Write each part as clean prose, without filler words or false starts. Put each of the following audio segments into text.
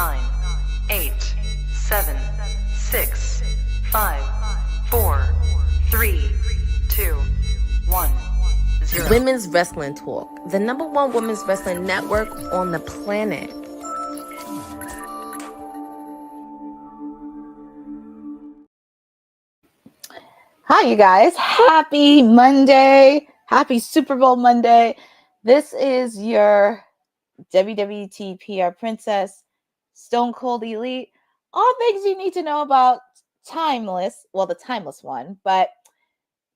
9, 8, 7, 6, 5, 4, 3, 2, 1, 0. Women's Wrestling Talk, the #1 women's wrestling network on the planet. Hi, you guys. Happy Monday. Happy Super Bowl Monday. This is your WWT PR Princess, Stone Cold Elite. All things you need to know about Timeless. Well, the Timeless one. But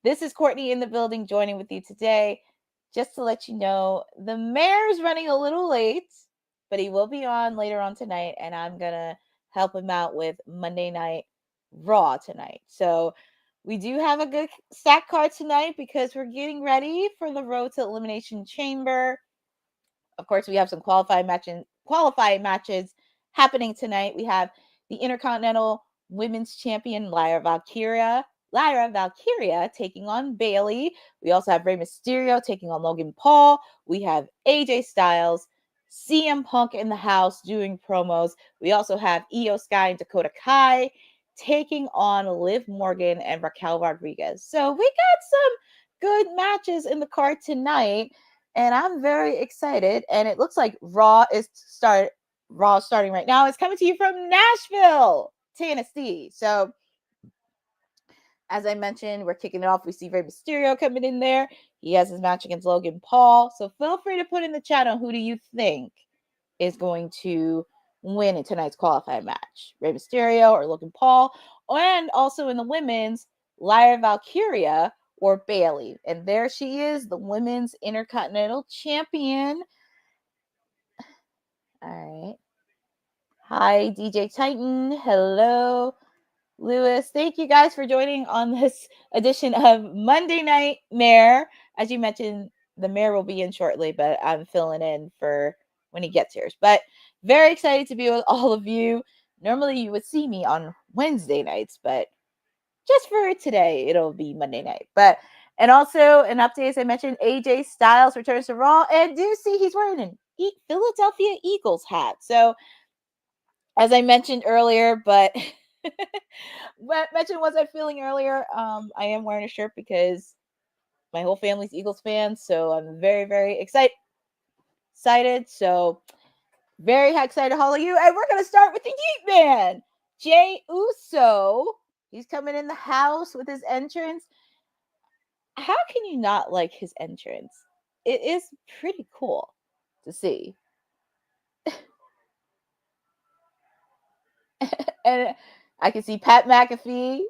this is Courtney in the building joining with you today. Just to let you know, the mayor's running a little late, but he will be on later on tonight. And I'm going to help him out with Monday Night Raw tonight. So we do have a good stack card tonight because we're getting ready for the road to Elimination Chamber. Of course, we have some qualifying matches happening tonight. We have the Intercontinental Women's Champion Lyra Valkyria taking on Bayley. We also have Rey Mysterio taking on Logan Paul. We have AJ Styles, CM Punk in the house doing promos. We also have Io Sky and Dakota Kai taking on Liv Morgan and Raquel Rodriguez. So we got some good matches in the card tonight, and I'm very excited. And it looks like Raw starting right now. It's coming to you from Nashville, Tennessee. So as I mentioned, we're kicking it off. We see Rey Mysterio coming in there. He has his match against Logan Paul. So feel free to put in the chat on who do you think is going to win in tonight's qualifying match, Rey Mysterio or Logan Paul, and also in the women's, Lyra Valkyria or Bayley. And there she is, the women's Intercontinental Champion. All right. Hi, DJ Titan. Hello, Lewis. Thank you guys for joining on this edition of Monday Night Mayor. As you mentioned, the mayor will be in shortly, but I'm filling in for when he gets here. But very excited to be with all of you. Normally you would see me on Wednesday nights, but just for today, it'll be Monday night. And also an update, as I mentioned, AJ Styles returns to Raw, and do see he's wearing an Philadelphia Eagles hat. So as I mentioned earlier, but mentioned was I feeling earlier, I am wearing a shirt because my whole family's Eagles fans, so I'm very, very excited. So very excited to follow you. And we're going to start with the Yeet Man, Jey Uso. He's coming in the house with his entrance. How can you not like his entrance? It is pretty cool to see. And I can see Pat McAfee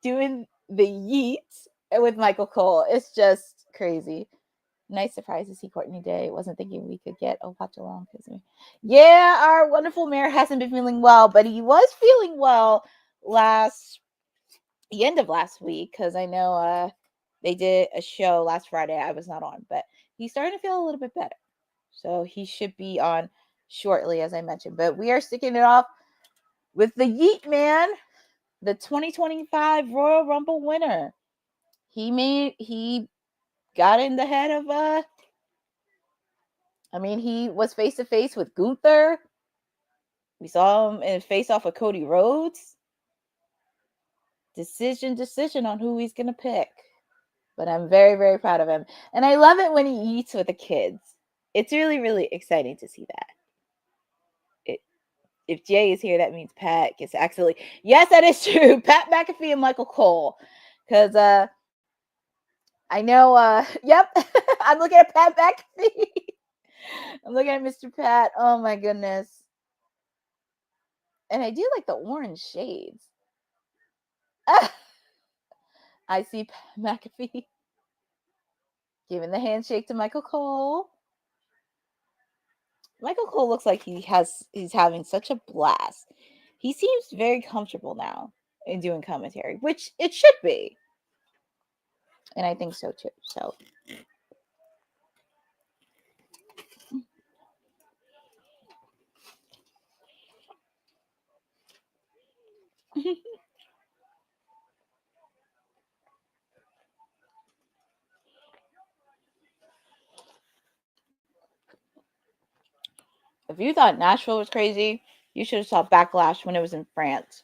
doing the yeet with Michael Cole. It's just crazy. Nice surprise to see Courtney Day. Wasn't thinking we could get a watch along. Yeah, our wonderful mayor hasn't been feeling well, but he was feeling well the end of last week, because I know they did a show last Friday. I was not on, but he's starting to feel a little bit better. So he should be on shortly, as I mentioned. But we are sticking it off with the Yeet Man, the 2025 Royal Rumble winner. He got in the head of he was face to face with Gunther. We saw him in face off with Cody Rhodes. Decision on who he's gonna pick. But I'm very, very proud of him. And I love it when he eats with the kids. It's really, really exciting to see that. If Jay is here, that means Pat gets actually. Yes, that is true. Pat McAfee and Michael Cole. Because I know, yep, I'm looking at Pat McAfee. I'm looking at Mr. Pat. Oh, my goodness. And I do like the orange shades. I see Pat McAfee giving the handshake to Michael Cole. Michael Cole looks like he's having such a blast. He seems very comfortable now in doing commentary, which it should be. And I think so too. So if you thought Nashville was crazy, You should have saw Backlash when it was in France.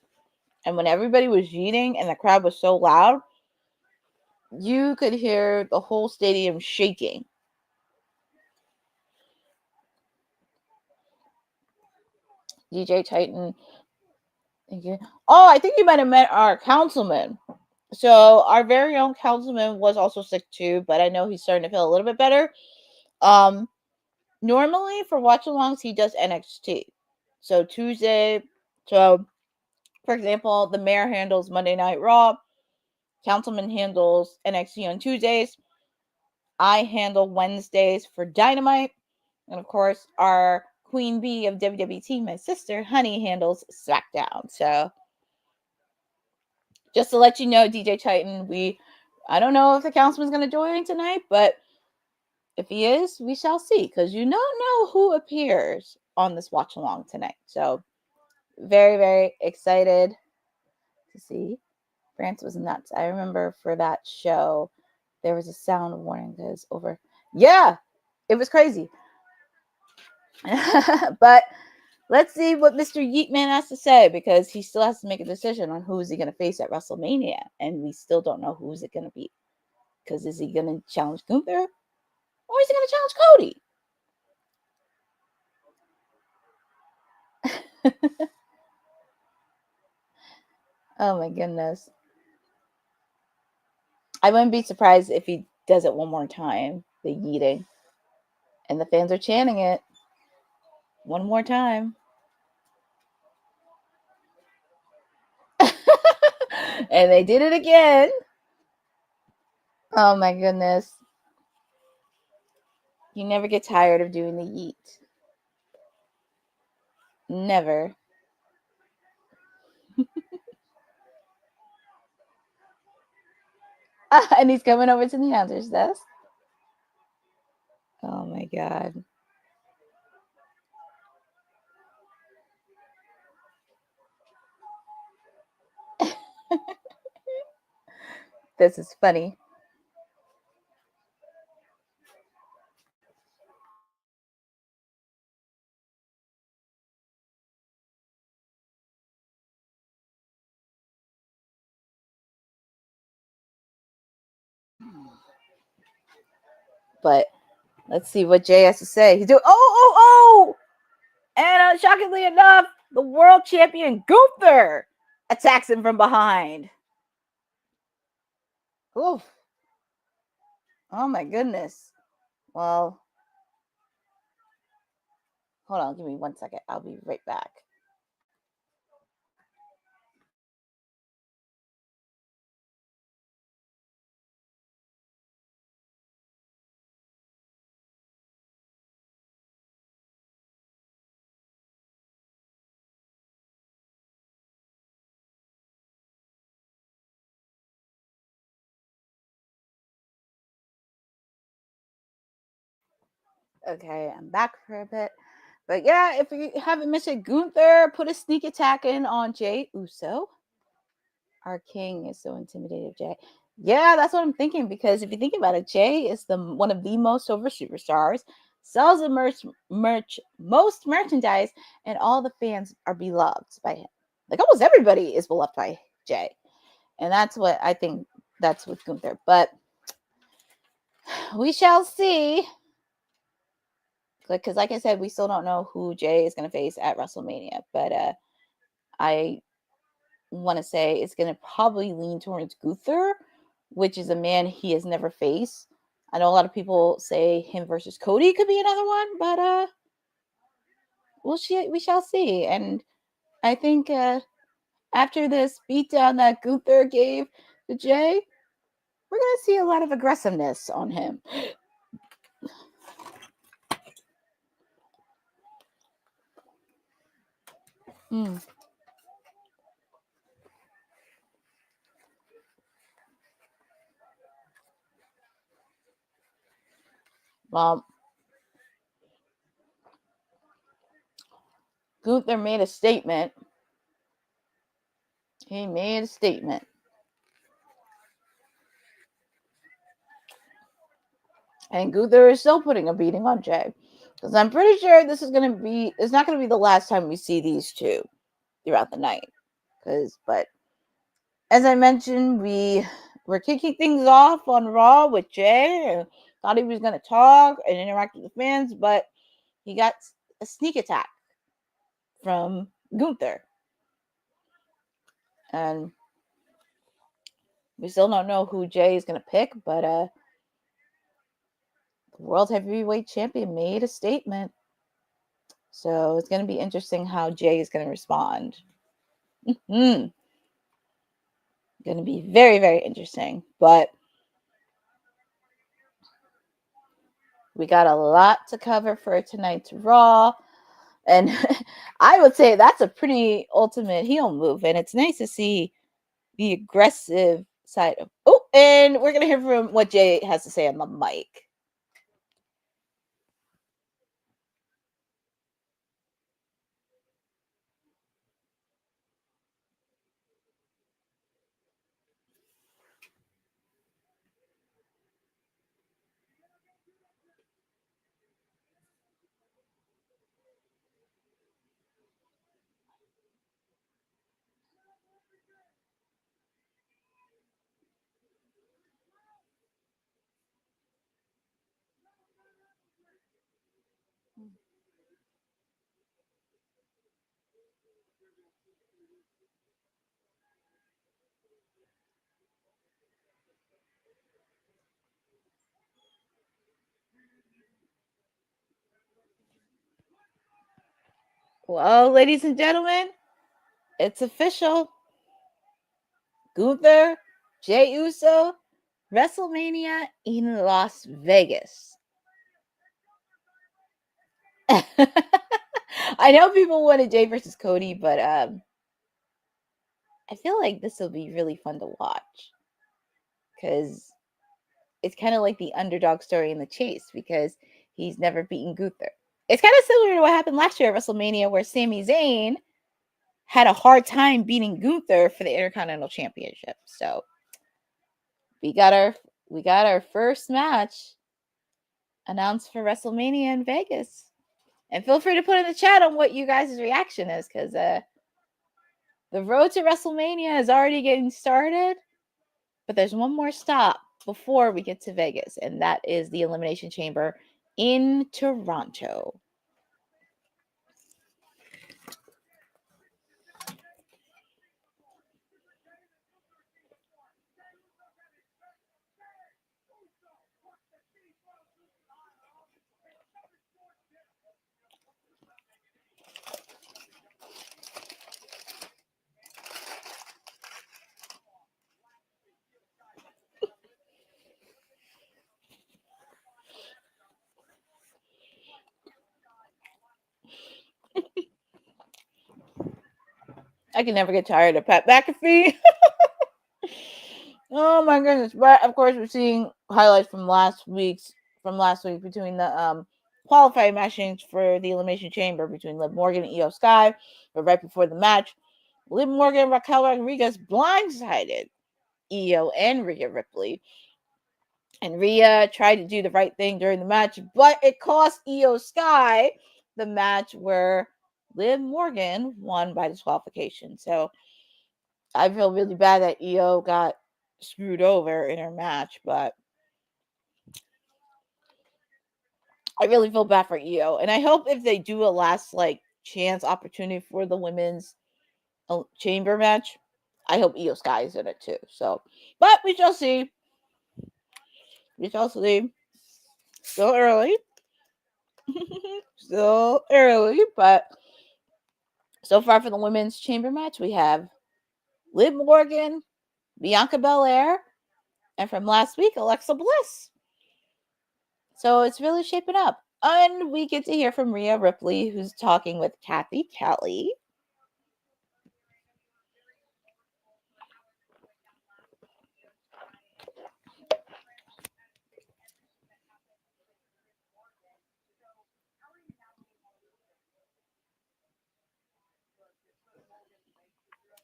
And when everybody was yeeting and the crowd was so loud, you could hear the whole stadium shaking. DJ Titan. Oh, I think you might have met our councilman. So our very own councilman was also sick too, but I know he's starting to feel a little bit better. Normally for watch-alongs, he does NXT. So Tuesday, so for example, the mayor handles Monday Night Raw, councilman handles NXT on Tuesdays, I handle Wednesdays for Dynamite, and of course, our Queen Bee of WWT, my sister, Honey, handles SmackDown. So just to let you know, DJ Titan, I don't know if the councilman's going to join tonight, but if he is, we shall see, because you don't know who appears on this watch along tonight. So very, very excited to see. France was nuts. I remember for that show, there was a sound warning that was over. Yeah, it was crazy. But let's see what Mr. Yeetman has to say, because he still has to make a decision on who is he going to face at WrestleMania, and we still don't know who's it going to be. Because is he going to challenge Gunther, or is he going to challenge Cody? Oh my goodness. I wouldn't be surprised if he does it one more time, the yeeting. And the fans are chanting it one more time. And they did it again. Oh my goodness. You never get tired of doing the yeet. Never. And he's coming over to the announcer's desk. Oh my God. This is funny. But let's see what Jay has to say. He's doing, oh! And shockingly enough, the world champion Gunther attacks him from behind. Oof. Oh my goodness. Well, hold on, give me 1 second. I'll be right back. Okay, I'm back for a bit. But yeah, if you haven't missed it, Gunther put a sneak attack in on Jey Uso. Our king is so intimidated, Jay. Yeah, that's what I'm thinking, because if you think about it, Jay is one of the most over superstars, sells the most merchandise, and all the fans are beloved by him. Like almost everybody is beloved by Jay. And that's what I think that's with Gunther. But we shall see. Because like I said, we still don't know who Jay is going to face at WrestleMania. But I want to say it's going to probably lean towards Gunther, which is a man he has never faced. I know a lot of people say him versus Cody could be another one, but we shall see. And I think after this beatdown that Gunther gave to Jay, we're going to see a lot of aggressiveness on him. Well, Gunther made a statement. He made a statement. And Gunther is still putting a beating on Jay. Because I'm pretty sure this is going to be, it's not going to be the last time we see these two throughout the night. But as I mentioned, we were kicking things off on Raw with Jay. And thought he was going to talk and interact with the fans, but he got a sneak attack from Gunther. And we still don't know who Jay is going to pick, but the World Heavyweight Champion made a statement. So it's going to be interesting how Jay is going to respond. Going to be very, very interesting. But we got a lot to cover for tonight's Raw. And I would say that's a pretty ultimate heel move. And it's nice to see the aggressive side of... Oh, and we're going to hear from what Jay has to say on the mic. Well, ladies and gentlemen, it's official. Gunther, Jey Uso, WrestleMania in Las Vegas. I know people wanted Jey versus Cody, but I feel like this will be really fun to watch. Because it's kind of like the underdog story in the chase, because he's never beaten Gunther. It's kind of similar to what happened last year at WrestleMania, where Sami Zayn had a hard time beating Gunther for the Intercontinental Championship. So we got our first match announced for WrestleMania in Vegas. And feel free to put in the chat on what you guys' reaction is, because the road to WrestleMania is already getting started. But there's one more stop before we get to Vegas, and that is the Elimination Chamber in Toronto. I can never get tired of Pat McAfee. Oh my goodness. But of course, we're seeing highlights from last week between the qualifying matches for the Elimination Chamber between Liv Morgan and Io Sky. But right before the match, Liv Morgan and Raquel Rodriguez blindsided Io and Rhea Ripley. And Rhea tried to do the right thing during the match, but it cost Io Sky the match where Liv Morgan won by disqualification. So I feel really bad that Io got screwed over in her match, but I really feel bad for Io. And I hope if they do a last chance opportunity for the women's chamber match, I hope Io Sky is in it too. So, but we shall see. We shall see. Still early. Still early, but so far for the women's chamber match, we have Liv Morgan, Bianca Belair, and from last week, Alexa Bliss. So it's really shaping up. And we get to hear from Rhea Ripley, who's talking with Kathy Kelly.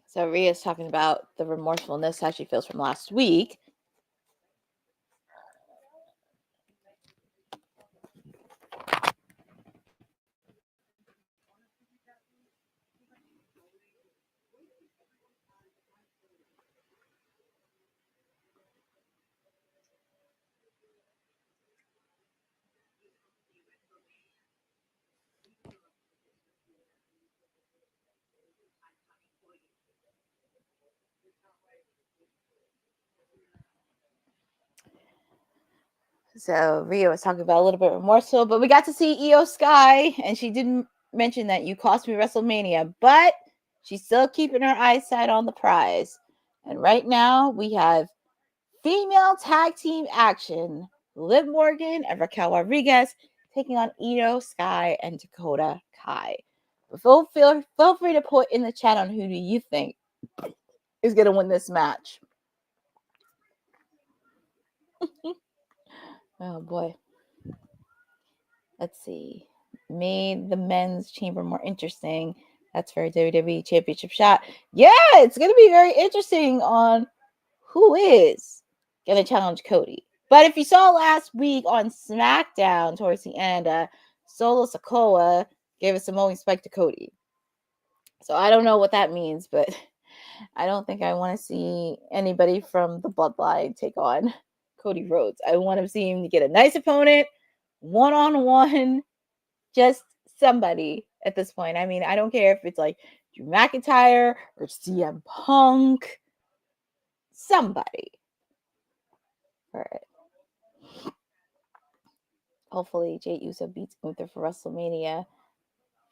So Rhea's talking about the remorsefulness, how she feels from last week. So Rhea was talking about a little bit remorseful, but we got to see Io Sky, and she didn't mention that you cost me WrestleMania, but she's still keeping her eyesight on the prize. And right now we have female tag team action. Liv Morgan and Raquel Rodriguez taking on Io Sky and Dakota Kai. But feel free to put in the chat on who do you think is going to win this match. Oh boy. Let's see. Made the men's chamber more interesting. That's for a WWE Championship shot. Yeah, it's going to be very interesting on who is going to challenge Cody. But if you saw last week on SmackDown towards the end, Solo Sikoa gave a Samoan spike to Cody. So I don't know what that means, but I don't think I want to see anybody from the Bloodline take on Cody Rhodes. I want to see him to get a nice opponent, one-on-one, just somebody at this point. I mean, I don't care if it's like Drew McIntyre or CM Punk. Somebody. All right. Hopefully, Jey Uso beats Gunther for WrestleMania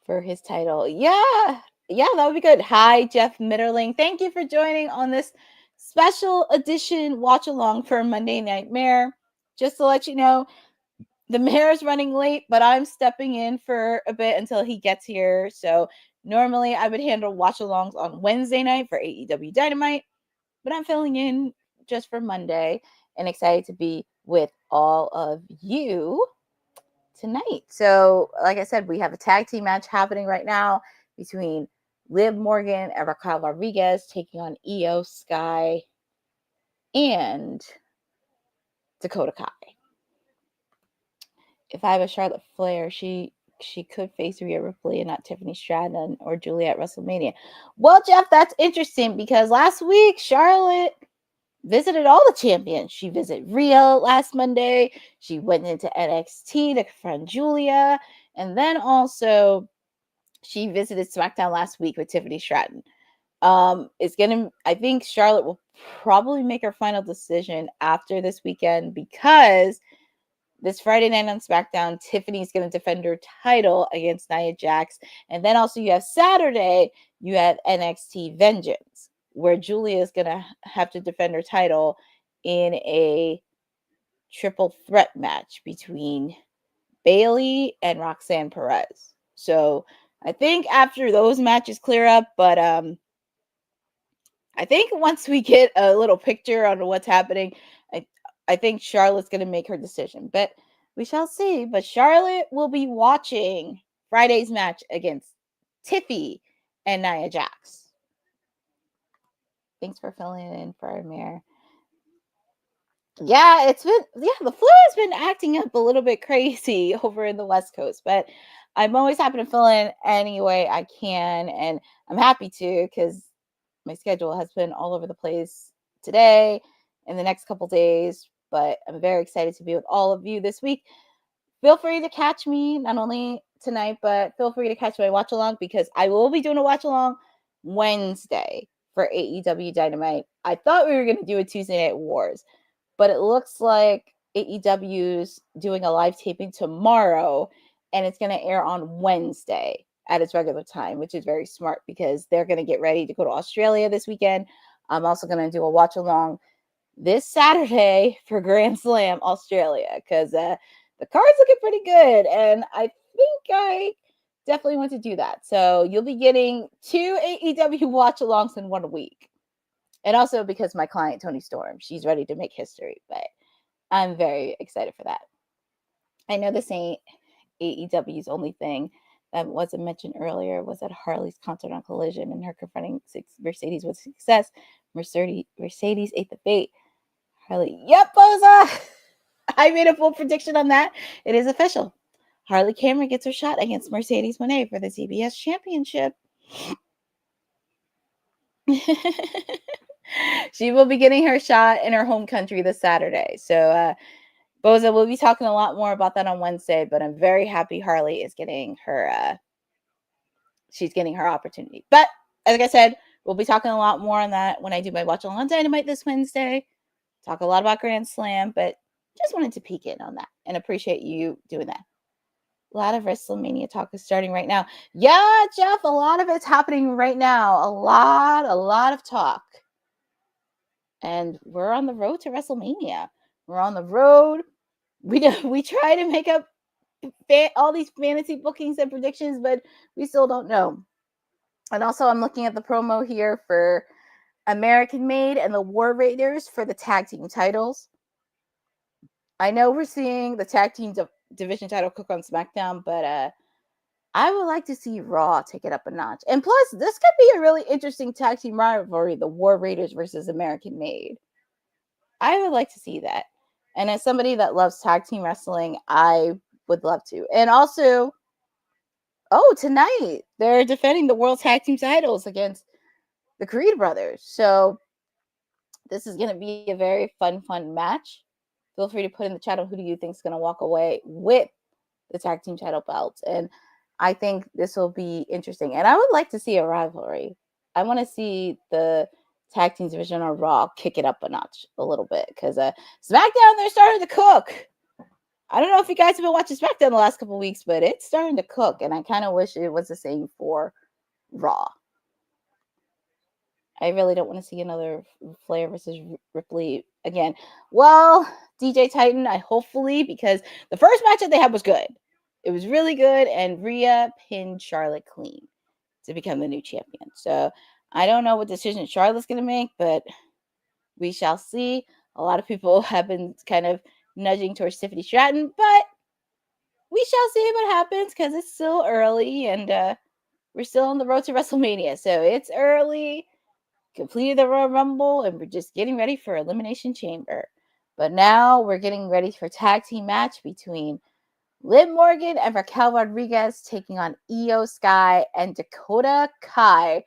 for his title. Yeah, that would be good. Hi, Jeff Mitterling. Thank you for joining on this special edition watch along for Monday Nightmare. Just to let you know, the mayor's running late, but I'm stepping in for a bit until he gets here. So normally I would handle watch alongs on Wednesday night for AEW Dynamite, but I'm filling in just for Monday and excited to be with all of you tonight. So, like I said, we have a tag team match happening right now between Liv Morgan and Raquel Rodriguez taking on Io Sky and Dakota Kai. If I have a Charlotte Flair, she could face Rhea Ripley and not Tiffany Stratton or Julia at WrestleMania. Well, Jeff, that's interesting because last week Charlotte visited all the champions. She visited Rhea last Monday. She went into NXT to confront Julia. And then also she visited SmackDown last week with Tiffany Stratton. I think Charlotte will probably make her final decision after this weekend because this Friday night on SmackDown, Tiffany's going to defend her title against Nia Jax. And then also you have Saturday, you have NXT Vengeance, where Julia is going to have to defend her title in a triple threat match between Bayley and Roxanne Perez. So I think after those matches clear up, but I think once we get a little picture on what's happening, I think Charlotte's going to make her decision, but we shall see. But Charlotte will be watching Friday's match against Tiffy and Nia Jax. Thanks for filling in for our mayor. Yeah, the flu has been acting up a little bit crazy over in the West Coast, but I'm always happy to fill in any way I can, and I'm happy to because my schedule has been all over the place today and the next couple days, but I'm very excited to be with all of you this week. Feel free to catch me not only tonight, but feel free to catch my watch along because I will be doing a watch along Wednesday for AEW Dynamite. I thought we were going to do a Tuesday Night Wars, but it looks like AEW's doing a live taping tomorrow and it's going to air on Wednesday at its regular time, which is very smart because they're going to get ready to go to Australia this weekend. I'm also going to do a watch along this Saturday for Grand Slam Australia because the card's looking pretty good, and I think I definitely want to do that. So you'll be getting 2 AEW watch alongs in 1 week. And also because my client, Toni Storm, she's ready to make history, but I'm very excited for that. I know this ain't AEW's only thing that wasn't mentioned earlier was at Harley's concert on Collision and her confronting Mercedes with success. Mercedes ate the bait. Harley, yep, Boza! I made a full prediction on that. It is official. Harley Cameron gets her shot against Mercedes Moné for the TBS Championship. She will be getting her shot in her home country this Saturday. So, Boza, we'll be talking a lot more about that on Wednesday, but I'm very happy Harley is getting her, she's getting her opportunity. But, like I said, we'll be talking a lot more on that when I do my Watch Along on Dynamite this Wednesday. Talk a lot about Grand Slam, but Just wanted to peek in on that and appreciate you doing that. A lot of WrestleMania talk is starting right now. Yeah, Jeff, a lot of it's happening right now. A lot of talk. And we're on the road to WrestleMania. We're on the road. We try to make up all these fantasy bookings and predictions, but we still don't know. And also, I'm looking at the promo here for American Made and the War Raiders for the tag team titles. I know we're seeing the tag team division title cook on SmackDown, but I would like to see Raw take it up a notch. And plus, this could be a really interesting tag team rivalry, the War Raiders versus American Made. I would like to see that. And as somebody that loves tag team wrestling, I would love to. And also, tonight they're defending the World Tag Team titles against the Creed brothers. So this is going to be a very fun match. Feel free to put in the chat who do you think is going to walk away with the tag team title belts. And I think this will be interesting. And I would like to see a rivalry. I want to see the tag team division on Raw kick it up a notch a little bit because SmackDown, they're starting to cook. I don't know if you guys have been watching SmackDown the last couple of weeks, but it's starting to cook. And I kind of wish it was the same for Raw. I really don't want to see another Flair versus Ripley again. Well, DJ Titan, because the first match that they had was good. It was really good, and Rhea pinned Charlotte clean to become the new champion. So I don't know what decision Charlotte's going to make, but we shall see. A lot of people have been kind of nudging towards Tiffany Stratton, but we shall see what happens because it's still early, and we're still on the road to WrestleMania. So it's early. Completed the Royal Rumble, and we're just getting ready for Elimination Chamber. But now we're getting ready for tag team match between Liv Morgan and Raquel Rodriguez taking on Io Sky and Dakota Kai.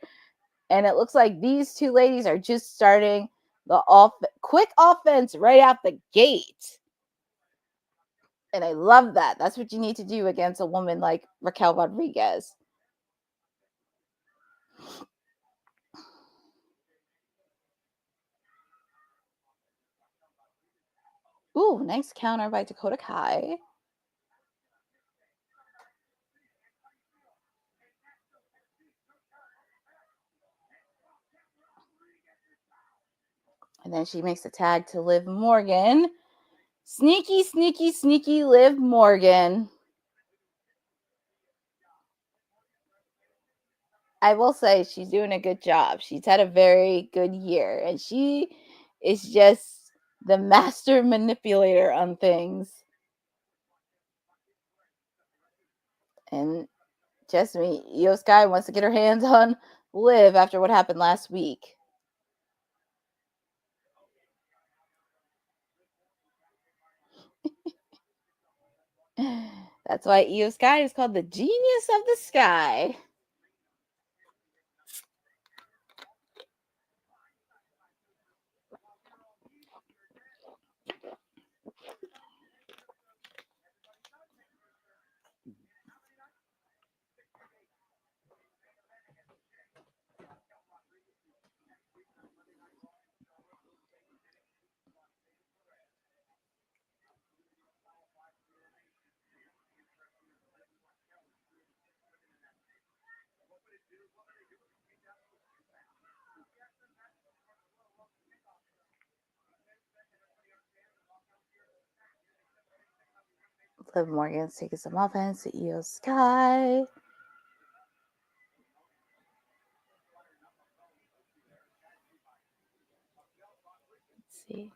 And it looks like these two ladies are just starting the quick offense right out the gate. And I love that. That's what you need to do against a woman like Raquel Rodriguez. Ooh, nice counter by Dakota Kai. And then she makes a tag to Liv Morgan. Sneaky, sneaky, sneaky Liv Morgan. I will say she's doing a good job. She's had a very good year. And she is just the master manipulator on things. And just me, Io Sky wants to get her hands on Liv after what happened last week. That's why Io Sky is called the genius of the sky. Liv Morgan's taking some offense to Io Sky. Let's see.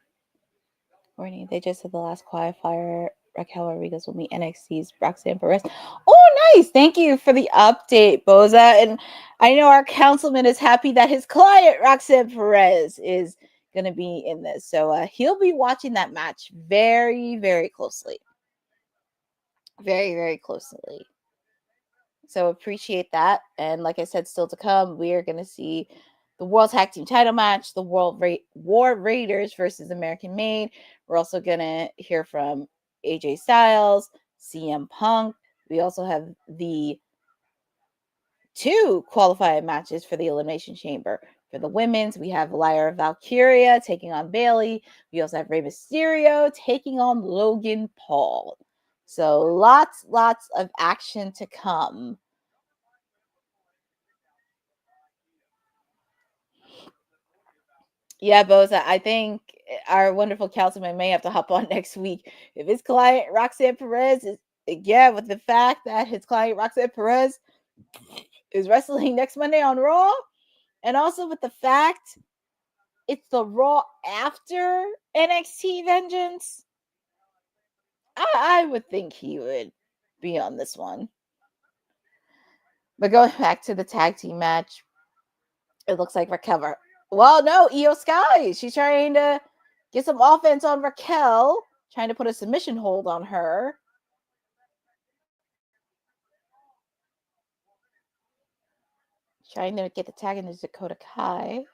Warning, they just said the last qualifier, Raquel Rodriguez will meet NXT's Roxanne Perez. Oh, nice. Thank you for the update, Boza. And I know our councilman is happy that his client, Roxanne Perez, is going to be in this. So he'll be watching that match very, very closely. Very, very closely. So appreciate that. And like I said, still to come, we are going to see the World Tag Team title match, the War Raiders versus American Made. We're also going to hear from AJ Styles, CM Punk. We also have the 2 qualifying matches for the Elimination Chamber. For the women's, we have Lyra Valkyria taking on Bayley. We also have Rey Mysterio taking on Logan Paul. So lots of action to come. Yeah, Boza, I think our wonderful councilman may have to hop on next week. If his client, Roxanne Perez, with the fact that his client, Roxanne Perez, is wrestling next Monday on Raw, and also with the fact it's the Raw after NXT Vengeance, I would think he would be on this one. But going back to the tag team match, it looks like Raquel. Well, no, Io Sky. She's trying to get some offense on Raquel, trying to put a submission hold on her. Trying to get the tag into Dakota Kai.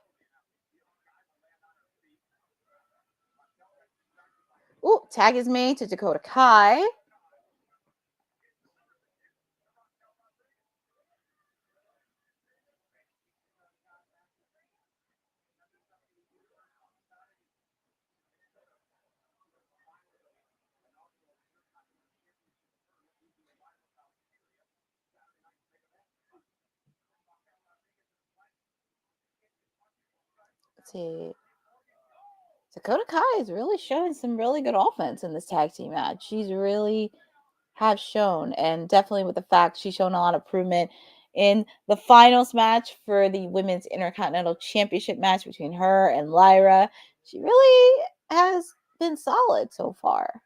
Ooh, tag is made to Dakota Kai. Let's see. Dakota Kai is really showing some really good offense in this tag team match. She's really have shown, and definitely with the fact she's shown a lot of improvement in the finals match for the Women's Intercontinental Championship match between her and Lyra. She really has been solid so far.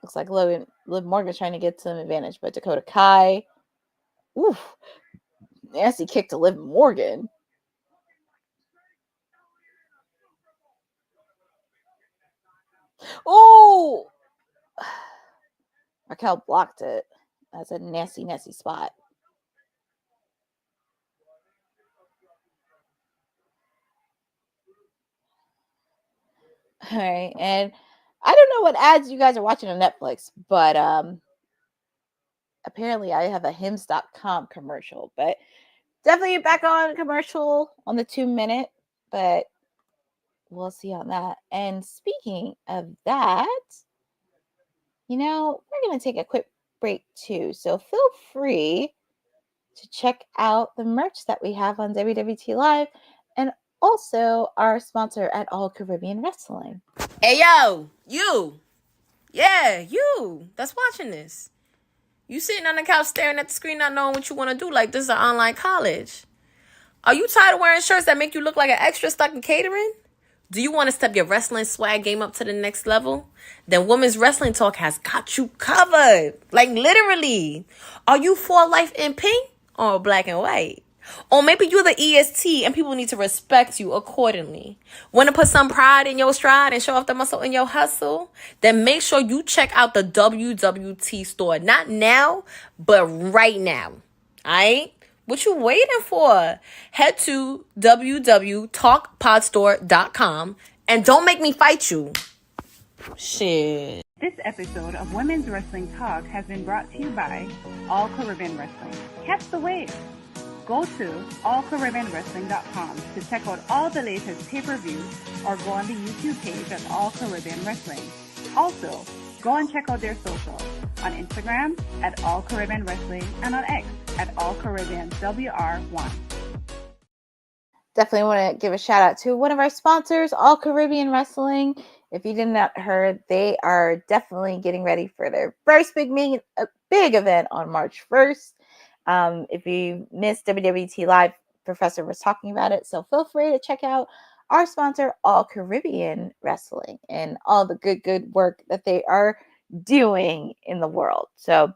Looks like Liv Morgan's trying to get some advantage, but Dakota Kai, oof, nasty kick to Liv Morgan. Oh, Raquel blocked it. That's a nasty spot. All right, and I don't know what ads you guys are watching on Netflix, but apparently I have a Hims.com commercial, but definitely back on commercial on the 2-minute, but we'll see on that. And speaking of that, we're going to take a quick break too. So feel free to check out the merch that we have on WWT Live and also our sponsor at All Caribbean Wrestling. Hey, yo, you. Yeah, you that's watching this. You sitting on the couch staring at the screen not knowing what you want to do like this is an online college. Are you tired of wearing shirts that make you look like an extra stuck in catering? Do you want to step your wrestling swag game up to the next level? Then Women's Wrestling Talk has got you covered. Like literally. Are you for life in pink or black and white? Or maybe you're the EST and people need to respect you accordingly. Want to put some pride in your stride and show off the muscle in your hustle? Then make sure you check out the WWT store. Not now, but right now. Alright? What you waiting for? Head to www.talkpodstore.com and don't make me fight you. Shit. This episode of Women's Wrestling Talk has been brought to you by All Caribbean Wrestling. Catch the wave. Go to allcaribbeanwrestling.com to check out all the latest pay-per-views or go on the YouTube page at All Caribbean Wrestling. Also, go and check out their socials on Instagram at All Caribbean Wrestling and on X at All Caribbean WR1. Definitely want to give a shout out to one of our sponsors, All Caribbean Wrestling. If you did not heard, they are definitely getting ready for their first big event on March 1st. If you missed WWT Live, Professor was talking about it. So feel free to check out our sponsor, All Caribbean Wrestling, and all the good work that they are doing in the world. So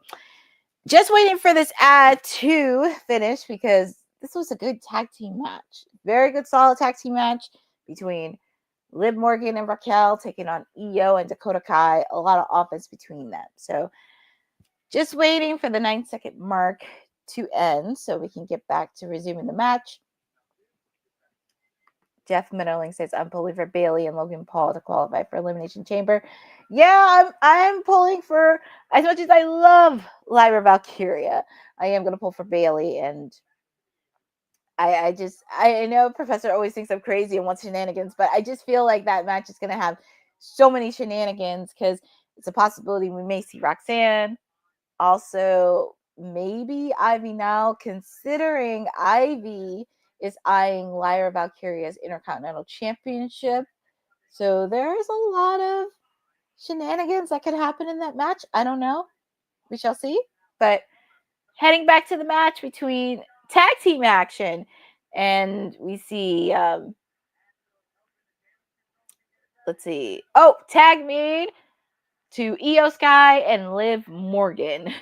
just waiting for this ad to finish because this was a good tag team match. Very good, solid tag team match between Liv Morgan and Raquel taking on Io and Dakota Kai. A lot of offense between them. So just waiting for the 9-second mark to end so we can get back to resuming the match. Jeff Mitterling says, I'm pulling for Bayley and Logan Paul to qualify for Elimination Chamber. Yeah, I'm pulling for, as much as I love Lyra Valkyria, I am gonna pull for Bailey, and I know Professor always thinks I'm crazy and wants shenanigans, but I just feel like that match is gonna have so many shenanigans because it's a possibility we may see Roxanne. Also, maybe Ivy now, considering Ivy is eyeing Lyra Valkyria's Intercontinental Championship. So there's a lot of shenanigans that could happen in that match. I don't know. We shall see. But heading back to the match between tag team action, and we see, let's see. Oh, tag made to Io Sky and Liv Morgan.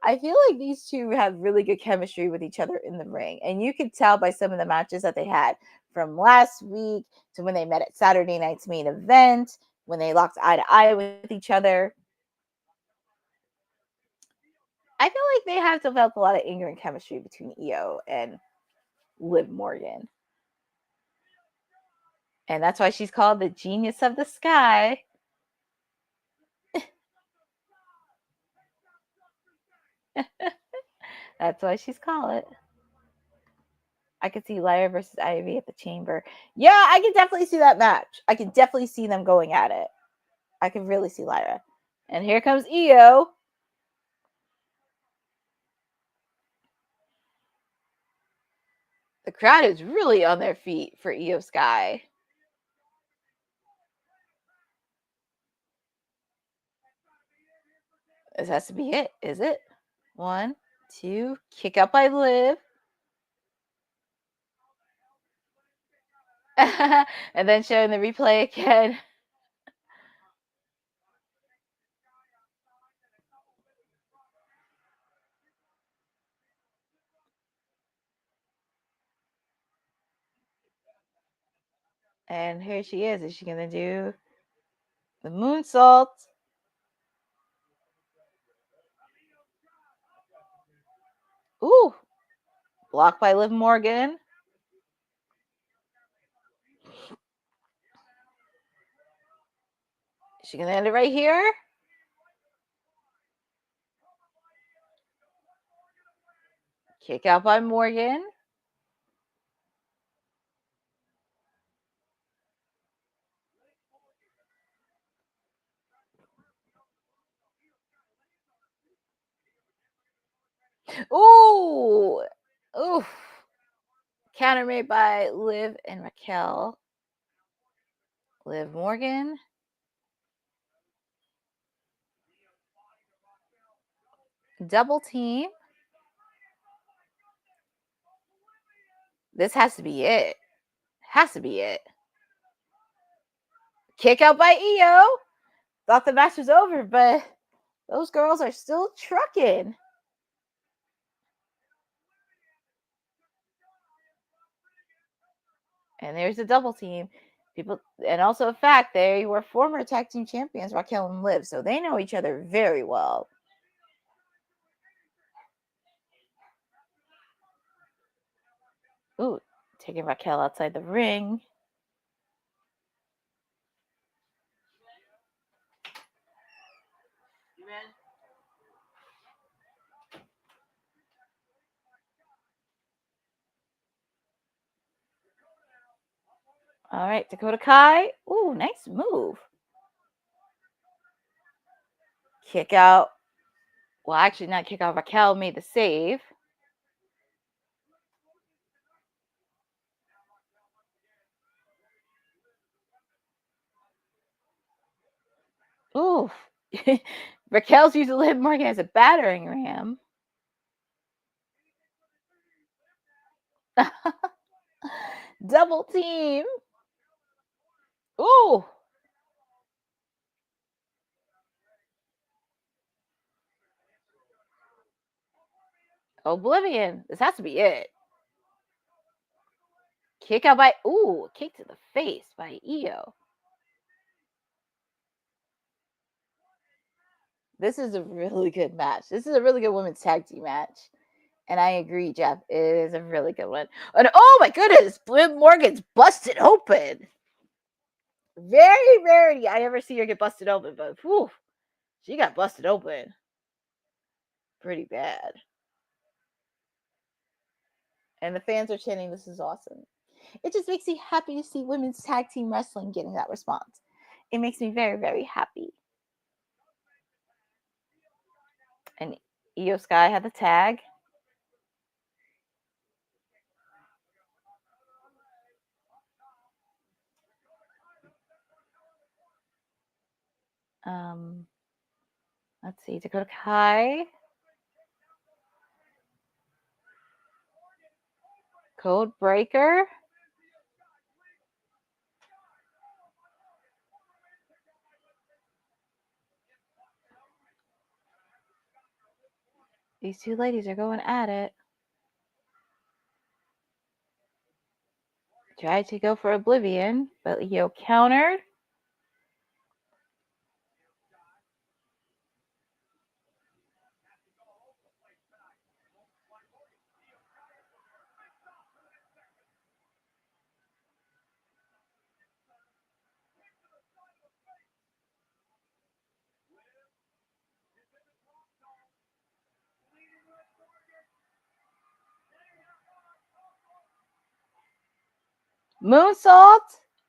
I feel like these two have really good chemistry with each other in the ring. And you could tell by some of the matches that they had from last week to when they met at Saturday night's main event, when they locked eye to eye with each other. I feel like they have developed a lot of anger and chemistry between Io and Liv Morgan. And that's why she's called the Genius of the Sky. That's why she's called it. I could see Lyra versus Ivy at the Chamber. Yeah, I can definitely see that match. I can definitely see them going at it. I can really see Lyra. And here comes Io. The crowd is really on their feet for Io Sky. This has to be it, is it? 1, 2, kick out by Liv. And then showing the replay again. And here she is. Is she going to do the moonsault? Ooh. Blocked by Liv Morgan. Is she going to end it right here? Kick out by Morgan. Ooh. Oof. Counter made by Liv and Raquel. Liv Morgan. Double team. This has to be it. Has to be it. Kick out by Io. Thought the match was over, but those girls are still trucking. And there's a double team. People, and also a fact, they were former tag team champions, Raquel and Liv, so they know each other very well. Ooh, taking Raquel outside the ring. All right, Dakota Kai. Ooh, nice move. Kick out. Well, actually, not kick out. Raquel made the save. Ooh. Raquel's using Liv Morgan as a battering ram. Double team. Ooh. Oblivion. This has to be it. Kick out by, ooh, kick to the face by Io. This is a really good match. This is a really good women's tag team match. And I agree, Jeff. It is a really good one. And oh my goodness, Liv Morgan's busted open. Very rarely I ever see her get busted open, but whew, she got busted open pretty bad. And the fans are chanting, "This is awesome." It just makes me happy to see women's tag team wrestling getting that response. It makes me very, very happy. And Io Sky had the tag. Let's see, Dakota Kai. Code Breaker. These two ladies are going at it. Tried to go for Oblivion, but Io countered. Moonsault.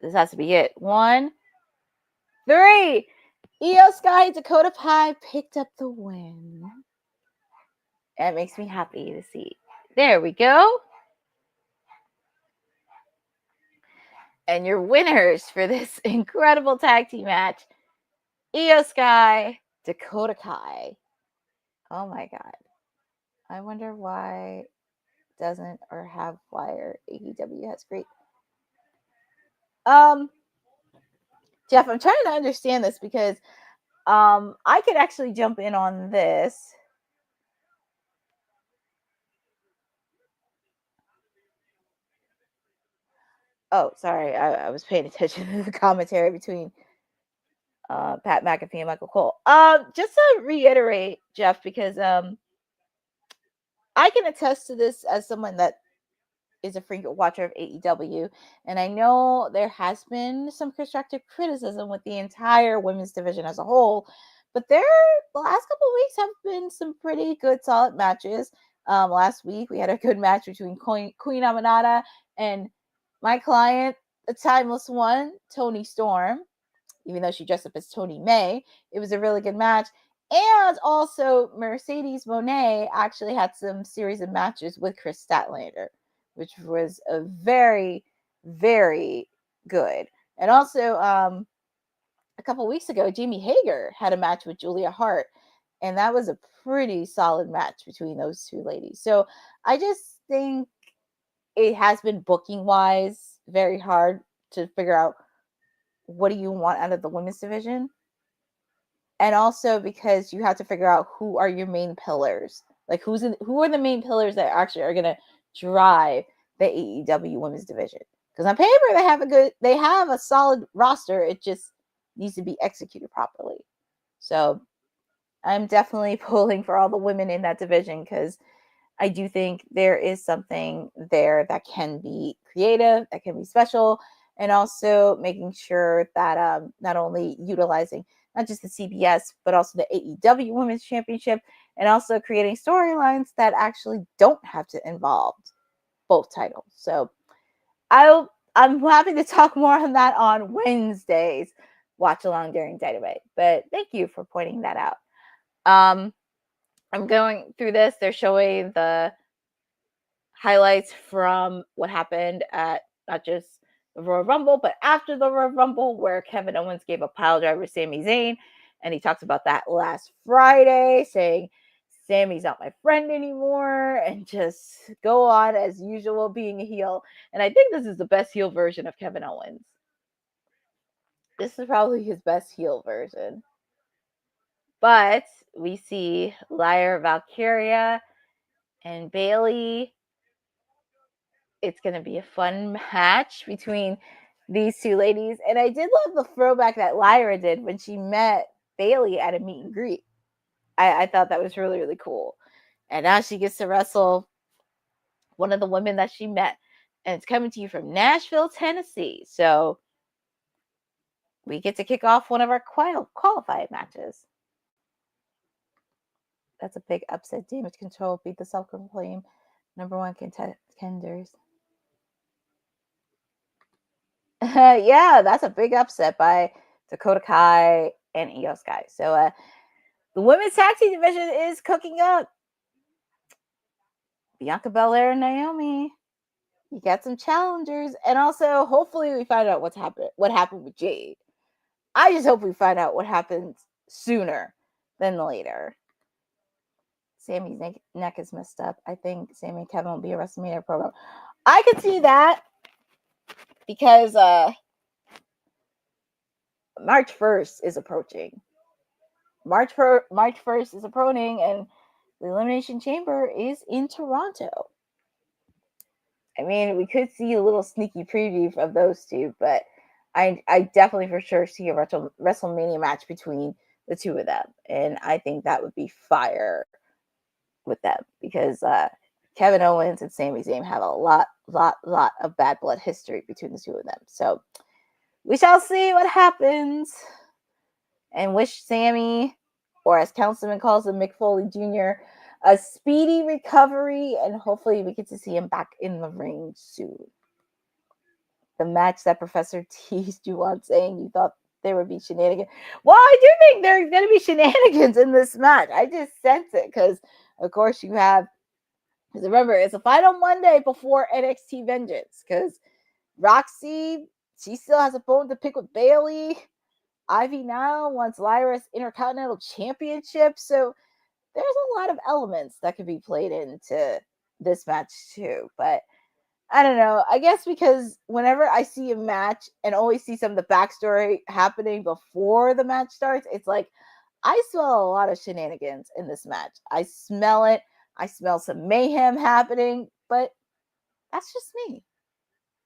This has to be it. 1, 3. Io Sky, Dakota Kai picked up the win. That makes me happy to see. There we go. And your winners for this incredible tag team match, Io Sky, Dakota Kai. Oh my God. I wonder why doesn't or have flyer AEW has great. Jeff, I'm trying to understand this because I could actually jump in on this. Oh, sorry. I was paying attention to the commentary between Pat McAfee and Michael Cole. Just to reiterate, Jeff, because I can attest to this as someone that is a frequent watcher of AEW, and I know there has been some constructive criticism with the entire women's division as a whole, but the last couple of weeks have been some pretty good, solid matches. Last week we had a good match between Queen Aminata and my client, the timeless one, Toni Storm. Even though she dressed up as Tony May, it was a really good match. And also, Mercedes Moné actually had some series of matches with Chris Statlander, which was a very, very good. And also, a couple weeks ago, Jamie Hager had a match with Julia Hart, and that was a pretty solid match between those two ladies. So I just think it has been booking-wise very hard to figure out what do you want out of the women's division. And also because you have to figure out who are your main pillars. Like who are the main pillars that actually are going to drive the AEW women's division. Because on paper they have a solid roster. It just needs to be executed properly. So I'm definitely pulling for all the women in that division because I do think there is something there that can be creative, that can be special, and also making sure that not only utilizing not just the CBS, but also the AEW Women's Championship, and also creating storylines that actually don't have to involve both titles. So I'm happy to talk more on that on Wednesdays. Watch along during Dynamite. But thank you for pointing that out. I'm going through this. They're showing the highlights from what happened at not just the Royal Rumble, but after the Royal Rumble, where Kevin Owens gave a pile driver to Sami Zayn. And he talks about that last Friday, saying, Sammy's not my friend anymore, and just go on as usual being a heel. And I think this is the best heel version of Kevin Owens. This is probably his best heel version. But we see Lyra Valkyria and Bayley. It's going to be a fun match between these two ladies. And I did love the throwback that Lyra did when she met Bayley at a meet and greet. I thought that was really, really cool. And now she gets to wrestle one of the women that she met. And it's coming to you from Nashville, Tennessee. So we get to kick off one of our qualified matches. That's a big upset. Damage Control beat the self-proclaimed #1 contenders. Yeah, that's a big upset by Dakota Kai and Io Sky. So the women's tag team division is cooking up. Bianca Belair and Naomi. You got some challengers, and also hopefully we find out what happened with Jade. I just hope we find out what happens sooner than later. Sammy's neck is messed up. I think Sammy and Kevin will be a WrestleMania program. I could see that because March 1st is approaching. March 1st is approaching, and the Elimination Chamber is in Toronto. I mean, we could see a little sneaky preview of those two, but I definitely for sure see a WrestleMania match between the two of them, and I think that would be fire with them because Kevin Owens and Sami Zayn have a lot of bad blood history between the two of them. So we shall see what happens, and wish Sammy, or as Councilman calls him, Mick Foley Jr., a speedy recovery, and hopefully we get to see him back in the ring soon. The match that Professor teased you on, saying you thought there would be shenanigans. Well, I do think there's going to be shenanigans in this match. I just sense it because, of course, you have, because remember, it's the final Monday before NXT Vengeance, because Roxy, she still has a bone to pick with Bayley. Ivy now wants Lyra's Intercontinental Championship, so there's a lot of elements that could be played into this match too. But I don't know. I guess because whenever I see a match and always see some of the backstory happening before the match starts, it's like I smell a lot of shenanigans in this match. I smell it. I smell some mayhem happening, but that's just me.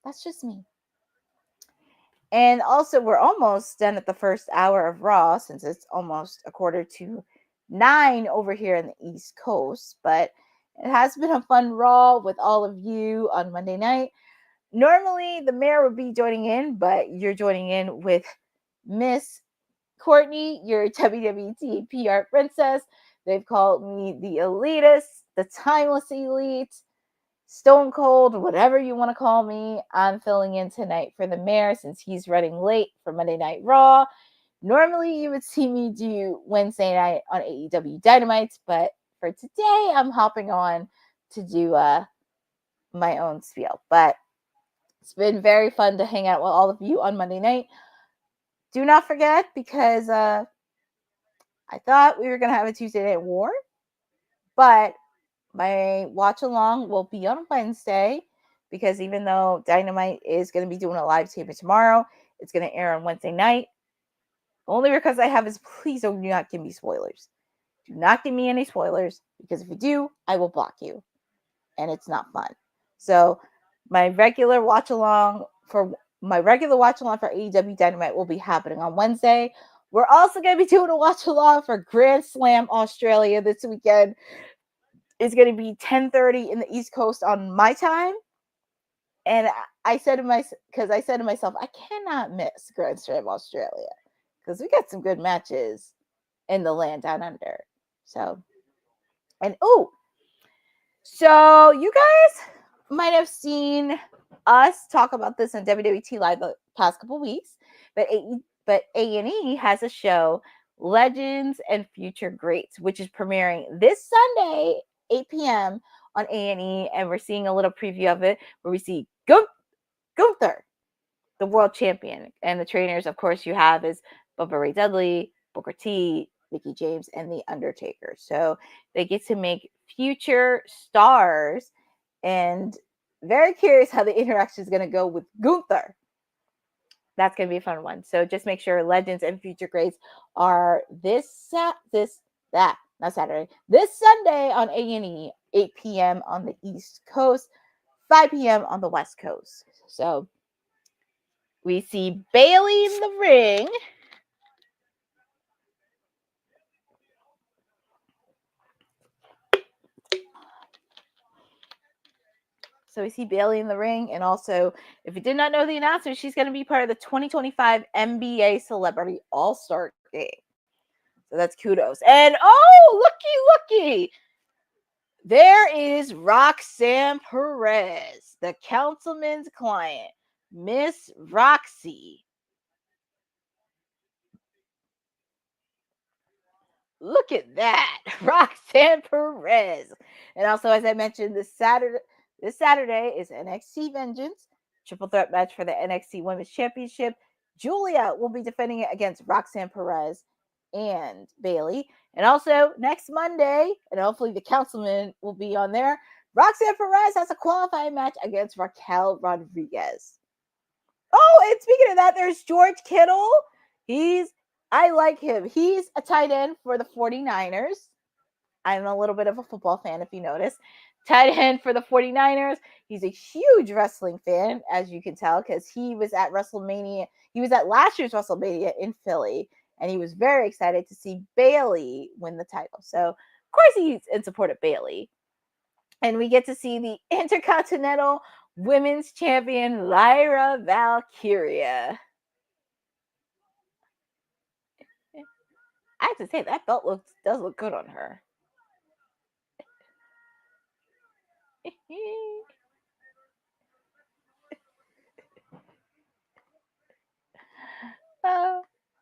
That's just me. And also, we're almost done at the first hour of Raw since it's almost 8:45 over here in the East Coast. But it has been a fun Raw with all of you on Monday night. Normally, the mayor would be joining in, but you're joining in with Miss Courtney, your WWT PR princess. They've called me the elitist, the timeless elite, Stone Cold, whatever you want to call me. I'm filling in tonight for the mayor since he's running late for Monday Night Raw. Normally, you would see me do Wednesday night on AEW Dynamite, but for today, I'm hopping on to do my own spiel. But it's been very fun to hang out with all of you on Monday night. Do not forget, because I thought we were going to have a Tuesday Night War, but my watch along will be on Wednesday, because even though Dynamite is going to be doing a live taping tomorrow, it's going to air on Wednesday night. Only because I have is, please do not give me spoilers. Do not give me any spoilers, because if you do, I will block you. And it's not fun. So my regular watch along for AEW Dynamite will be happening on Wednesday. We're also going to be doing a watch along for Grand Slam Australia this weekend. It's going to be 10:30 in the East Coast on my time. And I said to myself, I cannot miss Grand Slam Australia, because we got some good matches in the land down under. So you guys might have seen us talk about this on WWT Live the past couple weeks, but A&E has a show, Legends and Future Greats, which is premiering this Sunday, 8 p.m. on A&E, and we're seeing a little preview of it where we see Gunther, the world champion, and the trainers, of course, you have is Bubba Ray Dudley, Booker T, Mickie James, and The Undertaker. So they get to make future stars, and very curious how the interaction is going to go with Gunther. That's going to be a fun one. So just make sure Legends and Future Greats are this Saturday, this Sunday on A&E, 8 p.m. on the East Coast, 5 p.m. on the West Coast. So we see Bayley in the ring. So we see Bayley in the ring. And also, if you did not know the announcement, she's going to be part of the 2025 NBA Celebrity All-Star Game. So that's kudos. And looky. There is Roxanne Perez, the councilman's client, Miss Roxy. Look at that, Roxanne Perez. And also, as I mentioned, this Saturday is NXT Vengeance, triple threat match for the NXT Women's Championship. Julia will be defending it against Roxanne Perez and Bayley. And also, next Monday, and hopefully the councilman will be on there, Roxanne Perez has a qualifying match against Raquel Rodriguez. Oh, and speaking of that, there's George Kittle. I like him. He's a tight end for the 49ers. I'm a little bit of a football fan, if you notice. Tight end for the 49ers. He's a huge wrestling fan, as you can tell, because he was at WrestleMania. He was at last year's WrestleMania in Philly, and he was very excited to see Bayley win the title. So, of course, he's in support of Bayley. And we get to see the Intercontinental Women's Champion, Lyra Valkyria. I have to say, that belt does look good on her.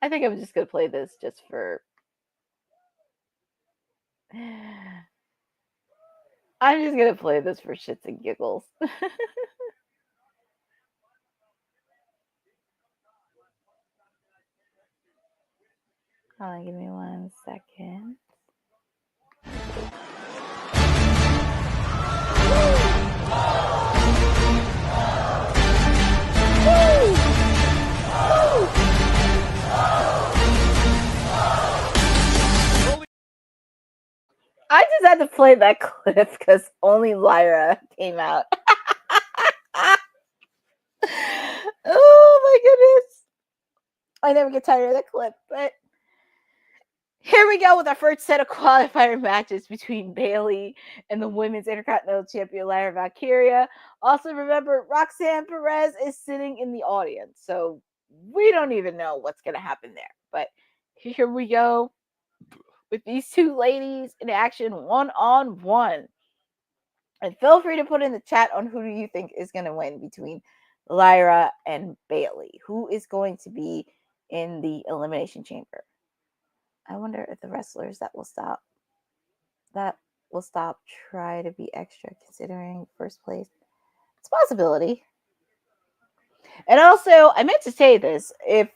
I think I'm just going to play this just for... I'm just going to play this for shits and giggles. Hold on, give me 1 second. I just had to play that clip because only Lyra came out. Oh my goodness. I never get tired of that clip, but here we go with our first set of qualifier matches between Bayley and the Women's Intercontinental Champion, Lyra Valkyria. Also, remember, Roxanne Perez is sitting in the audience, so we don't even know what's going to happen there. But here we go with these two ladies in action one-on-one. And feel free to put in the chat on who do you think is going to win between Lyra and Bayley. Who is going to be in the Elimination Chamber? I wonder if the wrestlers that will stop try to be extra considering first place. It's a possibility. And also, I meant to say this, if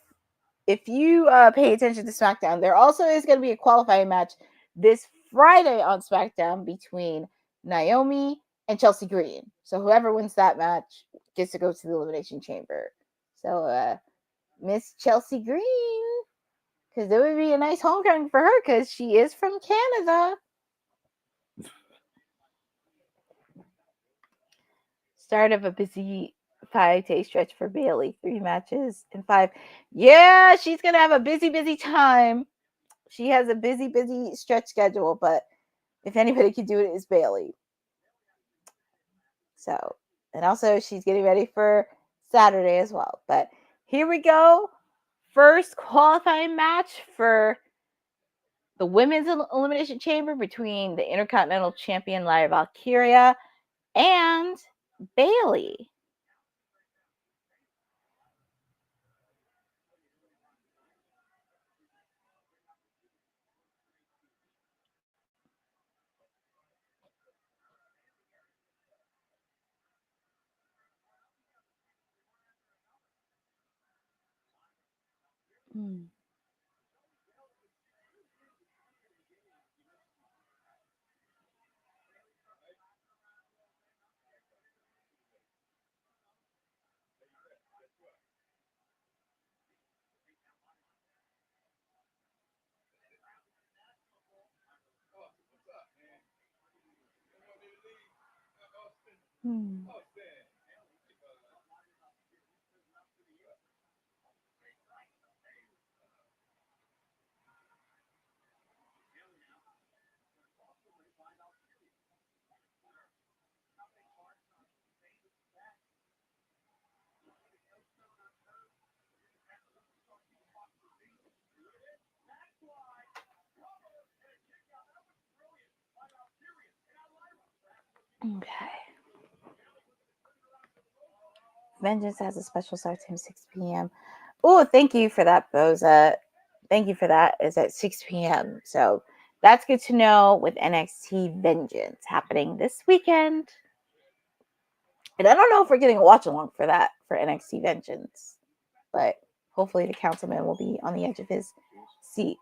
you pay attention to SmackDown, there also is going to be a qualifying match this Friday on SmackDown between Naomi and Chelsea Green. So whoever wins that match gets to go to the Elimination Chamber. So Miss Chelsea Green, because it would be a nice homecoming for her because she is from Canada. Start of a busy 5-day stretch for Bayley. 3 matches in 5. Yeah, she's going to have a busy time. She has a busy stretch schedule, but if anybody can do it, it's Bayley. So, and also she's getting ready for Saturday as well. But here we go. First qualifying match for the Women's Elimination Chamber between the Intercontinental Champion, Lyra Valkyria, and Bayley. Okay. Vengeance has a special start time 6 p.m. Oh, thank you for that, Boza. Thank you for that. It's at 6 p.m. So that's good to know with NXT Vengeance happening this weekend. And I don't know if we're getting a watch along for that for NXT Vengeance, but hopefully the councilman will be on the edge of his seat.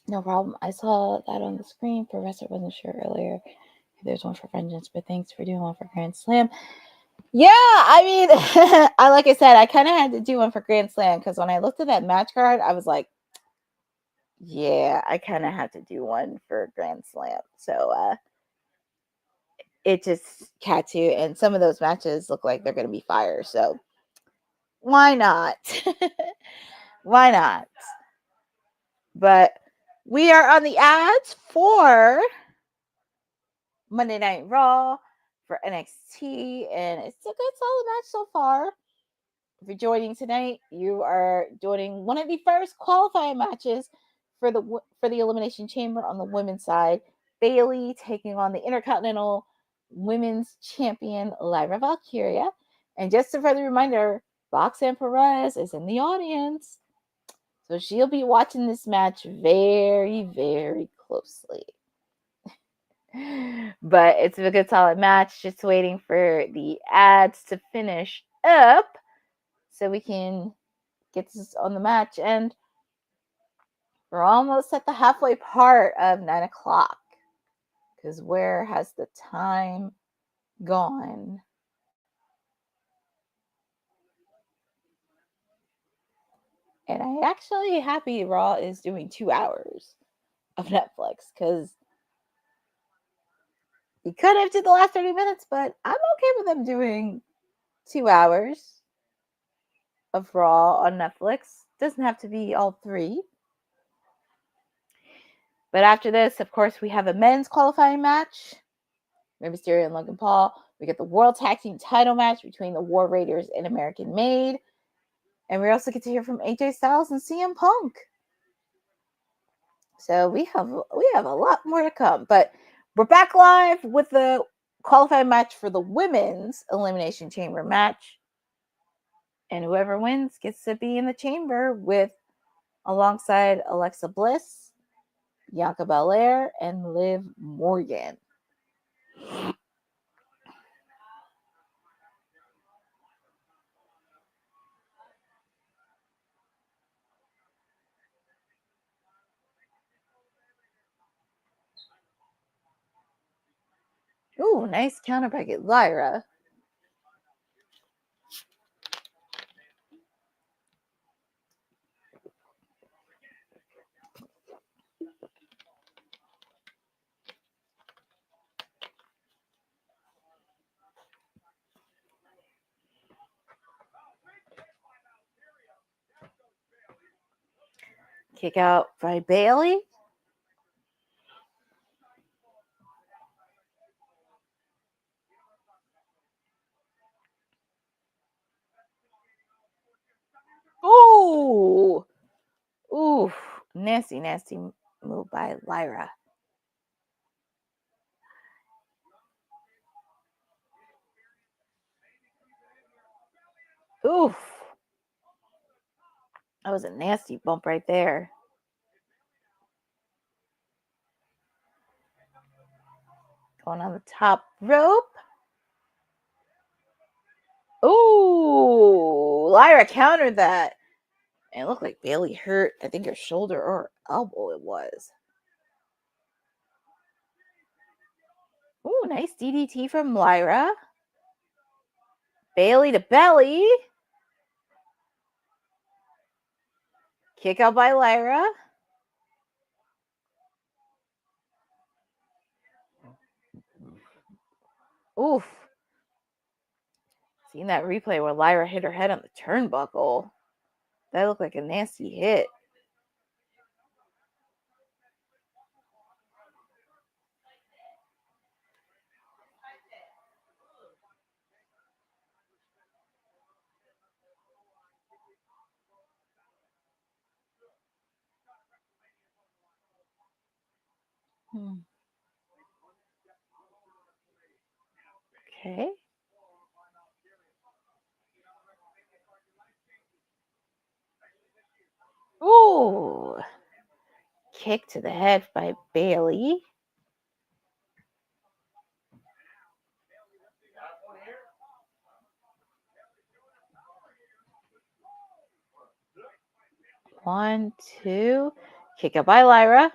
No problem. I saw that on the screen. For rest, I wasn't sure earlier if there's one for Vengeance, but thanks for doing one for Grand Slam. Yeah, I mean, like I said, I kind of had to do one for Grand Slam because when I looked at that match card, I was like, yeah, I kind of had to do one for Grand Slam. So it just had to, and some of those matches look like they're going to be fire. So why not? Why not? But we are on the ads for Monday Night Raw for NXT, and it's a good solid match so far. If you're joining tonight, you are joining one of the first qualifying matches for the Elimination Chamber on the women's side. Bayley taking on the Intercontinental Women's Champion Lyra Valkyria. And just a further reminder, Roxanne Perez is in the audience, so she'll be watching this match very, very closely. But it's a good solid match. Just waiting for the ads to finish up so we can get this on the match. And we're almost at the halfway part of 9 o'clock. Because where has the time gone? And I actually happy Raw is doing 2 hours of Netflix, because you could have did the last 30 minutes, but I'm okay with them doing 2 hours of Raw on Netflix. Doesn't have to be all 3. But after this, of course, we have a men's qualifying match. Rey Mysterio and Logan Paul. We get the World Tag Team title match between the War Raiders and American Made. And we also get to hear from AJ Styles and CM Punk. So we have a lot more to come. But we're back live with the qualifying match for the women's Elimination Chamber match. And whoever wins gets to be in the chamber with alongside Alexa Bliss, Bianca Belair, and Liv Morgan. Ooh, nice counter by Lyra. Kick out by Bayley. Ooh. Ooh. Nasty, nasty move by Lyra. Oof. That was a nasty bump right there. Going on the top rope. Ooh, Lyra countered that. And it looked like Bailey hurt, I think, her shoulder or elbow it was. Ooh, nice DDT from Lyra. Bailey to belly. Kick out by Lyra. Oof. Seen that replay where Lyra hit her head on the turnbuckle. That looked like a nasty hit. Okay. Ooh. Kick to the head by Bailey. One, two. Kick out by Lyra.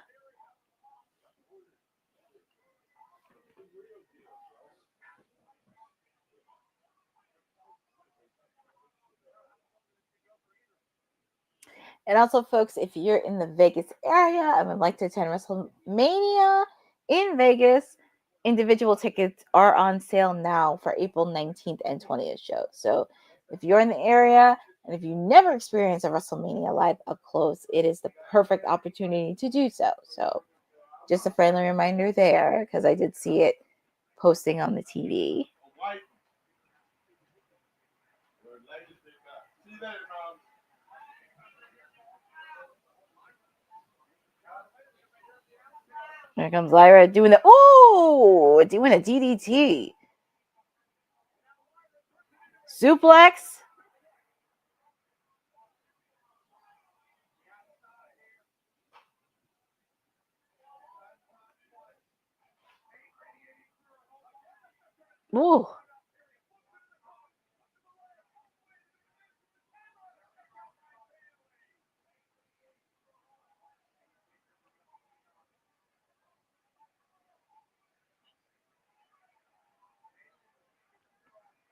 And also, folks, if you're in the Vegas area and would like to attend WrestleMania in Vegas, individual tickets are on sale now for April 19th and 20th show. So if you're in the area and if you never experienced a WrestleMania live up close, it is the perfect opportunity to do so. So just a friendly reminder there, because I did see it posting on the TV. Here comes Lyra doing the doing a DDT. Suplex. Ooh.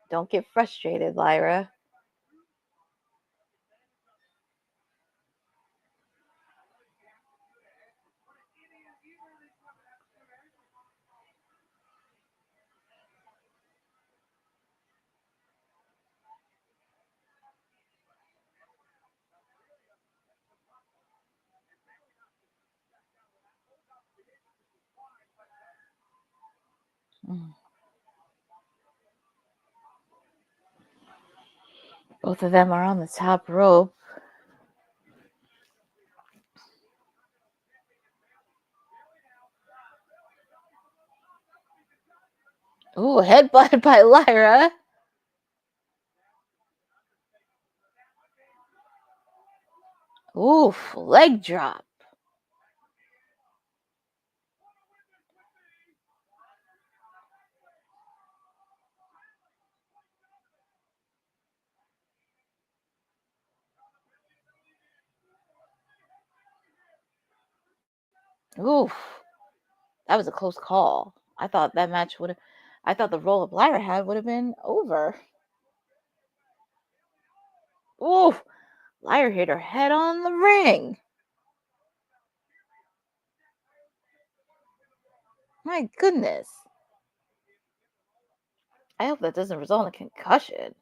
Don't get frustrated, Lyra. Both of them are on the top rope. Ooh, headbutt by Lyra. Oof, leg drop. Oof. That was a close call. I thought the roll of Lyra had would have been over. Oof. Lyra hit her head on the ring. My goodness. I hope that doesn't result in a concussion.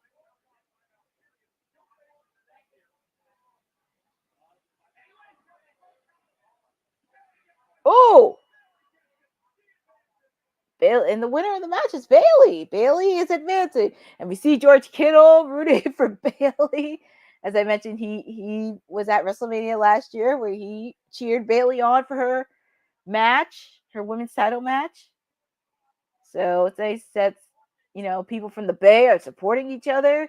Oh! Bailey, and the winner of the match is Bailey. Bailey is advancing. And we see George Kittle rooting for Bailey. As I mentioned, he was at WrestleMania last year where he cheered Bailey on for her match, her women's title match. So it's nice that, people from the Bay are supporting each other.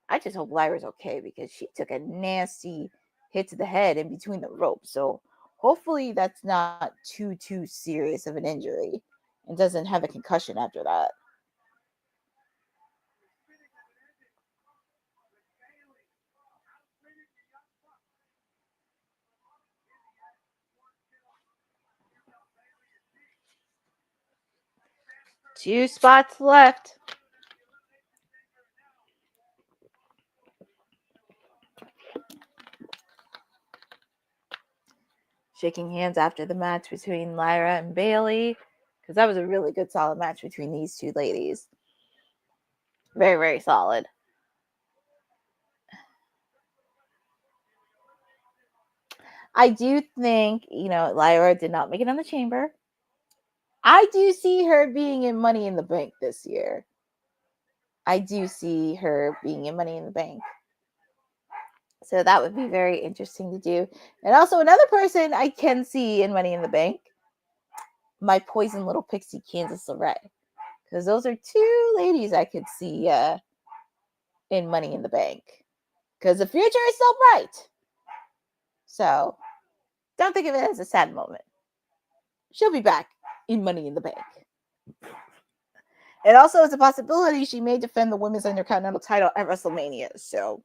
I just hope Lyra's okay because she took a nasty hit to the head in between the ropes. So hopefully that's not too serious of an injury. and doesn't have a concussion after that. Two spots left. Shaking hands after the match between Lyra and Bayley, because that was a really good, solid match between these two ladies. Very, very solid. I do think, Lyra did not make it on the Chamber. I do see her being in Money in the Bank this year. I do see her being in Money in the Bank. So that would be very interesting to do. And also another person I can see in Money in the Bank, my Poison Little Pixie, Candice LeRae. Because those are two ladies I could see in Money in the Bank. Because the future is so bright. So don't think of it as a sad moment. She'll be back in Money in the Bank. And also, it's a possibility she may defend the Women's Intercontinental title at WrestleMania. So,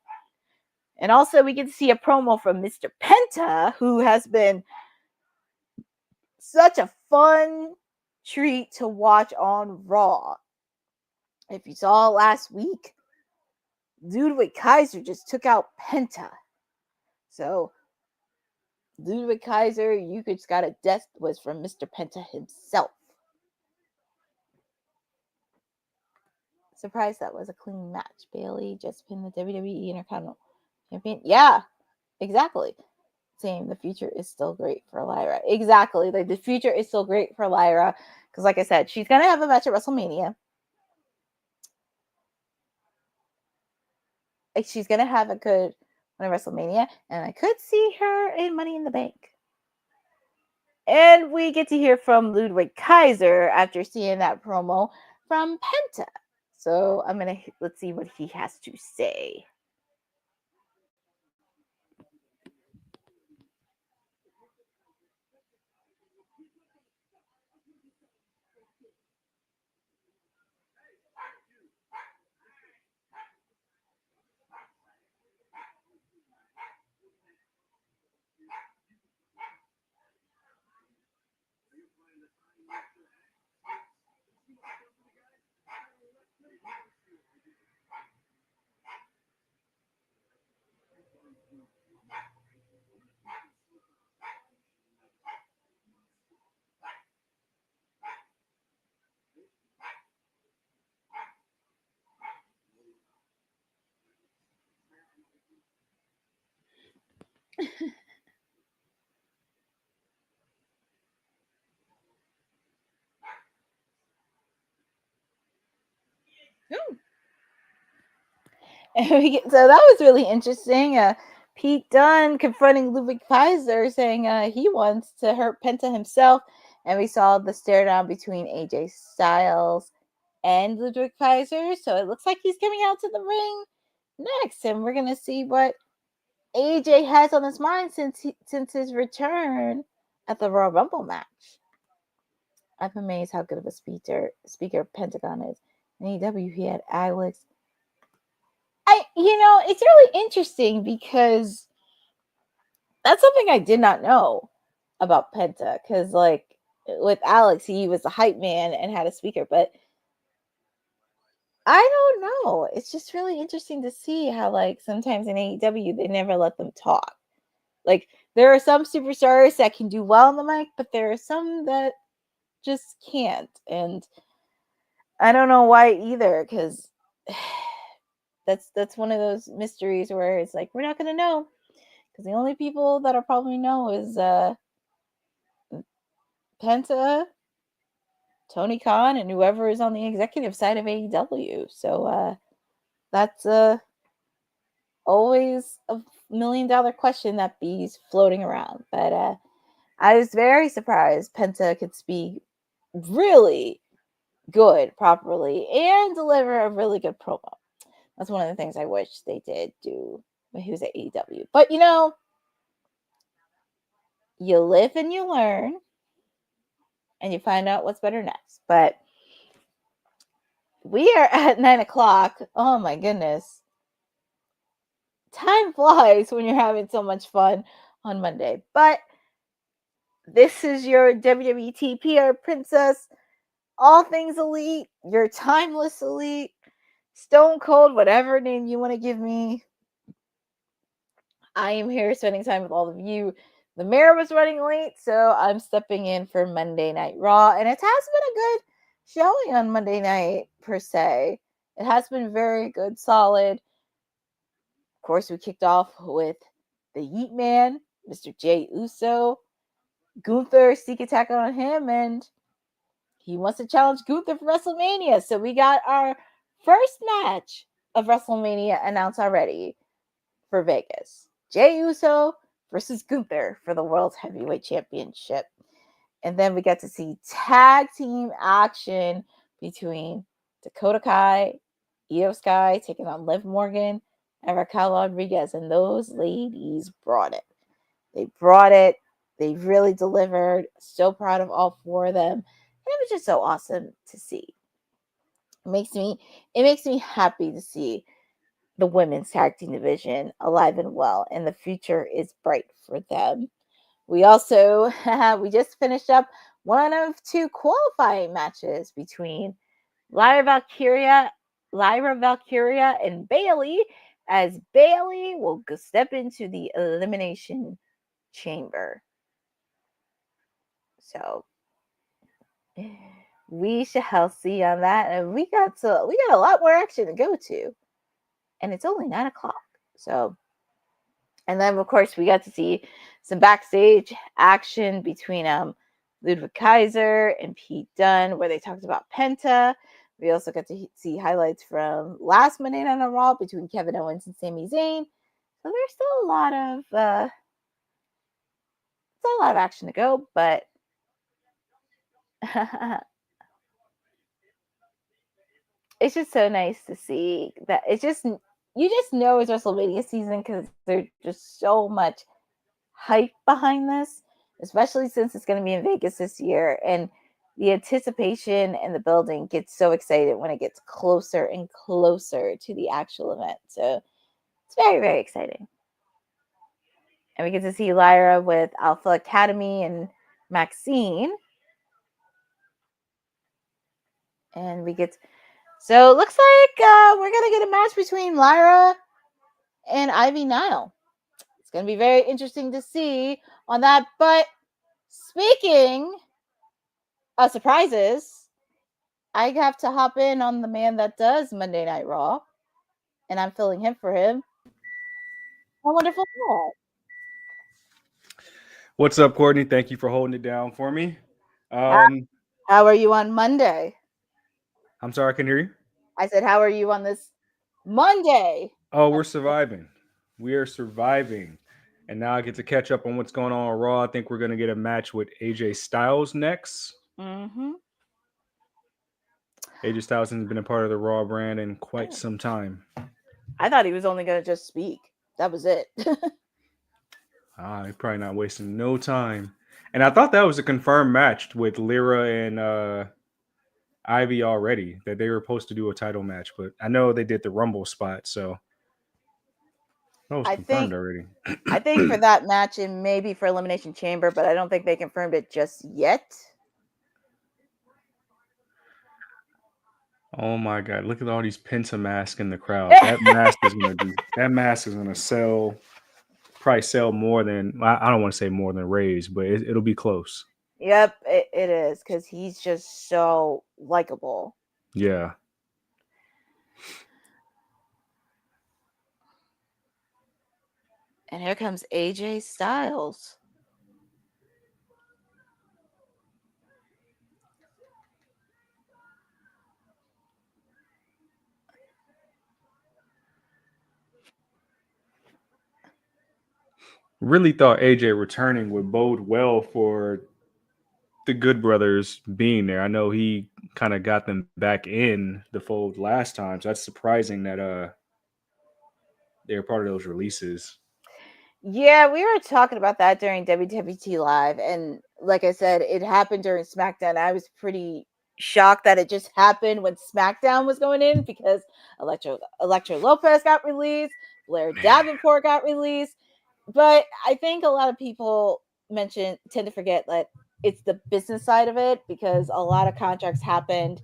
and also, we get to see a promo from Mr. Penta, who has been such a fun treat to watch on Raw. If you saw last week, Ludwig Kaiser just took out Penta. So, Ludwig Kaiser, you just got a death wish from Mr. Penta himself. Surprised that was a clean match. Bayley just pinned the WWE Intercontinental Champion. Yeah, exactly. Saying the future is still great for Lyra. Exactly. Like, the future is still great for Lyra. Because, like I said, she's going to have a match at WrestleMania. She's going to have a good one at WrestleMania. And I could see her in Money in the Bank. And we get to hear from Ludwig Kaiser after seeing that promo from Penta. So let's see what he has to say. So that was really interesting. Pete Dunne confronting Ludwig Kaiser, saying he wants to hurt Penta himself. And we saw the stare down between AJ Styles and Ludwig Kaiser. So it looks like he's coming out to the ring next. And we're going to see what AJ has on his mind since his return at the Royal Rumble match. I'm amazed how good of a speaker Pentagon is. In AEW, he had Alex. It's really interesting because that's something I did not know about Penta. Because, like, with Alex, he was a hype man and had a speaker. But I don't know. It's just really interesting to see how, like, sometimes in AEW, they never let them talk. Like, there are some superstars that can do well on the mic, but there are some that just can't. And I don't know why either, because that's one of those mysteries where it's like, we're not going to know. Because the only people that'll probably know is Penta, Tony Khan, and whoever is on the executive side of AEW. So that's always a $1 million question that be's floating around. But I was very surprised Penta could speak really good, properly, and deliver a really good promo. That's one of the things I wish they did do when he was at AEW. But, you live and you learn. and you find out what's better next. But we are at 9 o'clock. Oh my goodness. Time flies when you're having so much fun on Monday. But this is your WWE PR Princess, all things elite, your timeless elite, Stone Cold, whatever name you want to give me. I am here spending time with all of you. The mayor was running late, so I'm stepping in for Monday Night Raw, and it has been a good showing on Monday night, per se. It has been very good, solid. Of course, we kicked off with the Yeet Man, Mr. Jey Uso. Gunther, sneak attack on him, and he wants to challenge Gunther for WrestleMania. So we got our first match of WrestleMania announced already for Vegas. Jey Uso versus Gunther for the World Heavyweight Championship. And then we got to see tag team action between Dakota Kai, Io Sky taking on Liv Morgan, and Raquel Rodriguez. And those ladies brought it. They brought it. They really delivered. So proud of all four of them. And it was just so awesome to see. It makes me happy to see the women's tag team division alive and well, and the future is bright for them. We also we just finished up one of two qualifying matches between Lyra Valkyria and Bayley, as Bayley will step into the Elimination Chamber. So we shall see on that, and we got a lot more action to go to, and it's only 9 o'clock. So, and then of course we got to see some backstage action between Ludwig Kaiser and Pete Dunne, where they talked about Penta. We also got to see highlights from last Monday Night on Raw between Kevin Owens and Sami Zayn. So there's still a lot of action to go, but it's just so nice to see that you just know it's WrestleMania season, because there's just so much hype behind this, especially since it's going to be in Vegas this year, and the anticipation and the building gets so excited when it gets closer and closer to the actual event. So it's very, very exciting. And we get to see Lyra with Alpha Academy and Maxine. And so it looks like we're going to get a match between Lyra and Ivy Nile. It's going to be very interesting to see on that. But speaking of surprises, I have to hop in on the man that does Monday Night Raw, and I'm filling him for him. A wonderful Paul. What's up, Courtney? Thank you for holding it down for me. How are you on Monday? I'm sorry, I can hear you. I said, how are you on this Monday? Oh, we're surviving. We are surviving. And now I get to catch up on what's going on Raw. I think we're going to get a match with AJ Styles next. Mm-hmm. AJ Styles has been a part of the Raw brand in quite some time. I thought he was only going to just speak. That was it. He's probably not wasting no time. And I thought that was a confirmed match with Lyra and Ivy already, that they were supposed to do a title match. But I know they did the Rumble spot, so that was confirmed already. I think for that match and maybe for Elimination Chamber, but I don't think they confirmed it just yet. Oh my God! Look at all these Penta masks in the crowd. That mask is gonna probably sell more than, I don't want to say more than Ray's, but it'll be close. Yep, it is, because he's just so likable. Yeah. And here comes AJ Styles. Really thought AJ returning would bode well for the Good Brothers being there. I know he kind of got them back in the fold last time, so that's surprising that they're part of those releases. Yeah, we were talking about that during WWT Live, and like I said, it happened during SmackDown. I was pretty shocked that it just happened when SmackDown was going in because Electra Lopez got released, Blair Davenport got released. But I think a lot of people tend to forget that it's the business side of it because a lot of contracts happened.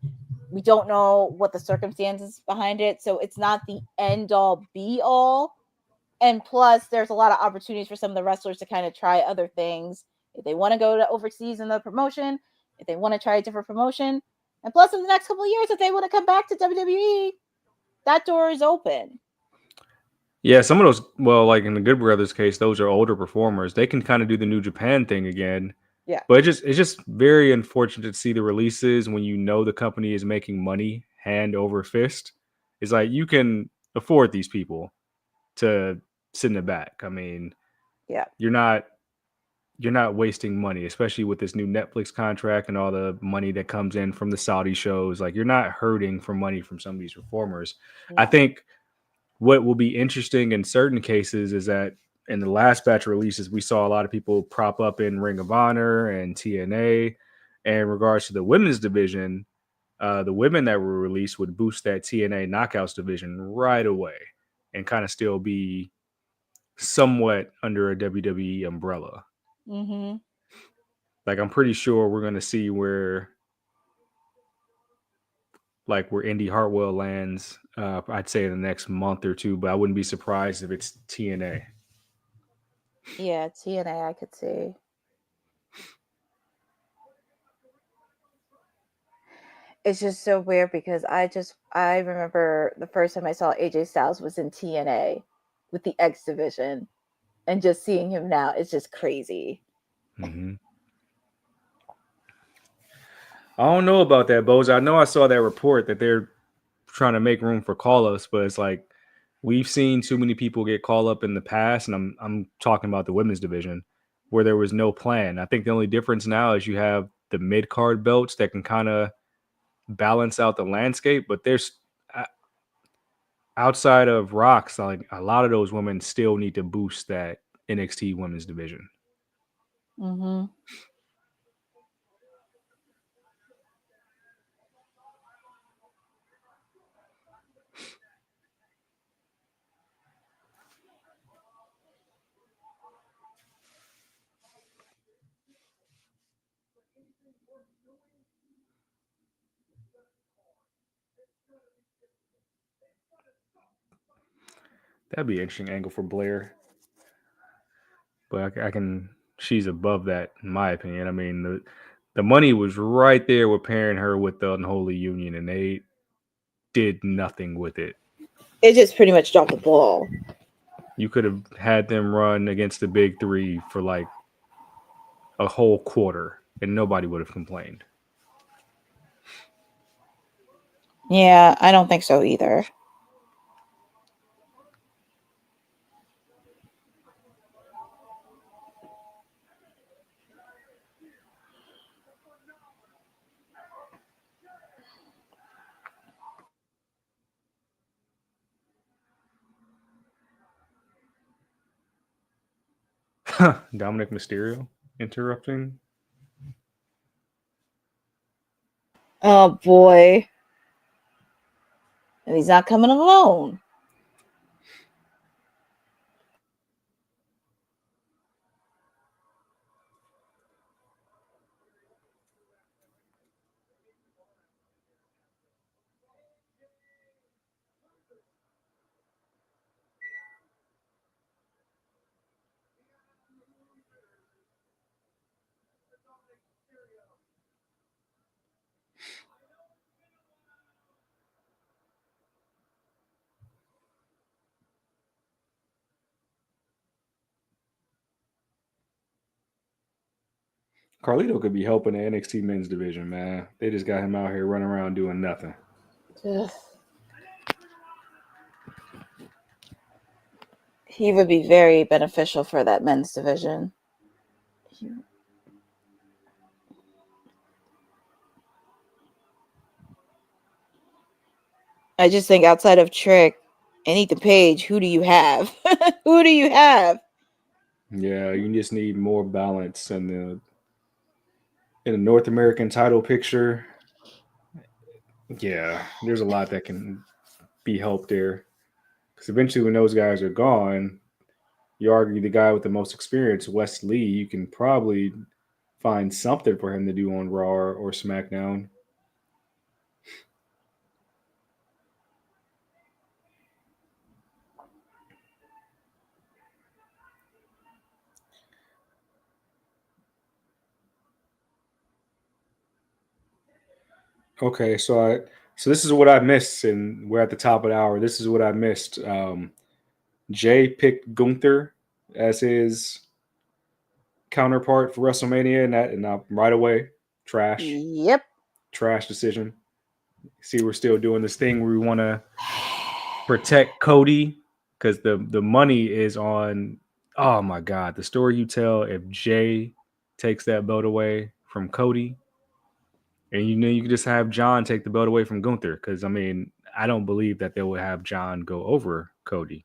We don't know what the circumstances behind it, so it's not the end all be all. And plus, there's a lot of opportunities for some of the wrestlers to kind of try other things if they want to go to overseas in the promotion, if they want to try a different promotion. And plus, in the next couple of years, if they want to come back to WWE, that door is open. Yeah, some of those, well, like in the Good Brothers case, those are older performers. They can kind of do the New Japan thing again. Yeah. But it's just very unfortunate to see the releases when you know the company is making money hand over fist. It's like you can afford these people to sit in the back. I mean, Yeah. you're not wasting money, especially with this new Netflix contract and all the money that comes in from the Saudi shows. Like you're not hurting for money from some of these performers. No. I think what will be interesting in certain cases is that in the last batch of releases, we saw a lot of people prop up in Ring of Honor and TNA. And in regards to the women's division, the women that were released would boost that TNA Knockouts division right away and kind of still be somewhat under a WWE umbrella. Mm-hmm. Like I'm pretty sure we're going to see where Indy Hartwell lands, I'd say in the next month or two, but I wouldn't be surprised if it's TNA. Yeah, TNA I could see. It's just so weird because I remember the first time I saw AJ Styles was in TNA with the X division, and just seeing him now is just crazy. Mm-hmm. I don't know about that, Boz. I know I saw that report that they're trying to make room for call-ups, but it's like we've seen too many people get called up in the past, and I'm talking about the women's division where there was no plan. I think the only difference now is you have the mid-card belts that can kind of balance out the landscape, but there's outside of Rocks, like a lot of those women still need to boost that NXT women's division. Mm-hmm. That'd be an interesting angle for Blair. But I can, she's above that, in my opinion. I mean, the money was right there with pairing her with the Unholy Union, and they did nothing with it. It just pretty much dropped the ball. You could have had them run against the big three for like a whole quarter, and nobody would have complained. Yeah, I don't think so either. Dominic Mysterio interrupting. Oh boy. And he's not coming alone. Carlito could be helping the NXT men's division, man. They just got him out here running around doing nothing. Ugh. He would be very beneficial for that men's division. I just think outside of Trick and Ethan Page, who do you have? Who do you have? Yeah, you just need more balance in in a North American title picture, yeah, there's a lot that can be helped there. Because eventually, when those guys are gone, you argue the guy with the most experience, Wes Lee, you can probably find something for him to do on Raw or SmackDown. Okay, so this is what I missed, and we're at the top of the hour. This is what I missed. Jay picked Gunther as his counterpart for WrestleMania, and right away, Yep. trash decision. See, we're still doing this thing where we want to protect Cody because the money is on. Oh my God, the story you tell if Jay takes that belt away from Cody, and you can just have John take the belt away from Gunther. Because I mean, I don't believe that they would have John go over Cody.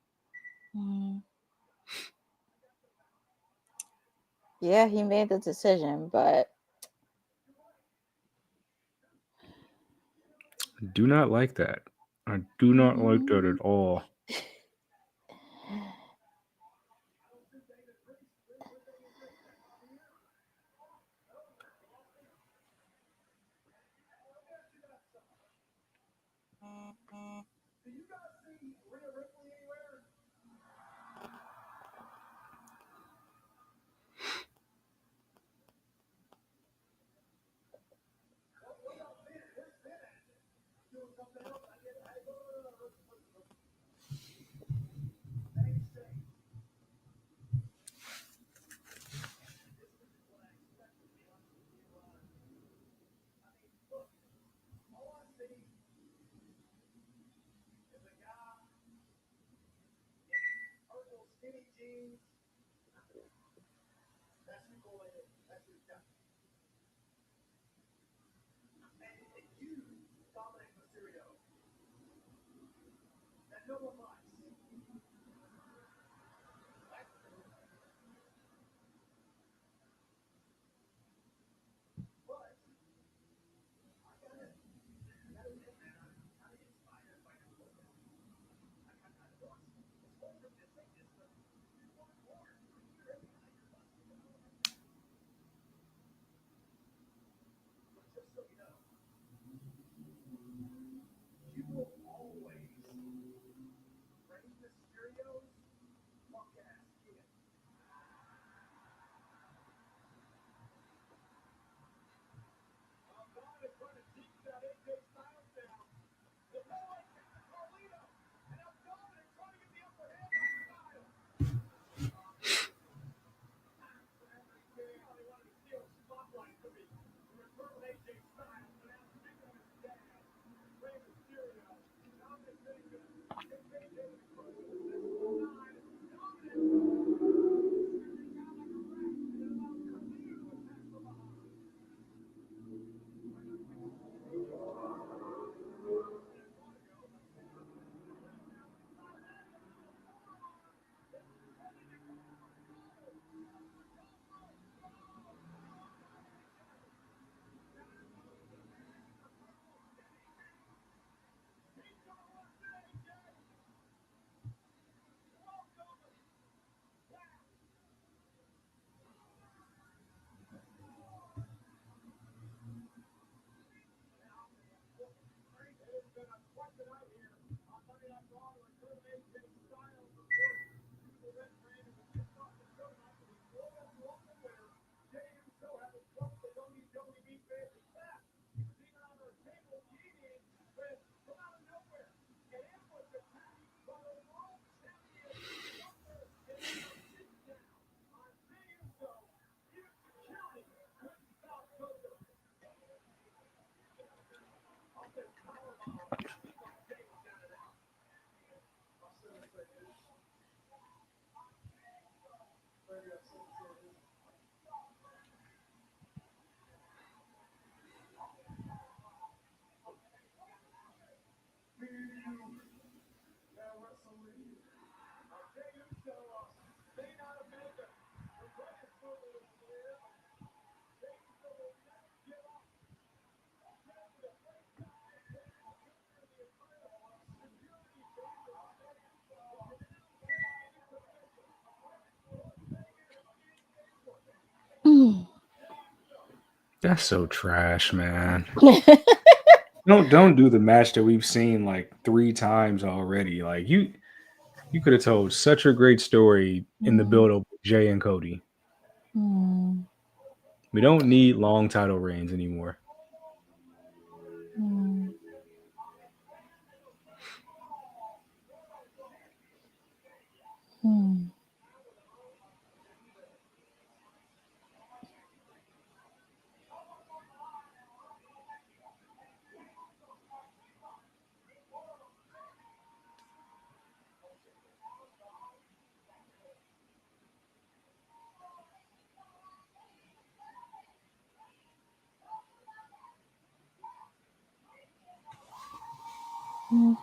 Yeah, he made the decision, but I do not like that. I do not like that at all. That's so trash, man. Don't do the match that we've seen like 3 times already. Like you could have told such a great story in the build up with Jay and Cody. Hmm. We don't need long title reigns anymore. Hmm. Hmm. Hmm.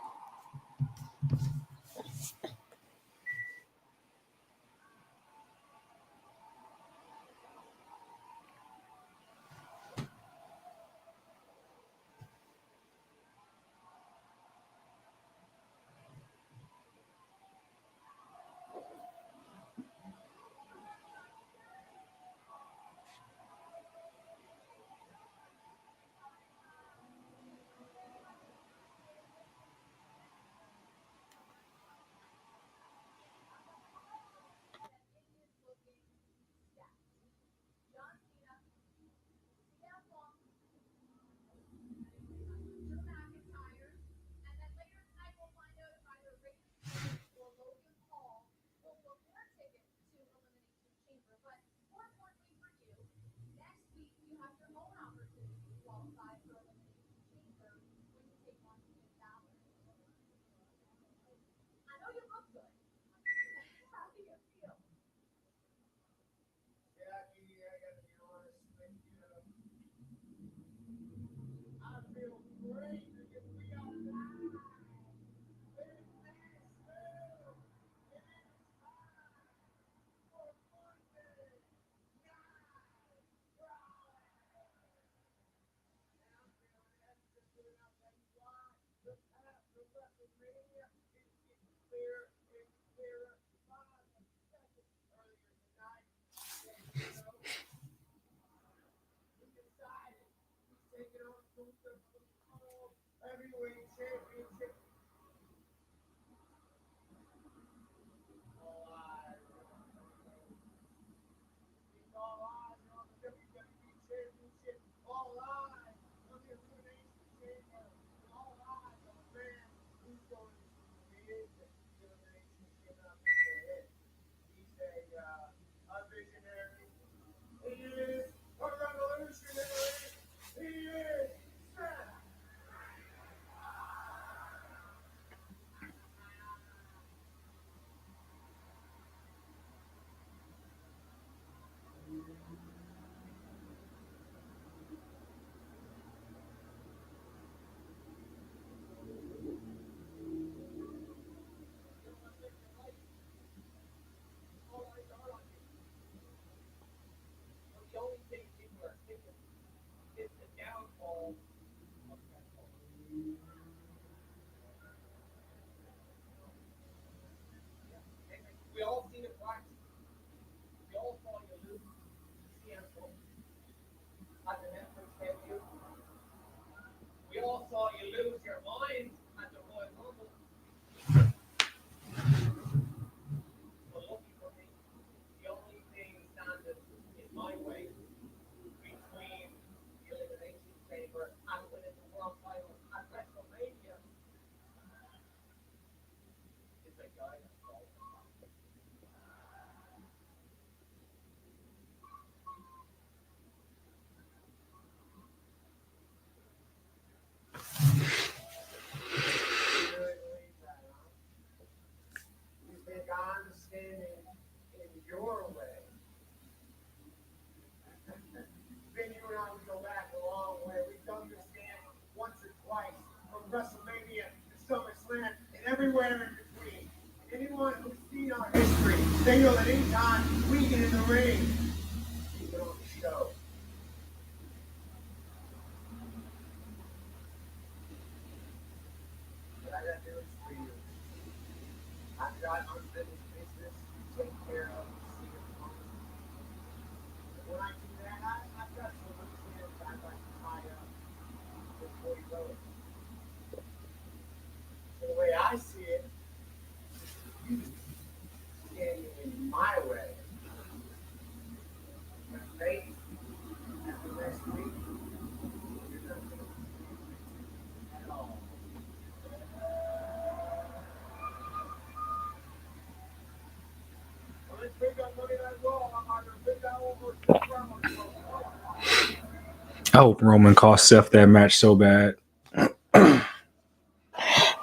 I hope Roman cost Seth that match so bad.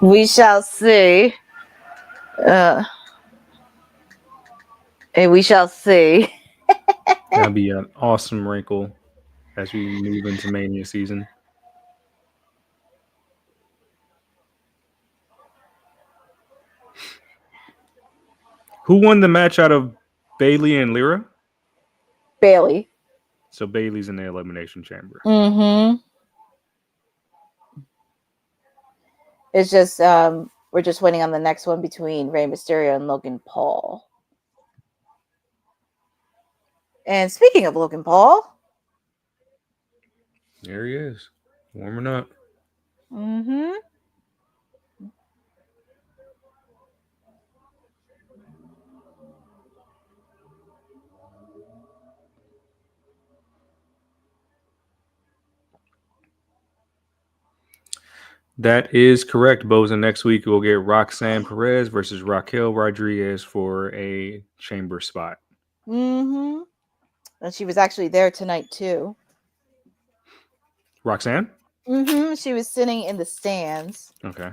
We shall see. And we shall see. That'd be an awesome wrinkle as we move into Mania season. Who won the match out of Bailey and Lyra? Bailey. So Bailey's in the Elimination Chamber. Mm-hmm. It's just we're just waiting on the next one between Rey Mysterio and Logan Paul. And speaking of Logan Paul, There he is, warming up. mm-hmm. That is correct, Boza. Next week we'll get Roxanne Perez versus Raquel Rodriguez for a chamber spot. Mm-hmm. And she was actually there tonight too. Roxanne? Mm-hmm. She was sitting in the stands. Okay.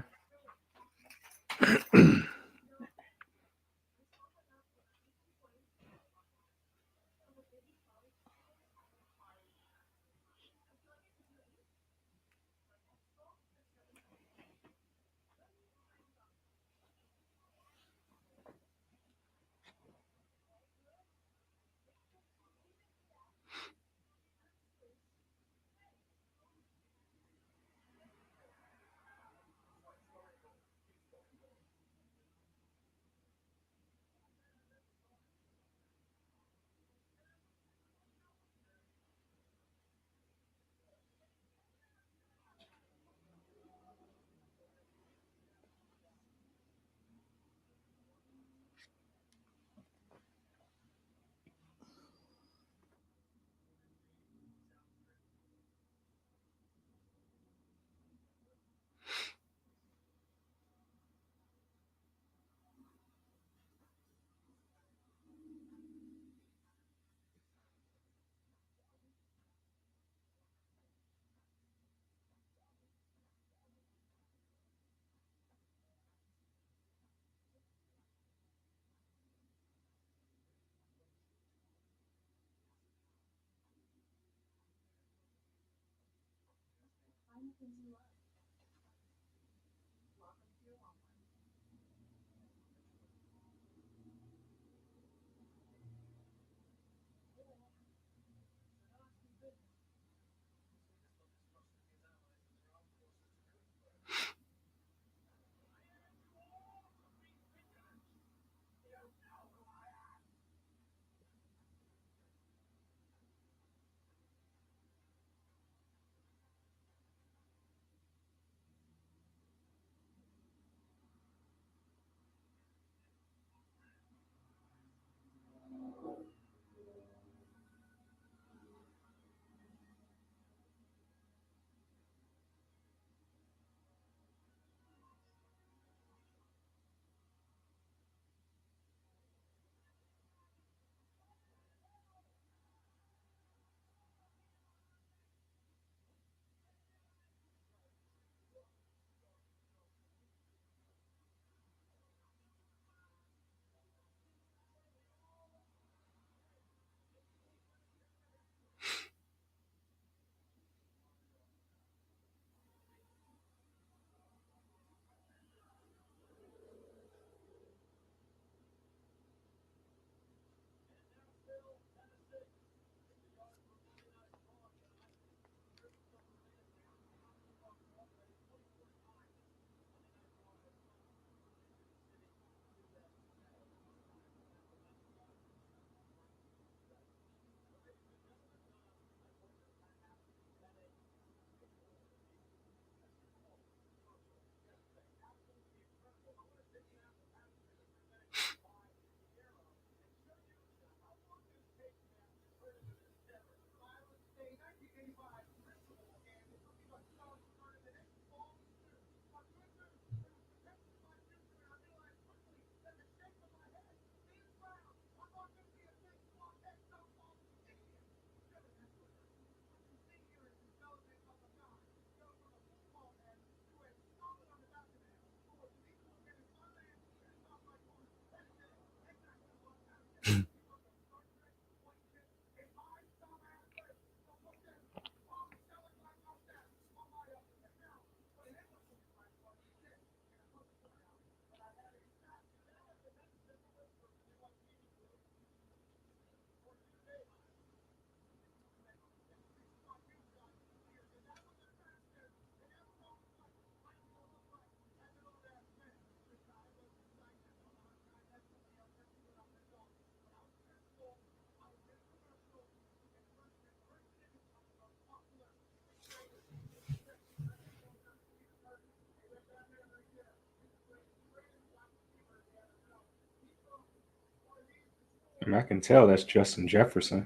And I can tell that's Justin Jefferson.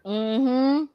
Mm-hmm.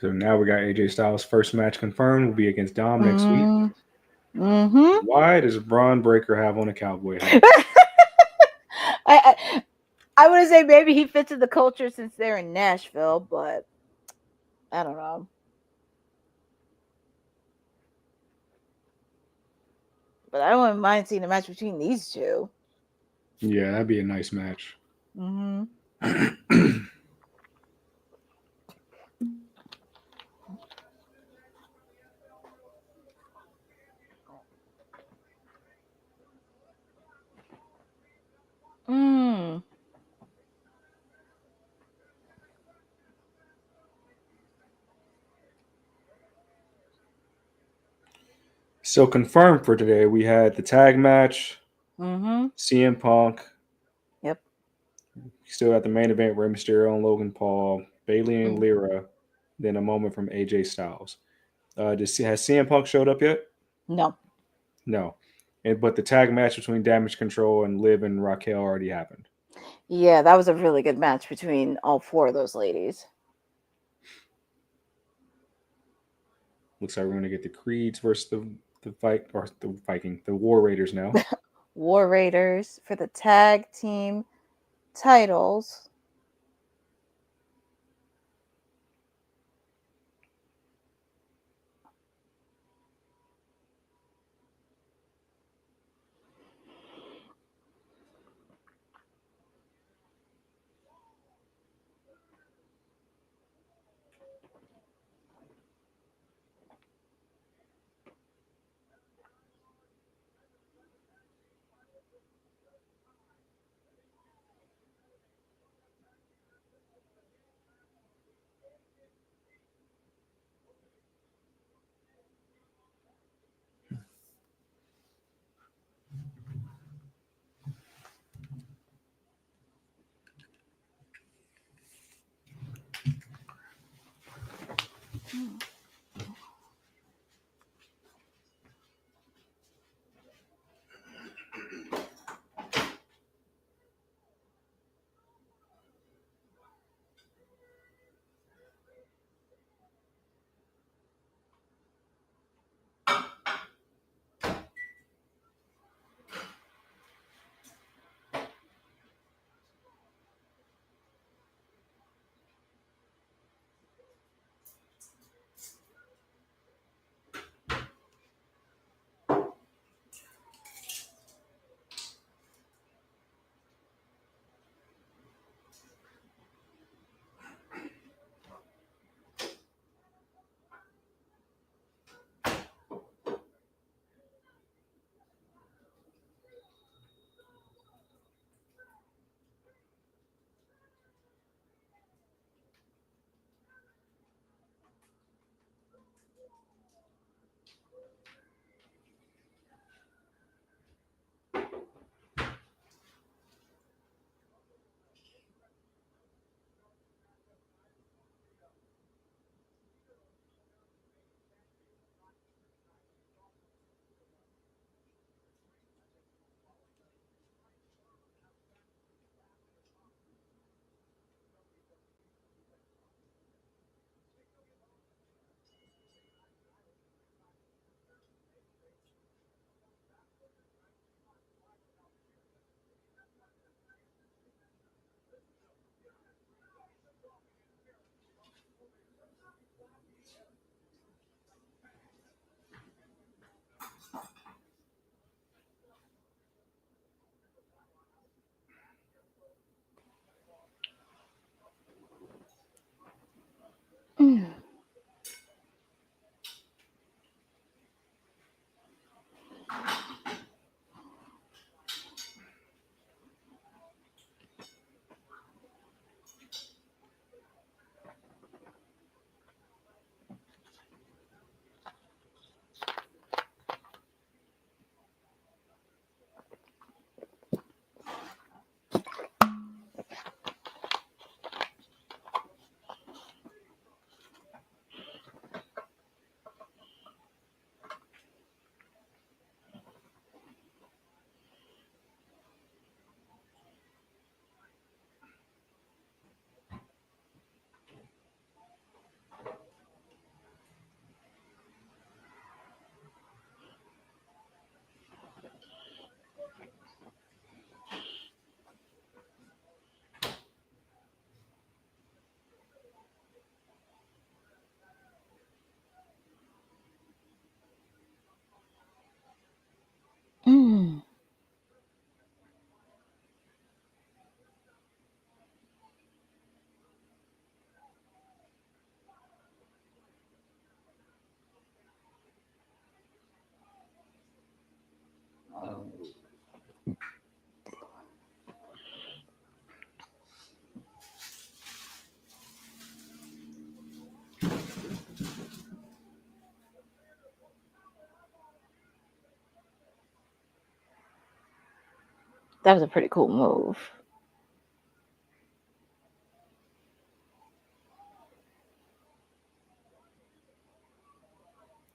So now we got AJ Styles' first match confirmed will be against Dom next week. Mm-hmm. Why does Braun Breaker have on a cowboy hat? I would say maybe he fits in the culture since they're in Nashville, but I don't know. But I wouldn't mind seeing a match between these two. Yeah, that'd be a nice match. Mm-hmm. Mm. So confirmed for today, we had the tag match, Mm-hmm. CM Punk. Yep. Still at the main event, Rey Mysterio and Logan Paul, Bailey and Mm. Lyra. Then a moment from AJ Styles. Has CM Punk showed up yet? No. No. But the tag match between Damage Control and Liv and Raquel already happened. Yeah, that was a really good match between all four of those ladies. Looks like we're going to get the Creeds versus the War Raiders now. War Raiders for the tag team titles. That was a pretty cool move.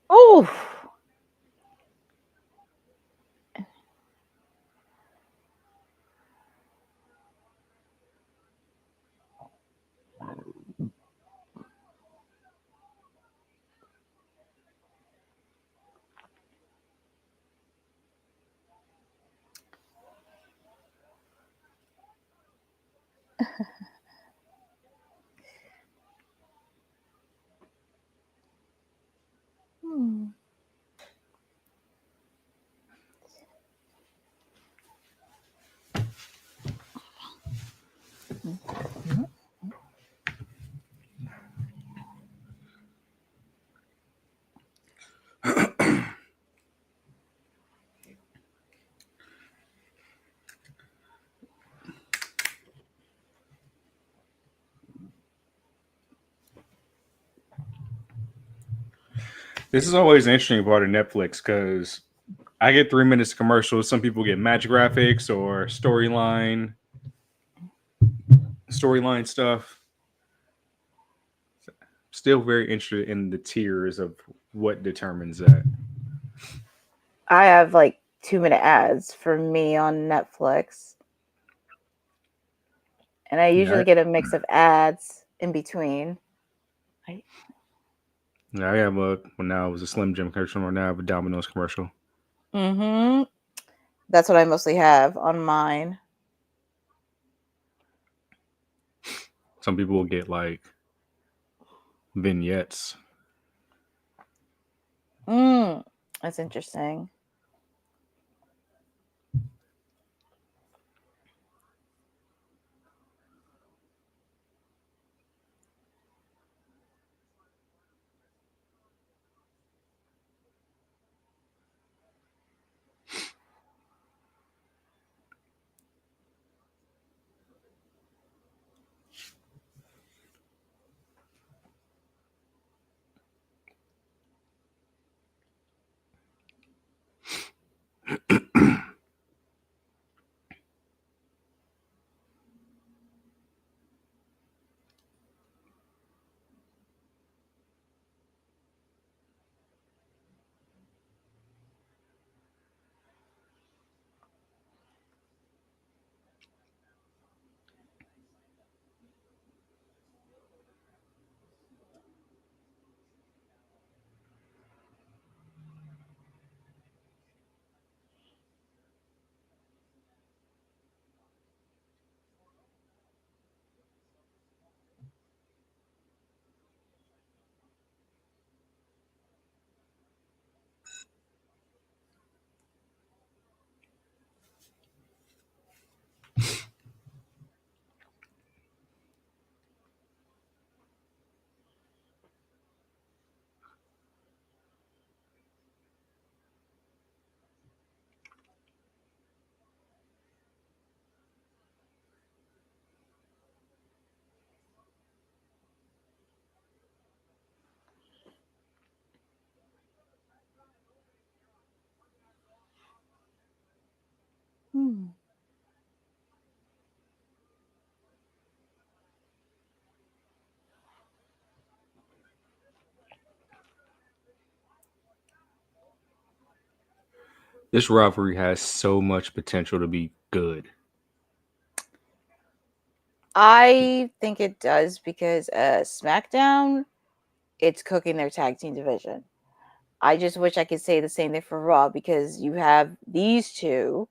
Oh, This is always an interesting part of Netflix because I get 3 minutes of commercials. Some people get match graphics or storyline stuff. Still very interested in the tiers of what determines that. I have like 2-minute ads for me on Netflix. And I usually get a mix of ads in between. I have now it was a Slim Jim commercial, or now I have a Domino's commercial. Mm-hmm. That's what I mostly have on mine. Some people will get like vignettes. That's interesting. This rivalry has so much potential to be good. I think it does because SmackDown, it's cooking their tag team division. I just wish I could say the same thing for Raw because you have these two,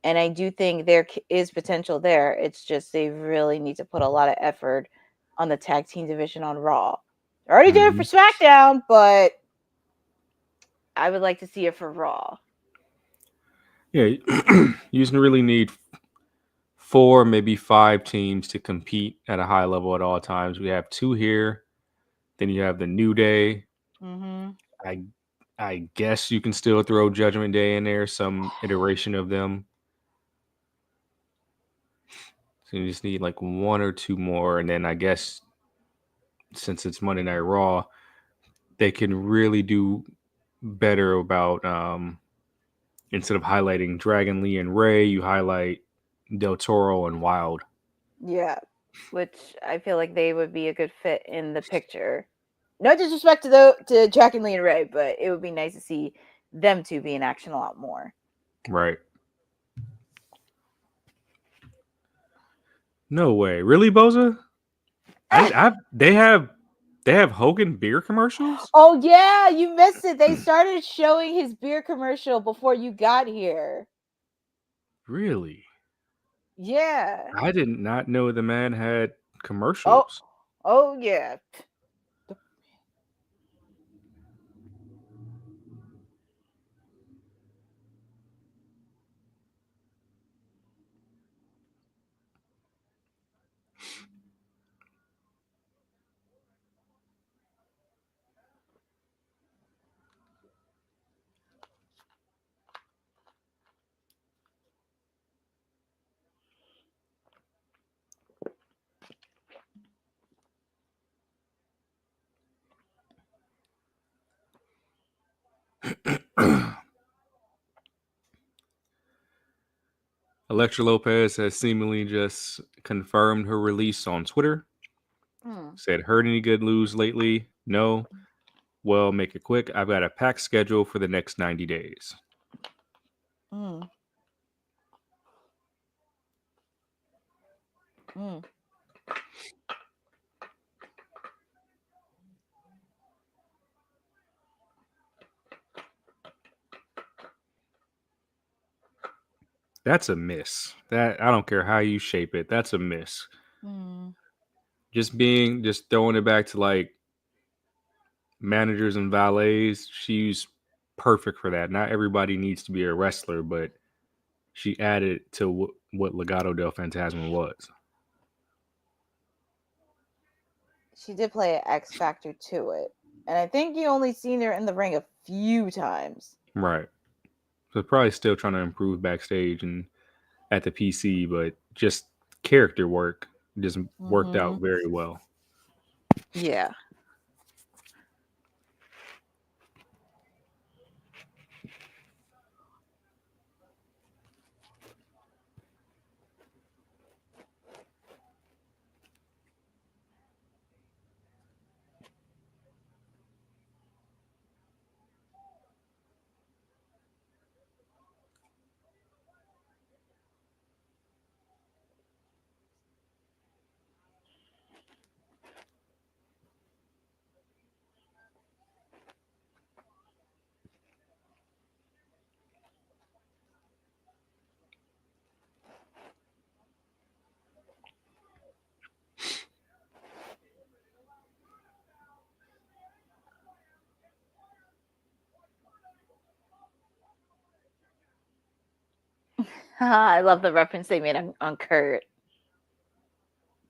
and I do think there is potential there. It's just they really need to put a lot of effort on the tag team division on Raw. They already did it for SmackDown, but I would like to see it for Raw. Yeah, you just really need 4, maybe 5 teams to compete at a high level at all times. We have 2 here. Then you have the New Day. Mm-hmm. I guess you can still throw Judgment Day in there, some iteration of them. So you just need like 1 or 2 more, and then I guess since it's Monday Night Raw, they can really do better about instead of highlighting Dragon Lee and Ray, you highlight Del Toro and Wild. Yeah, which I feel like they would be a good fit in the picture. No disrespect to Jack and Lee and Ray, but it would be nice to see them two be in action a lot more. Right. No way. Really, Boza? They have Hogan beer commercials? Oh yeah, you missed it. They started showing his beer commercial before you got here. Really? Yeah. I did not know the man had commercials. Oh yeah. Elektra Lopez has seemingly just confirmed her release on Twitter. Said, heard any good news lately? No. Well, make it quick. I've got a packed schedule for the next 90 days. Mm. That's a miss. That I don't care how you shape it. That's a miss. Just throwing it back to like managers and valets. She's perfect for that. Not everybody needs to be a wrestler, but she added to what Legado del Fantasma was. She did play an X factor to it, and I think you only seen her in the ring a few times. Right. So probably still trying to improve backstage and at the PC, but just character work just worked out very well. Yeah. I love the reference they made on Kurt.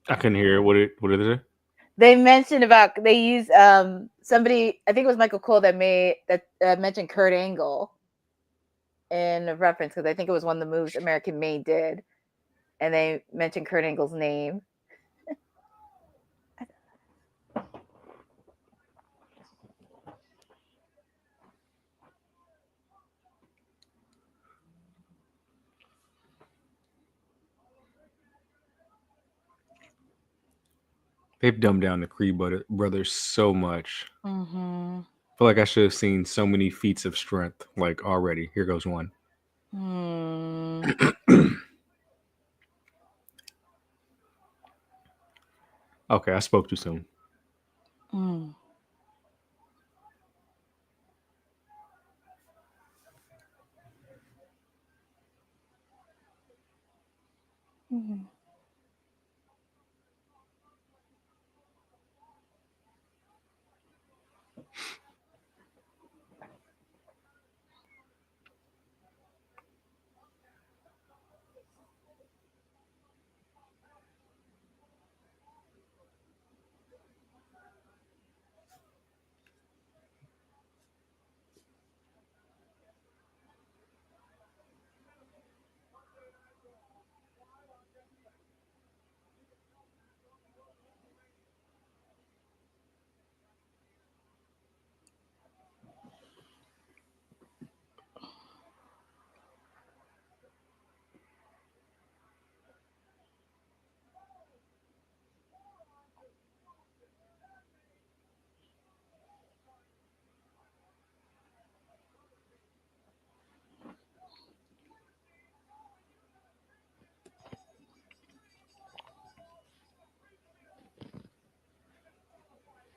I couldn't hear what did they say? They mentioned they used somebody, I think it was Michael Cole that mentioned Kurt Angle in a reference, because I think it was one of the moves American Made did, and they mentioned Kurt Angle's name. They've dumbed down the Creed brothers so much. Mm-hmm. I feel like I should have seen so many feats of strength like already. Here goes one. Okay, I spoke too soon.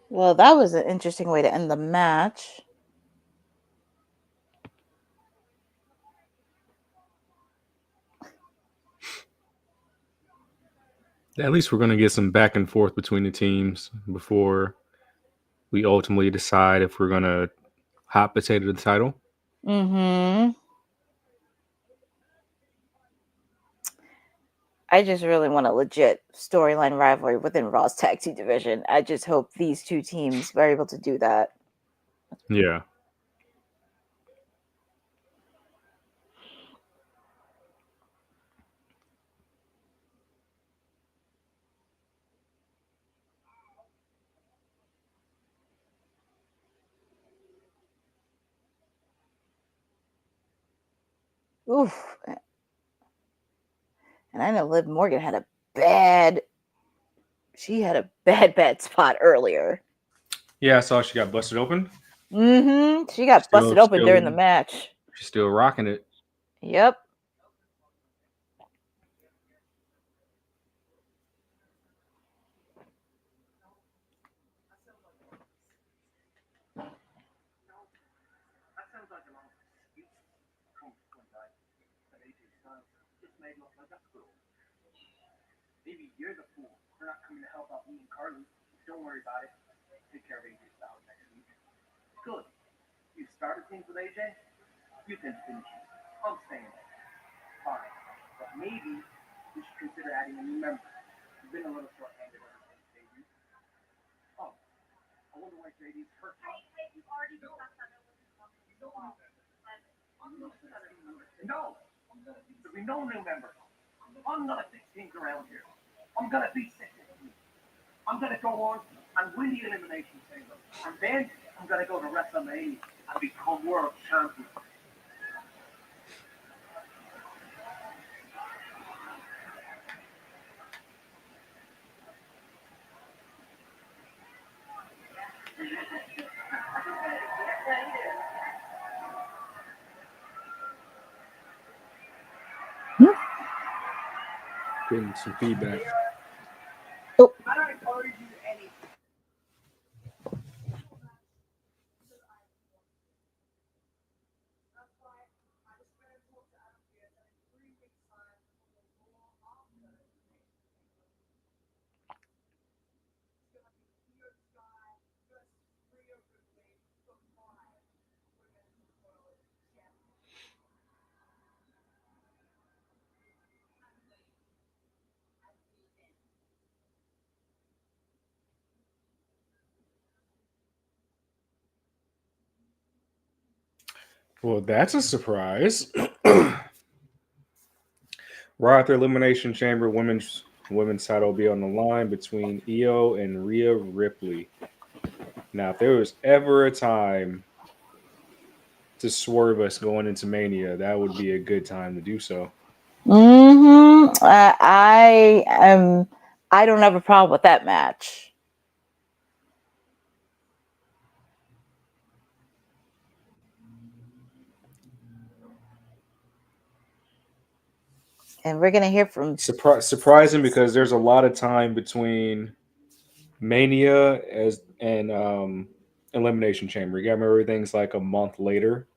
Well, that was an interesting way to end the match. At least we're going to get some back and forth between the teams before we ultimately decide if we're going to hot potato the title. Mm-hmm. I just really want a legit storyline rivalry within Raw's tag team division. I just hope these two teams were able to do that. Yeah. Oof. And I know Liv Morgan had a bad spot earlier. Yeah, I saw she got busted open. Mm-hmm. She got busted open during the match. She's still rocking it. Yep. Maybe you're the fool for not coming to help out me and Carly. Don't worry about it. Take care of AJ's style next week. Good. You started things with AJ? You can finish it. I'm staying there. Fine. But maybe we should consider adding a new member. You've been a little short-handed ever since JD. Oh, I wonder why JD's hurt. You've already discussed that with his mom. No! There'll be no new member. I'm gonna fix things around here. I'm gonna be sick. I'm gonna go on and win the Elimination Chamber. And then I'm gonna go to WrestleMania and become world champion. Getting some feedback. Oh. I don't encourage you to anything. Well, that's a surprise. Raw at the Elimination Chamber, women's title will be on the line between Io and Rhea Ripley. Now, if there was ever a time to swerve us going into Mania, that would be a good time to do so. Mm-hmm. I don't have a problem with that match. And we're gonna hear from surprising because there's a lot of time between Mania and Elimination Chamber. You gotta remember everything's like a month later.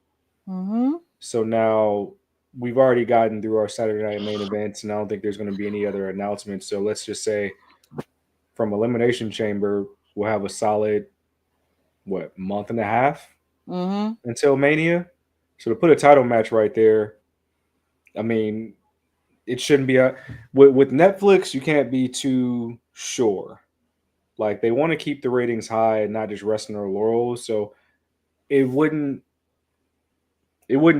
Mm-hmm. So now we've already gotten through our Saturday night main events, and I don't think there's going to be any other announcements. So let's just say from Elimination Chamber, we'll have a solid month and a half until Mania. So to put a title match right there, I mean, it shouldn't be with Netflix. You can't be too sure. Like they want to keep the ratings high and not just rest on their laurels. So it wouldn't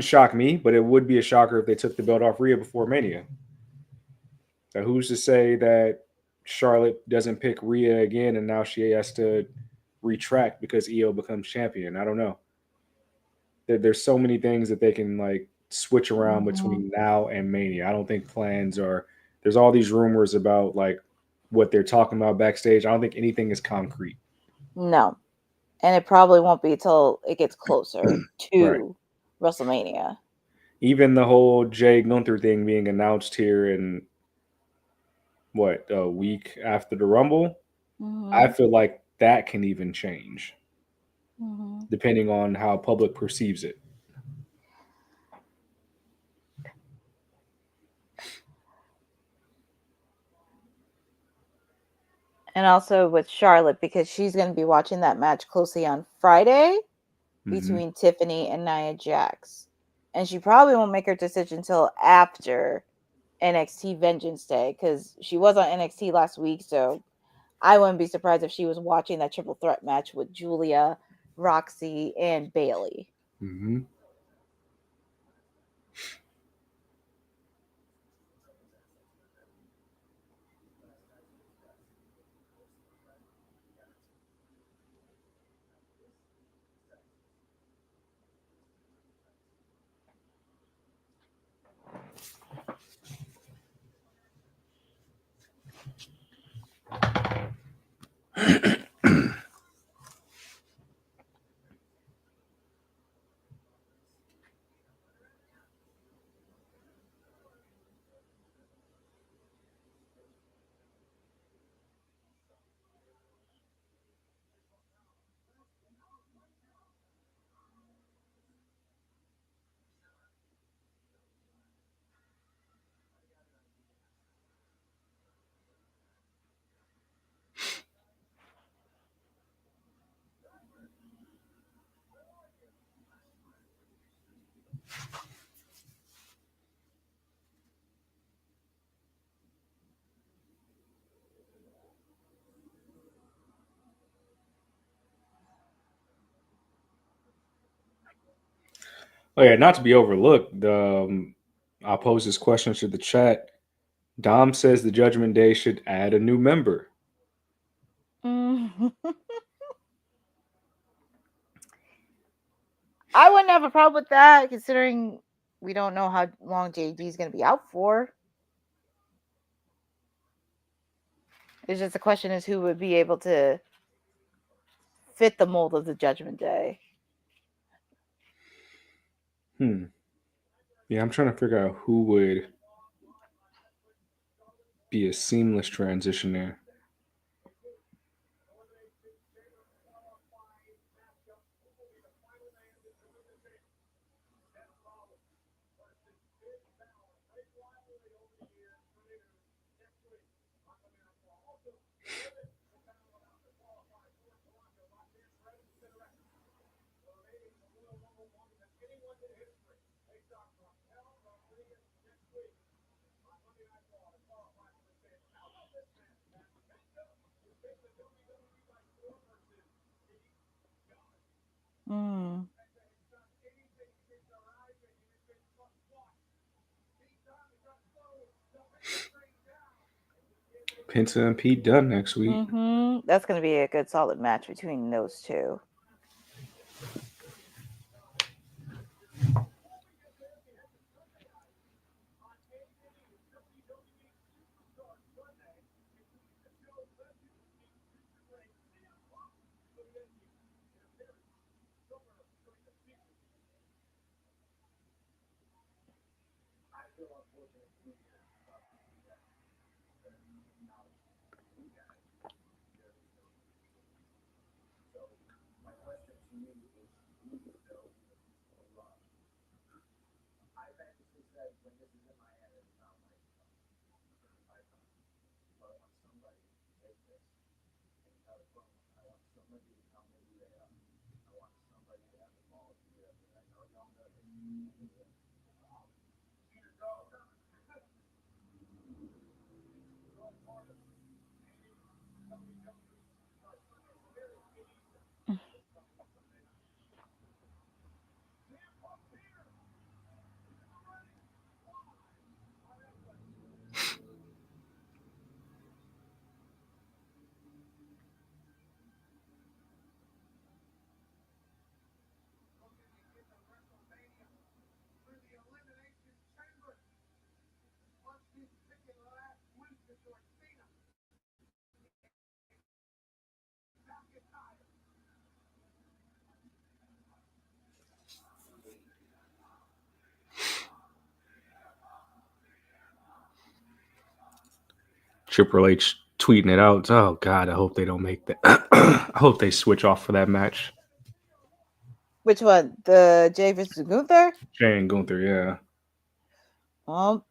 shock me, but it would be a shocker if they took the belt off Rhea before Mania. Now, who's to say that Charlotte doesn't pick Rhea again and now she has to retract because Io becomes champion? I don't know. There's so many things that they can like switch around between now and Mania. I don't think plans are. There's all these rumors about like what they're talking about backstage. I don't think anything is concrete. No. And it probably won't be till it gets closer to WrestleMania. Even the whole Jay Gunther thing being announced here in a week after the Rumble, I feel like that can even change depending on how public perceives it. And also with Charlotte, because she's going to be watching that match closely on Friday between Tiffany and Nia Jax. And she probably won't make her decision until after NXT Vengeance Day, because she was on NXT last week, so I wouldn't be surprised if she was watching that triple threat match with Julia, Roxy, and Bayley. Mm-hmm. Oh yeah, not to be overlooked. I'll pose this question to the chat. Dom says the Judgment Day should add a new member. I wouldn't have a problem with that, considering we don't know how long JD is going to be out for. It's just the question is who would be able to fit the mold of the Judgment Day. Yeah, I'm trying to figure out who would be a seamless transition there. Penta and Pete Dunne next week. That's going to be a good solid match between those two. Triple H tweeting it out. Oh God, I hope they don't make that. I hope they switch off for that match. Which one? The Jay versus Gunther? Jay and Gunther, yeah. Well,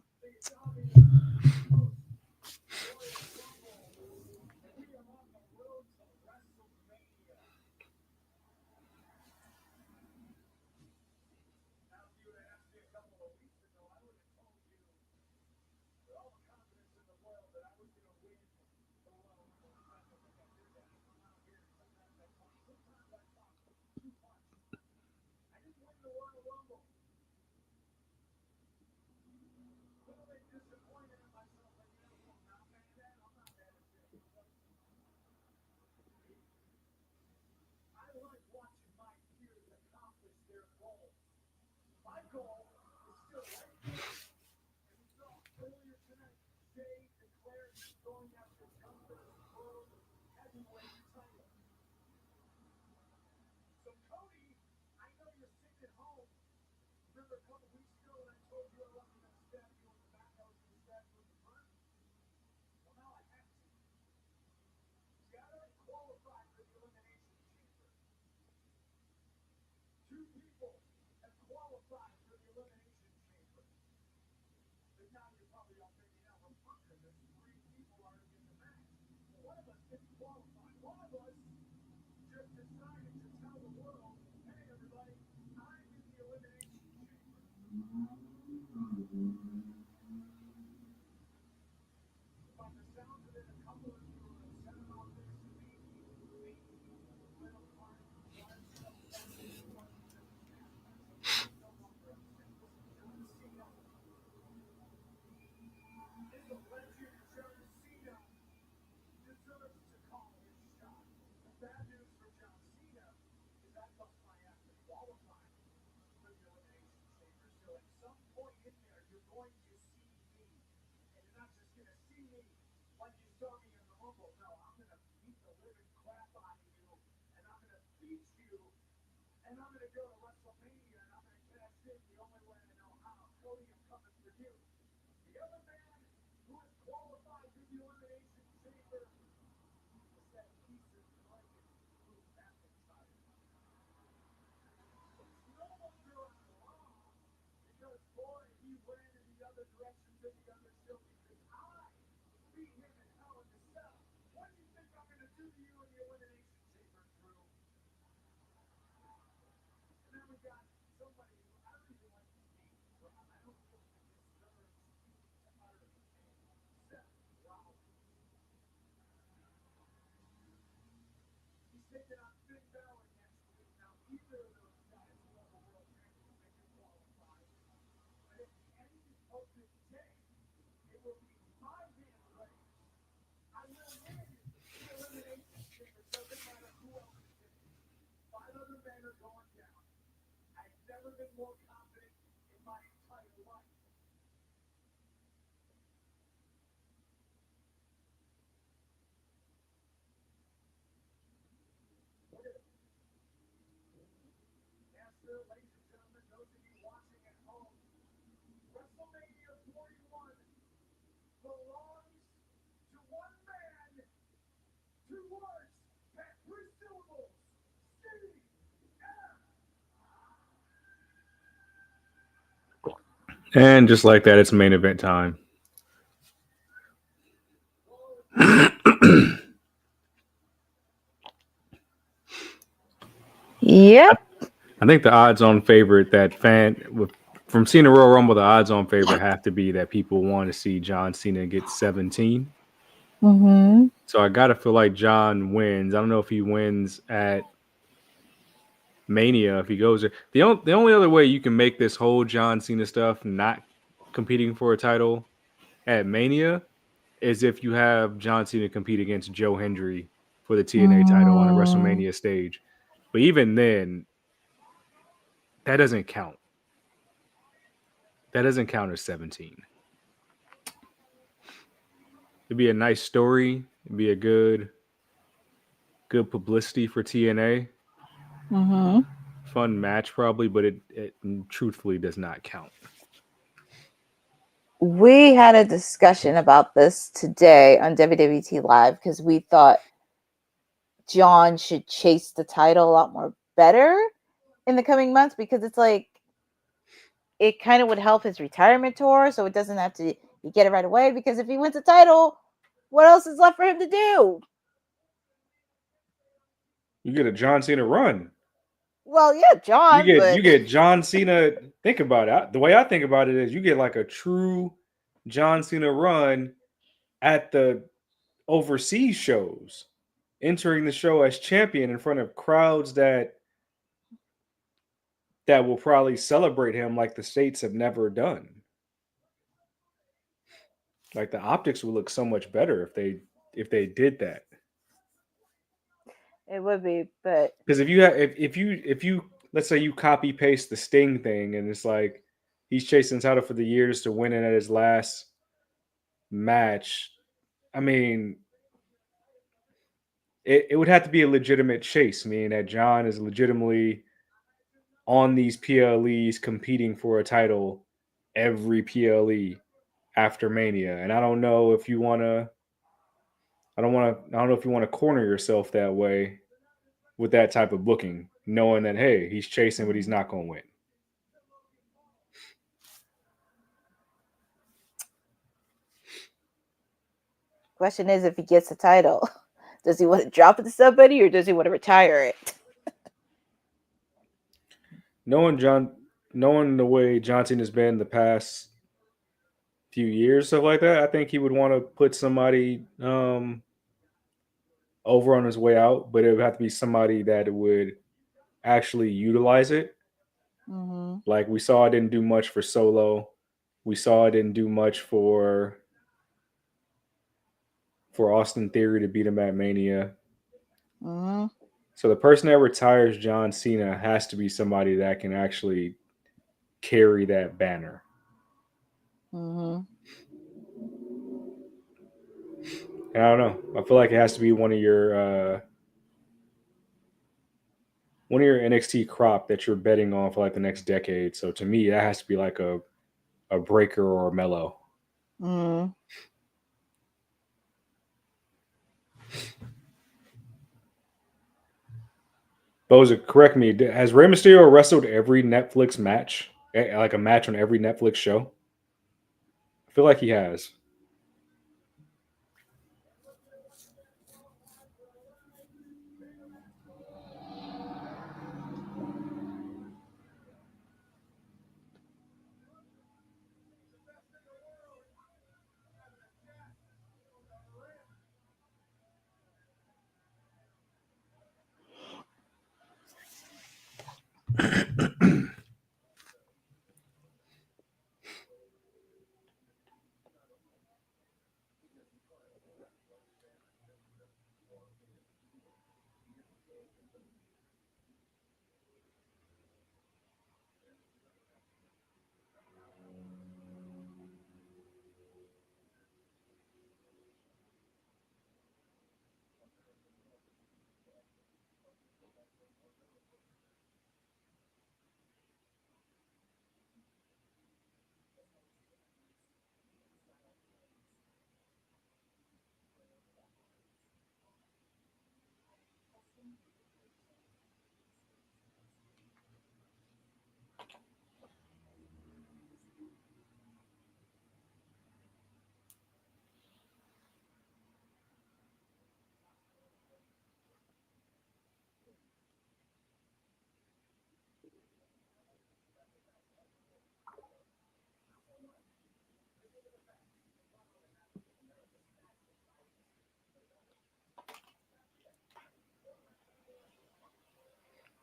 And just like that, it's main event time. yep. I think the odds-on favorite from seeing the Royal Rumble, the odds-on favorite have to be that people want to see John Cena get 17. Mm-hmm. So I gotta feel like John wins. I don't know if he wins at Mania if he goes there. The only other way you can make this whole John Cena stuff not competing for a title at Mania is if you have John Cena compete against Joe Hendry for the TNA title on a WrestleMania stage. But even then, that doesn't count. That doesn't count as 17. It'd be a nice story. It'd be a good publicity for TNA. Mm-hmm. Fun match probably, but it truthfully does not count. we had a discussion about this today on WWT Live because we thought John should chase the title a lot more better in the coming months, because it's like it kind of would help his retirement tour, so it doesn't have to you get it right away. Because if he wins the title, what else is left for him to do? You get a John Cena run. Well, yeah, John. You get John Cena. Think about it. The way I think about it is, you get like a true John Cena run at the overseas shows, entering the show as champion in front of crowds that will probably celebrate him like the States have never done. Like, the optics would look so much better if they did that. It would be, but Because if you let's say you copy paste the Sting thing, and it's like he's chasing the title for the years to win it at his last match, I mean, it would have to be a legitimate chase, meaning that John is legitimately on these PLEs competing for a title every PLE after Mania. And I don't know if you want to corner yourself that way with that type of booking, knowing that, hey, he's chasing, but he's not going to win. question is, if he gets the title, does he want to drop it to somebody, or does he want to retire it? Knowing the way John Cena has been the past few years, stuff like that, I think he would want to put somebody over on his way out, but it would have to be somebody that would actually utilize it. Mm-hmm. Like, we saw it didn't do much for Solo. We saw it didn't do much for Austin Theory to beat him at Mania. Mm-hmm. So the person that retires John Cena has to be somebody that can actually carry that banner. Mm-hmm. And I don't know. I feel like it has to be one of your NXT crop that you're betting on for like the next decade. So to me, that has to be like a Breaker or a Mello. Mm-hmm. Boza, correct me. Has Rey Mysterio wrestled every Netflix match? Like a match on every Netflix show? I feel like he has.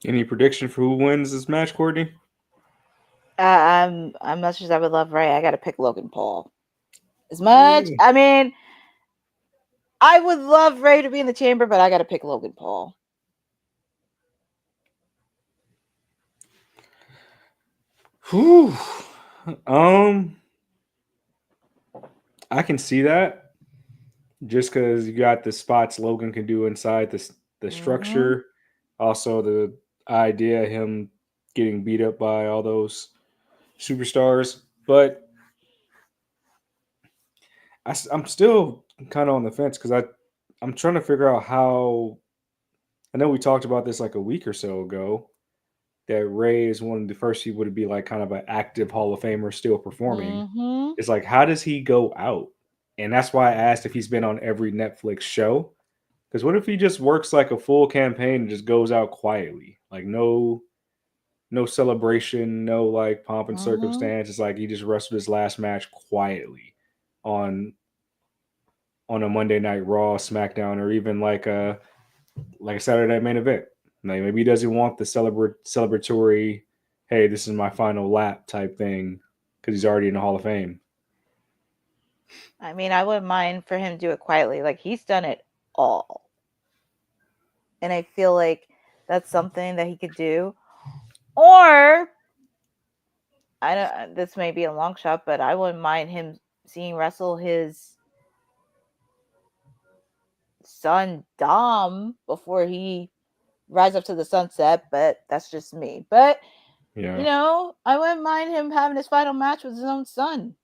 Any prediction for who wins this match, Courtney? I'm much as I would love Ray, I got to pick Logan Paul. As much, I mean, I would love Ray to be in the chamber, but I got to pick Logan Paul. Whew. I can see that, just because you got the spots Logan can do inside the structure. Also, the idea of him getting beat up by all those superstars. But I'm still kind of on the fence because I'm trying to figure out how. I know we talked about this like a week or so ago. That Ray is one of the first people to be like kind of an active Hall of Famer still performing. Mm-hmm. It's like, how does he go out? And that's why I asked if he's been on every Netflix show. Because what if he just works like a full campaign and just goes out quietly, like no celebration, no like pomp and Mm-hmm. circumstance. It's like he just wrestled his last match quietly on on a Monday Night Raw, SmackDown, or even like a Saturday Night Main Event. Like maybe he doesn't want the celebratory, hey, this is my final lap type thing because he's already in the Hall of Fame. I mean, I wouldn't mind for him to do it quietly. Like he's done it all, and I feel like that's something that he could do. Or I don't. This may be a long shot, but I wouldn't mind him seeing wrestle his son Dom before he rise up to the sunset. But that's just me. But Yeah, I wouldn't mind him having his final match with his own son.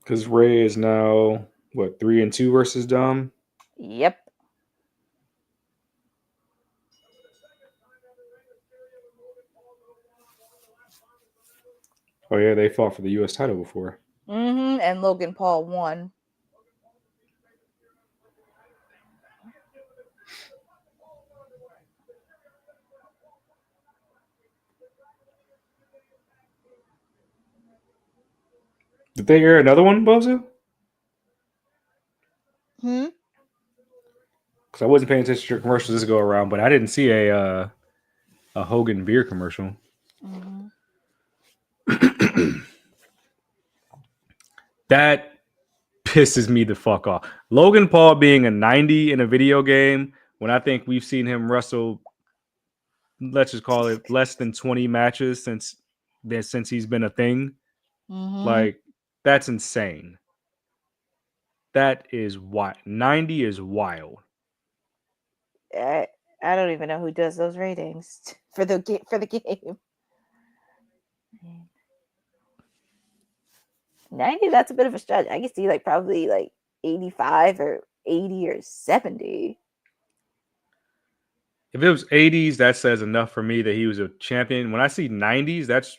because Ray is now what 3-2 versus Dom. Yep. Oh yeah, they fought for the U.S. title before. Mm-hmm. And Logan Paul won. Did they air another one, Bozo? Hmm. Because I wasn't paying attention to your commercials this go around, but I didn't see a Hogan beer commercial. Mm-hmm. That pisses me the fuck off. Logan Paul being a 90 in a video game when I think we've seen him wrestle, let's just call it less than 20 matches since he's been a thing. Mm-hmm. Like that's insane. That is wild. 90 is wild. I don't even know who does those ratings for the game. 90, that's a bit of a stretch. I can see like probably like 85 or 80 or 70. If it was 80s, that says enough for me that he was a champion. When I see 90s, that's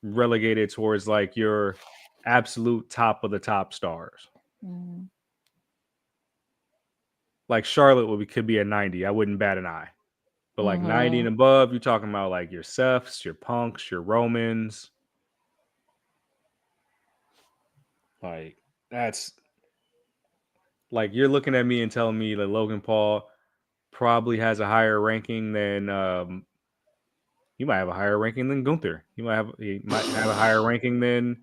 relegated towards like your absolute top of the top stars. Mm. Like Charlotte could be a 90. I wouldn't bat an eye. But like 90 and Mm-hmm. above, you're talking about like your Seths, your Punks, your Romans. Like that's like you're looking at me and telling me that Logan Paul probably has a higher ranking than he might have a higher ranking than Gunther. He might have a higher ranking than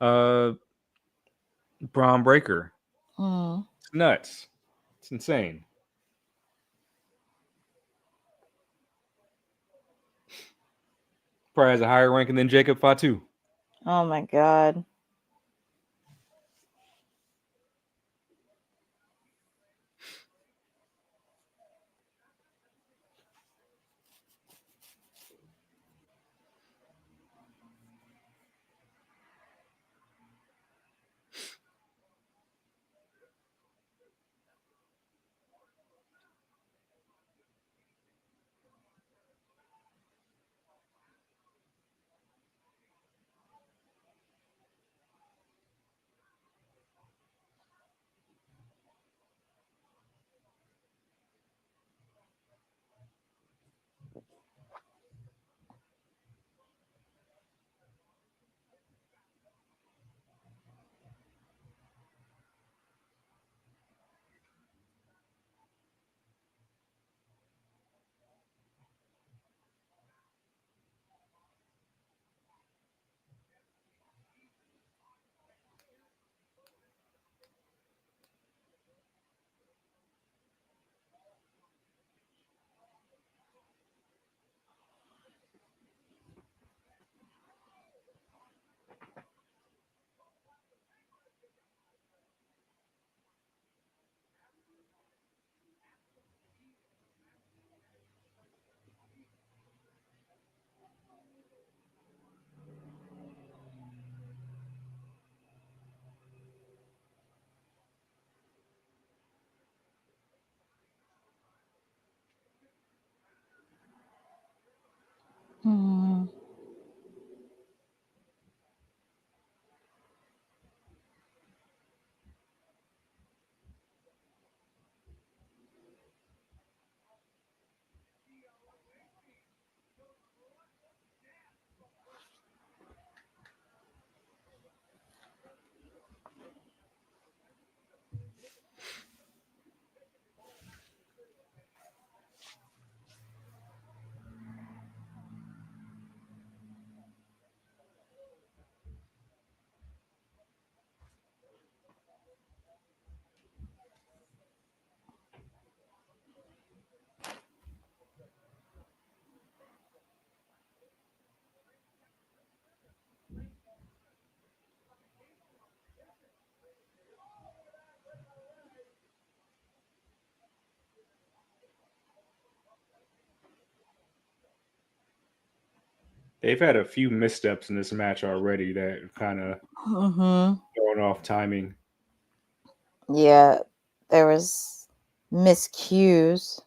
uh Braun Breaker. Mm. It's nuts. It's insane. Probably has a higher ranking than Jacob Fatu. Oh my God. Hmm. They've had a few missteps in this match already that kind of Mm-hmm. thrown off timing. Yeah, there was miscues.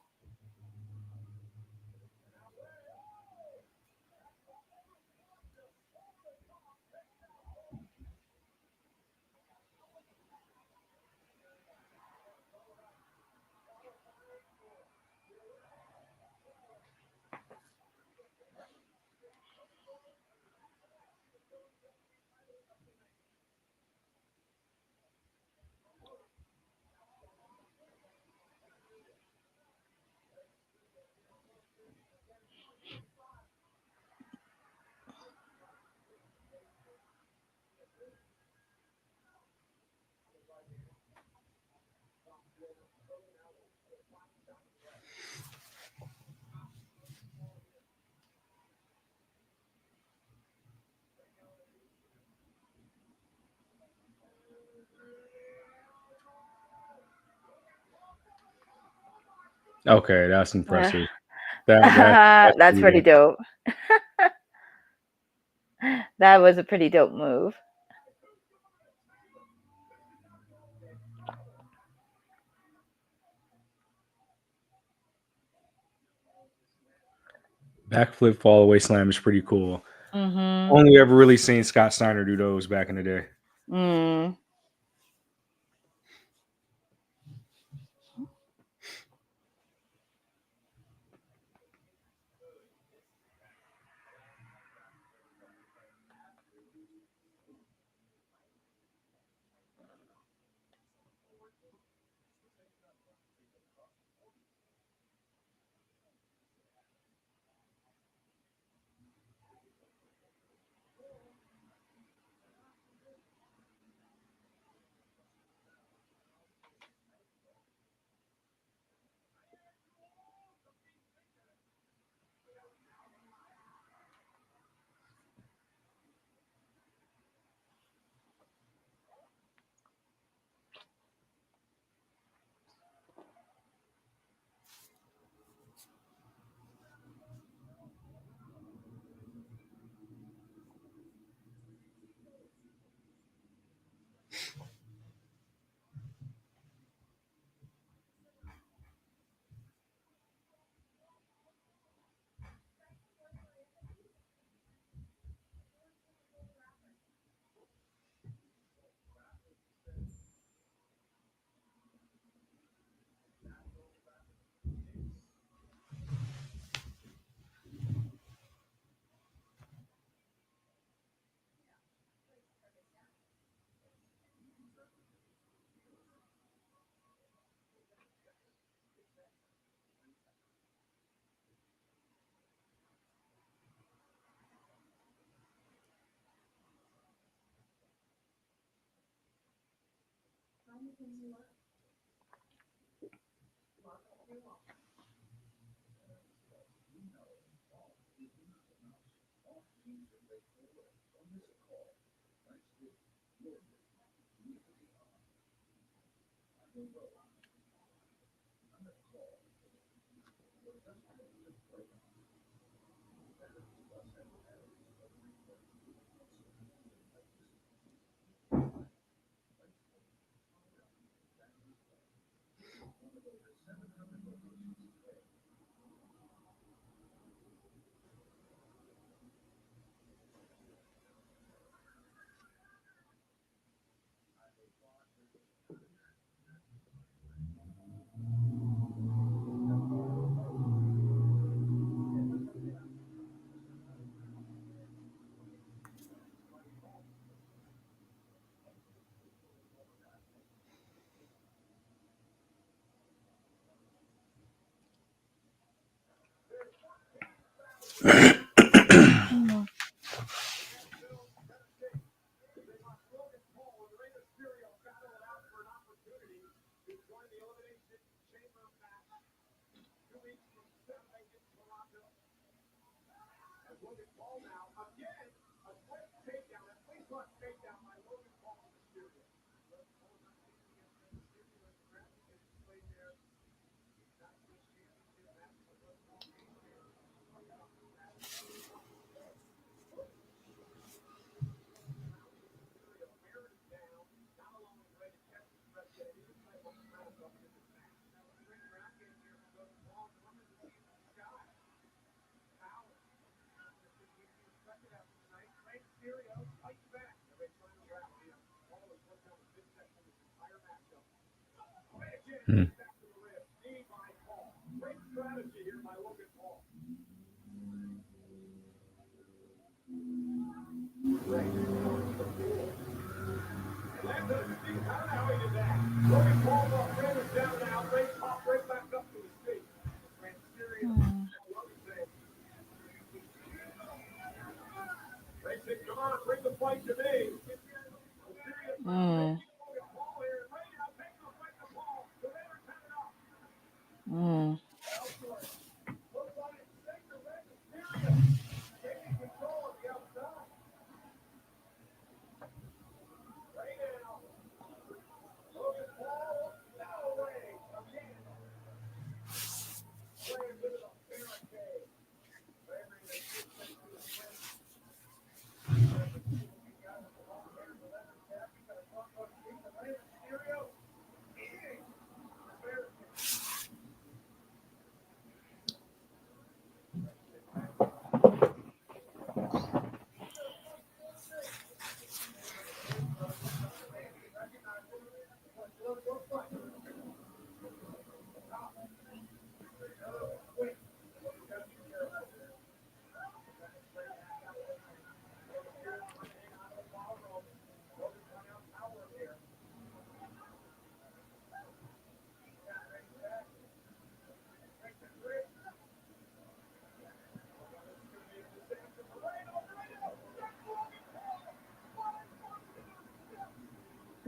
Okay, that's impressive. That's That's pretty dope. dope. That was a pretty dope move. Backflip fall away slam is pretty cool. Mm-hmm. Only ever really seen Scott Steiner do those back in the day. Mm.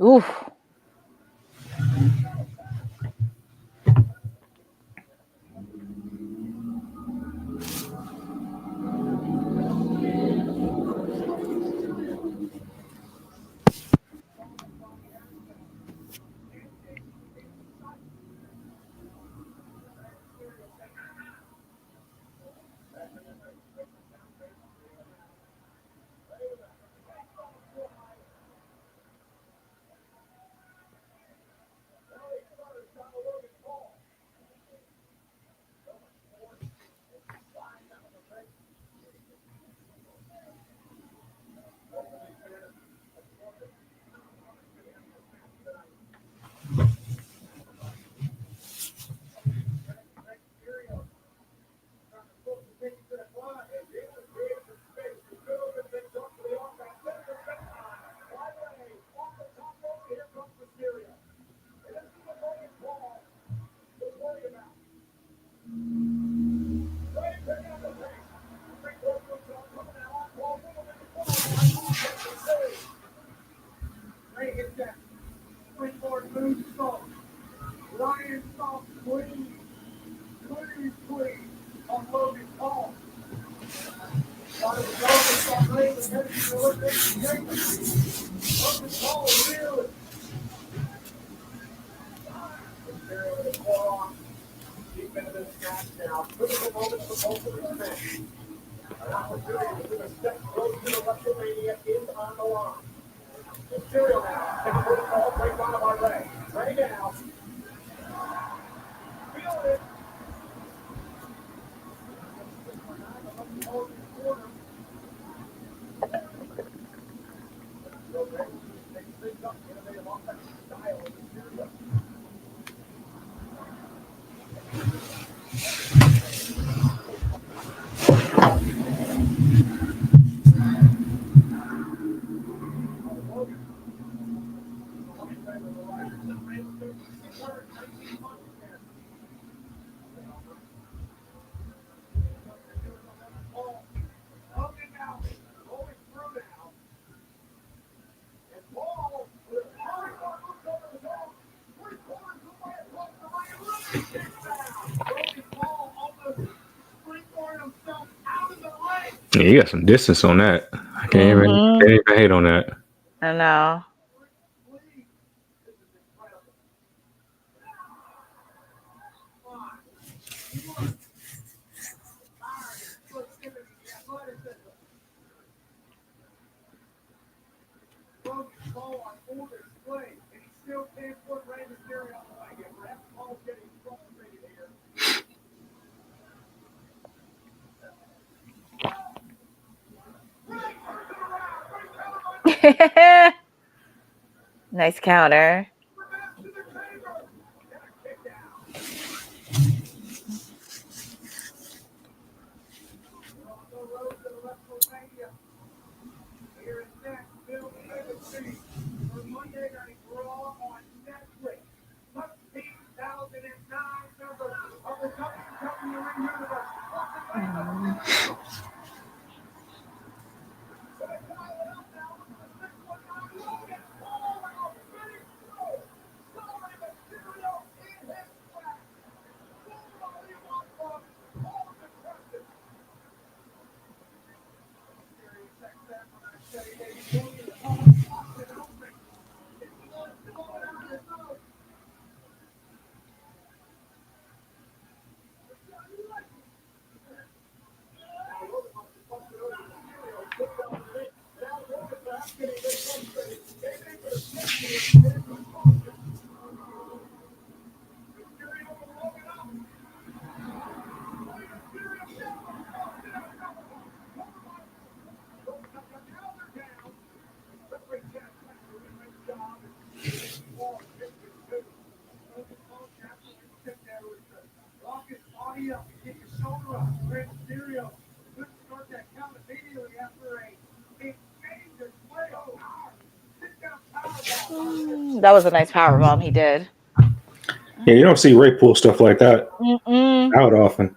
Oof. Yeah, you got some distance on that. I can't even hate on that. I know. Nice counter. That was a nice powerbomb he did. Yeah, you don't see Ray pull stuff like that out often.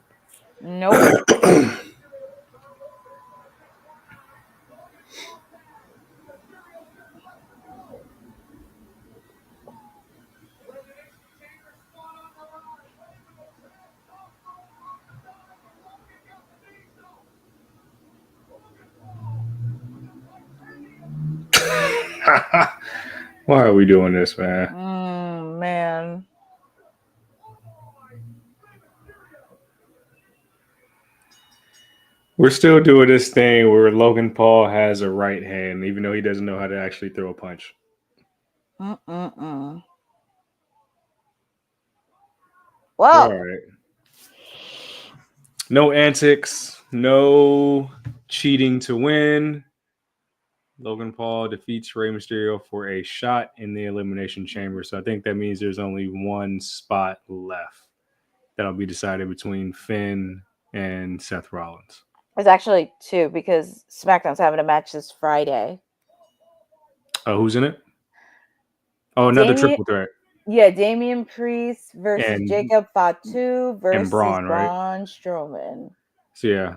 Nope. Why are we doing this, man? Man. We're still doing this thing where Logan Paul has a right hand, even though he doesn't know how to actually throw a punch. Well, All right. No antics, no cheating to win. Logan Paul defeats Rey Mysterio for a shot in the Elimination Chamber. So I think that means there's only one spot left that'll be decided between Finn and Seth Rollins. it's actually two because SmackDown's having a match this Friday. Oh, who's in it? Oh, another triple threat. Yeah, Damian Priest versus Jacob Fatu versus Braun, right? Braun Strowman. So yeah,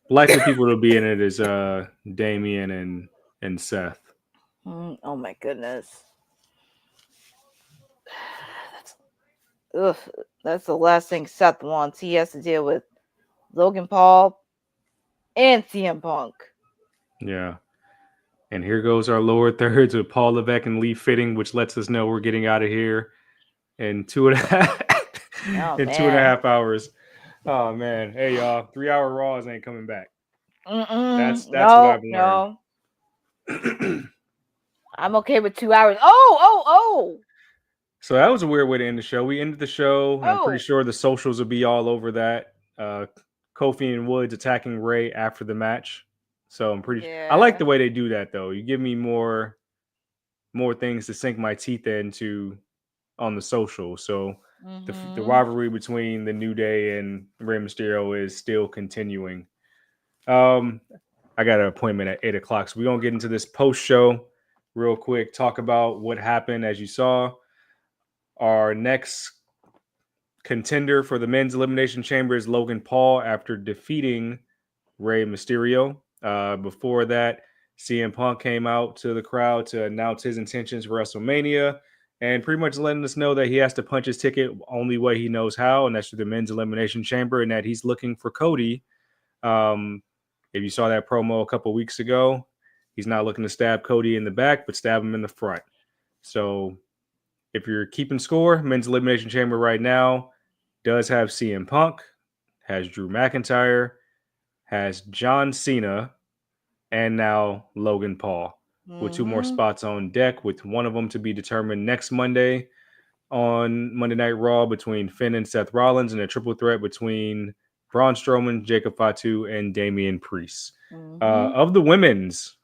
likely people that'll be in it is Damian and Seth. Oh my goodness. That's the last thing Seth wants. He has to deal with Logan Paul and CM Punk. Yeah. And here goes our lower thirds with Paul Levesque and Lee Fitting, which lets us know we're getting out of here in 2.5 hours. Oh man. Hey y'all, 3-hour Raws ain't coming back. That's what I've learned. No. I'm okay with 2 hours. Oh. So that was a weird way to end the show. We ended the show, and I'm pretty sure the socials will be all over that. Kofi and Woods attacking Ray after the match. So I'm pretty I like the way they do that though. You give me more things to sink my teeth into on the social. So the rivalry between the New Day and Rey Mysterio is still continuing. I got an appointment at 8:00, so we're gonna get into this post show real quick, talk about what happened. As you saw, our next contender for the men's elimination chamber is Logan Paul after defeating Rey Mysterio. Before that, CM Punk came out to the crowd to announce his intentions for WrestleMania and pretty much letting us know that he has to punch his ticket only way he knows how, and that's through the men's elimination chamber, and that he's looking for Cody If you saw that promo a couple weeks ago, he's not looking to stab Cody in the back, but stab him in the front. So if you're keeping score, Men's Elimination Chamber right now does have CM Punk, has Drew McIntyre, has John Cena, and now Logan Paul, with 2 more spots on deck, with one of them to be determined next Monday on Monday Night Raw between Finn and Seth Rollins, and a triple threat between Braun Strowman, Jacob Fatu, and Damian Priest. Of the women's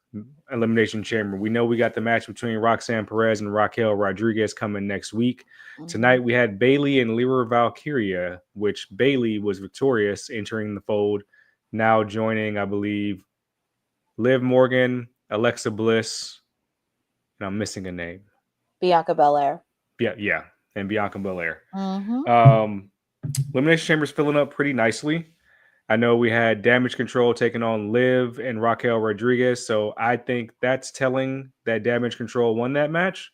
Elimination Chamber, we know we got the match between Roxanne Perez and Raquel Rodriguez coming next week. Tonight we had Bayley and Lyra Valkyria, which Bayley was victorious entering the fold, now joining, I believe, Liv Morgan, Alexa Bliss, and I'm missing a name. Bianca Belair. Yeah, and Bianca Belair. Elimination Chamber's filling up pretty nicely. I know we had Damage Control taking on Liv and Raquel Rodriguez, so I think that's telling that Damage Control won that match,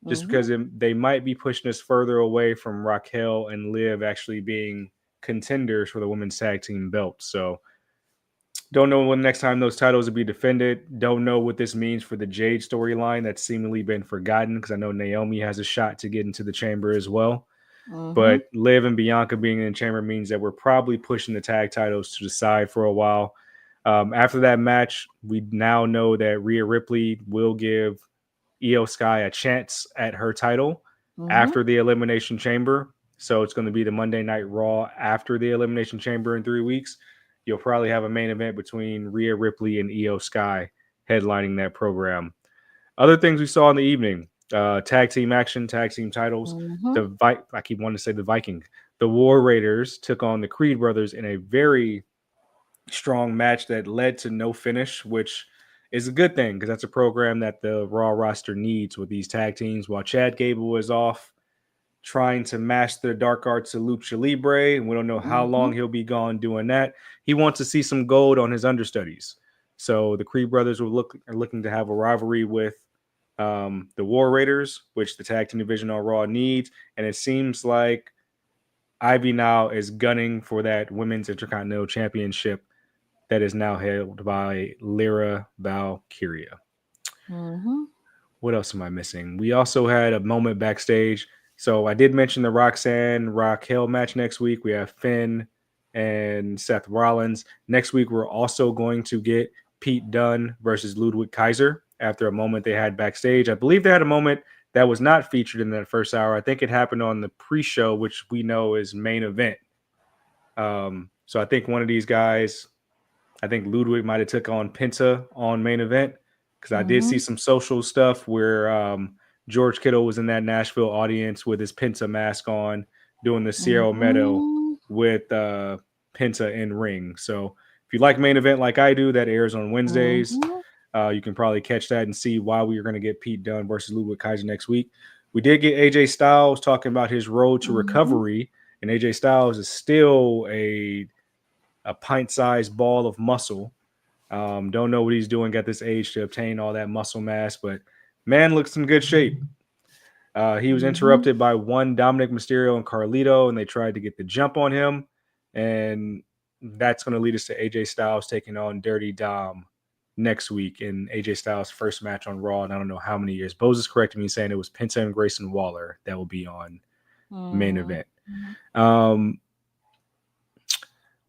just because they might be pushing us further away from Raquel and Liv actually being contenders for the women's tag team belt. So don't know when the next time those titles will be defended. Don't know what this means for the Jade storyline that's seemingly been forgotten, because I know Naomi has a shot to get into the chamber as well. But Liv and Bianca being in the chamber means that we're probably pushing the tag titles to the side for a while. After that match, we now know that Rhea Ripley will give Io Sky a chance at her title after the Elimination Chamber. So it's going to be the Monday Night Raw after the Elimination Chamber in 3 weeks. You'll probably have a main event between Rhea Ripley and Io Sky headlining that program. Other things we saw in the evening: tag team action, tag team titles. I keep wanting to say the Viking. The War Raiders took on the Creed brothers in a very strong match that led to no finish, which is a good thing, because that's a program that the Raw roster needs with these tag teams. While Chad Gable was off trying to master the dark arts of Lucha Libre, and we don't know how long he'll be gone doing that, he wants to see some gold on his understudies. So the Creed brothers are looking to have a rivalry with the War Raiders, which the tag team division on Raw needs. And it seems like Ivy now is gunning for that women's Intercontinental Championship that is now held by Lyra Valkyria. What else am I missing? We also had a moment backstage. So I did mention the Roxanne Raquel match next week. We have Finn and Seth Rollins. Next week, we're also going to get Pete Dunne versus Ludwig Kaiser after a moment they had backstage. I believe they had a moment that was not featured in that first hour. I think it happened on the pre-show, which we know is main event. So I think one of these guys, I think Ludwig might have took on Penta on main event, because I did see some social stuff where George Kittle was in that Nashville audience with his Penta mask on, doing the Sierra Meadow with Penta in ring. So if you like main event like I do, that airs on Wednesdays. You can probably catch that and see why we are going to get Pete Dunne versus Ludwig Kaiser next week. We did get AJ Styles talking about his road to recovery, and AJ Styles is still a pint-sized ball of muscle. Don't know what he's doing at this age to obtain all that muscle mass, but man looks in good shape. He was interrupted by one Dominic Mysterio and Carlito, and they tried to get the jump on him. And that's going to lead us to AJ Styles taking on Dirty Dom next week in AJ Styles' first match on Raw. And I don't know how many years. Bose is correcting me, saying it was Penta and Grayson Waller that will be on main event.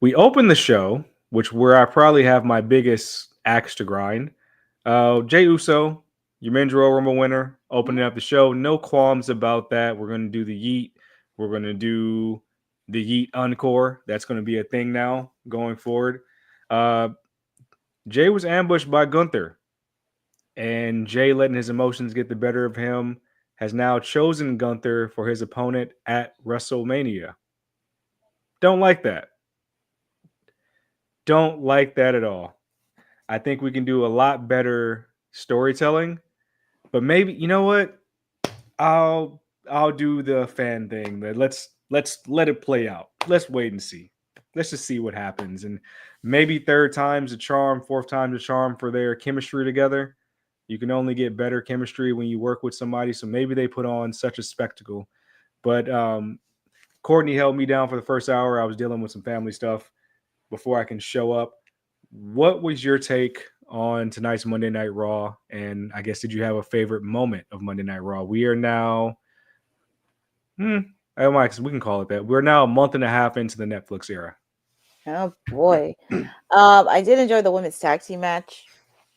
We opened the show, where I probably have my biggest axe to grind. Jey Uso, your men's Royal Rumble winner, opening up the show. No qualms about that. We're going to do the Yeet. We're going to do the Yeet Encore. That's going to be a thing now going forward. Jey was ambushed by Gunther, and Jey, letting his emotions get the better of him, has now chosen Gunther for his opponent at WrestleMania. Don't like that. Don't like that at all. I think we can do a lot better storytelling, but maybe, you know what? I'll do the fan thing. Let's let it play out. Let's wait and see. Let's just see what happens. And maybe third time's a charm, fourth time's a charm for their chemistry together. You can only get better chemistry when you work with somebody. So maybe they put on such a spectacle. But Courtney held me down for the first hour. I was dealing with some family stuff before I can show up. what was your take on tonight's Monday Night Raw? And I guess, did you have a favorite moment of Monday Night Raw? We are now, we can call it that. We're now a month and a half into the Netflix era. Oh boy. I did enjoy the women's tag team match.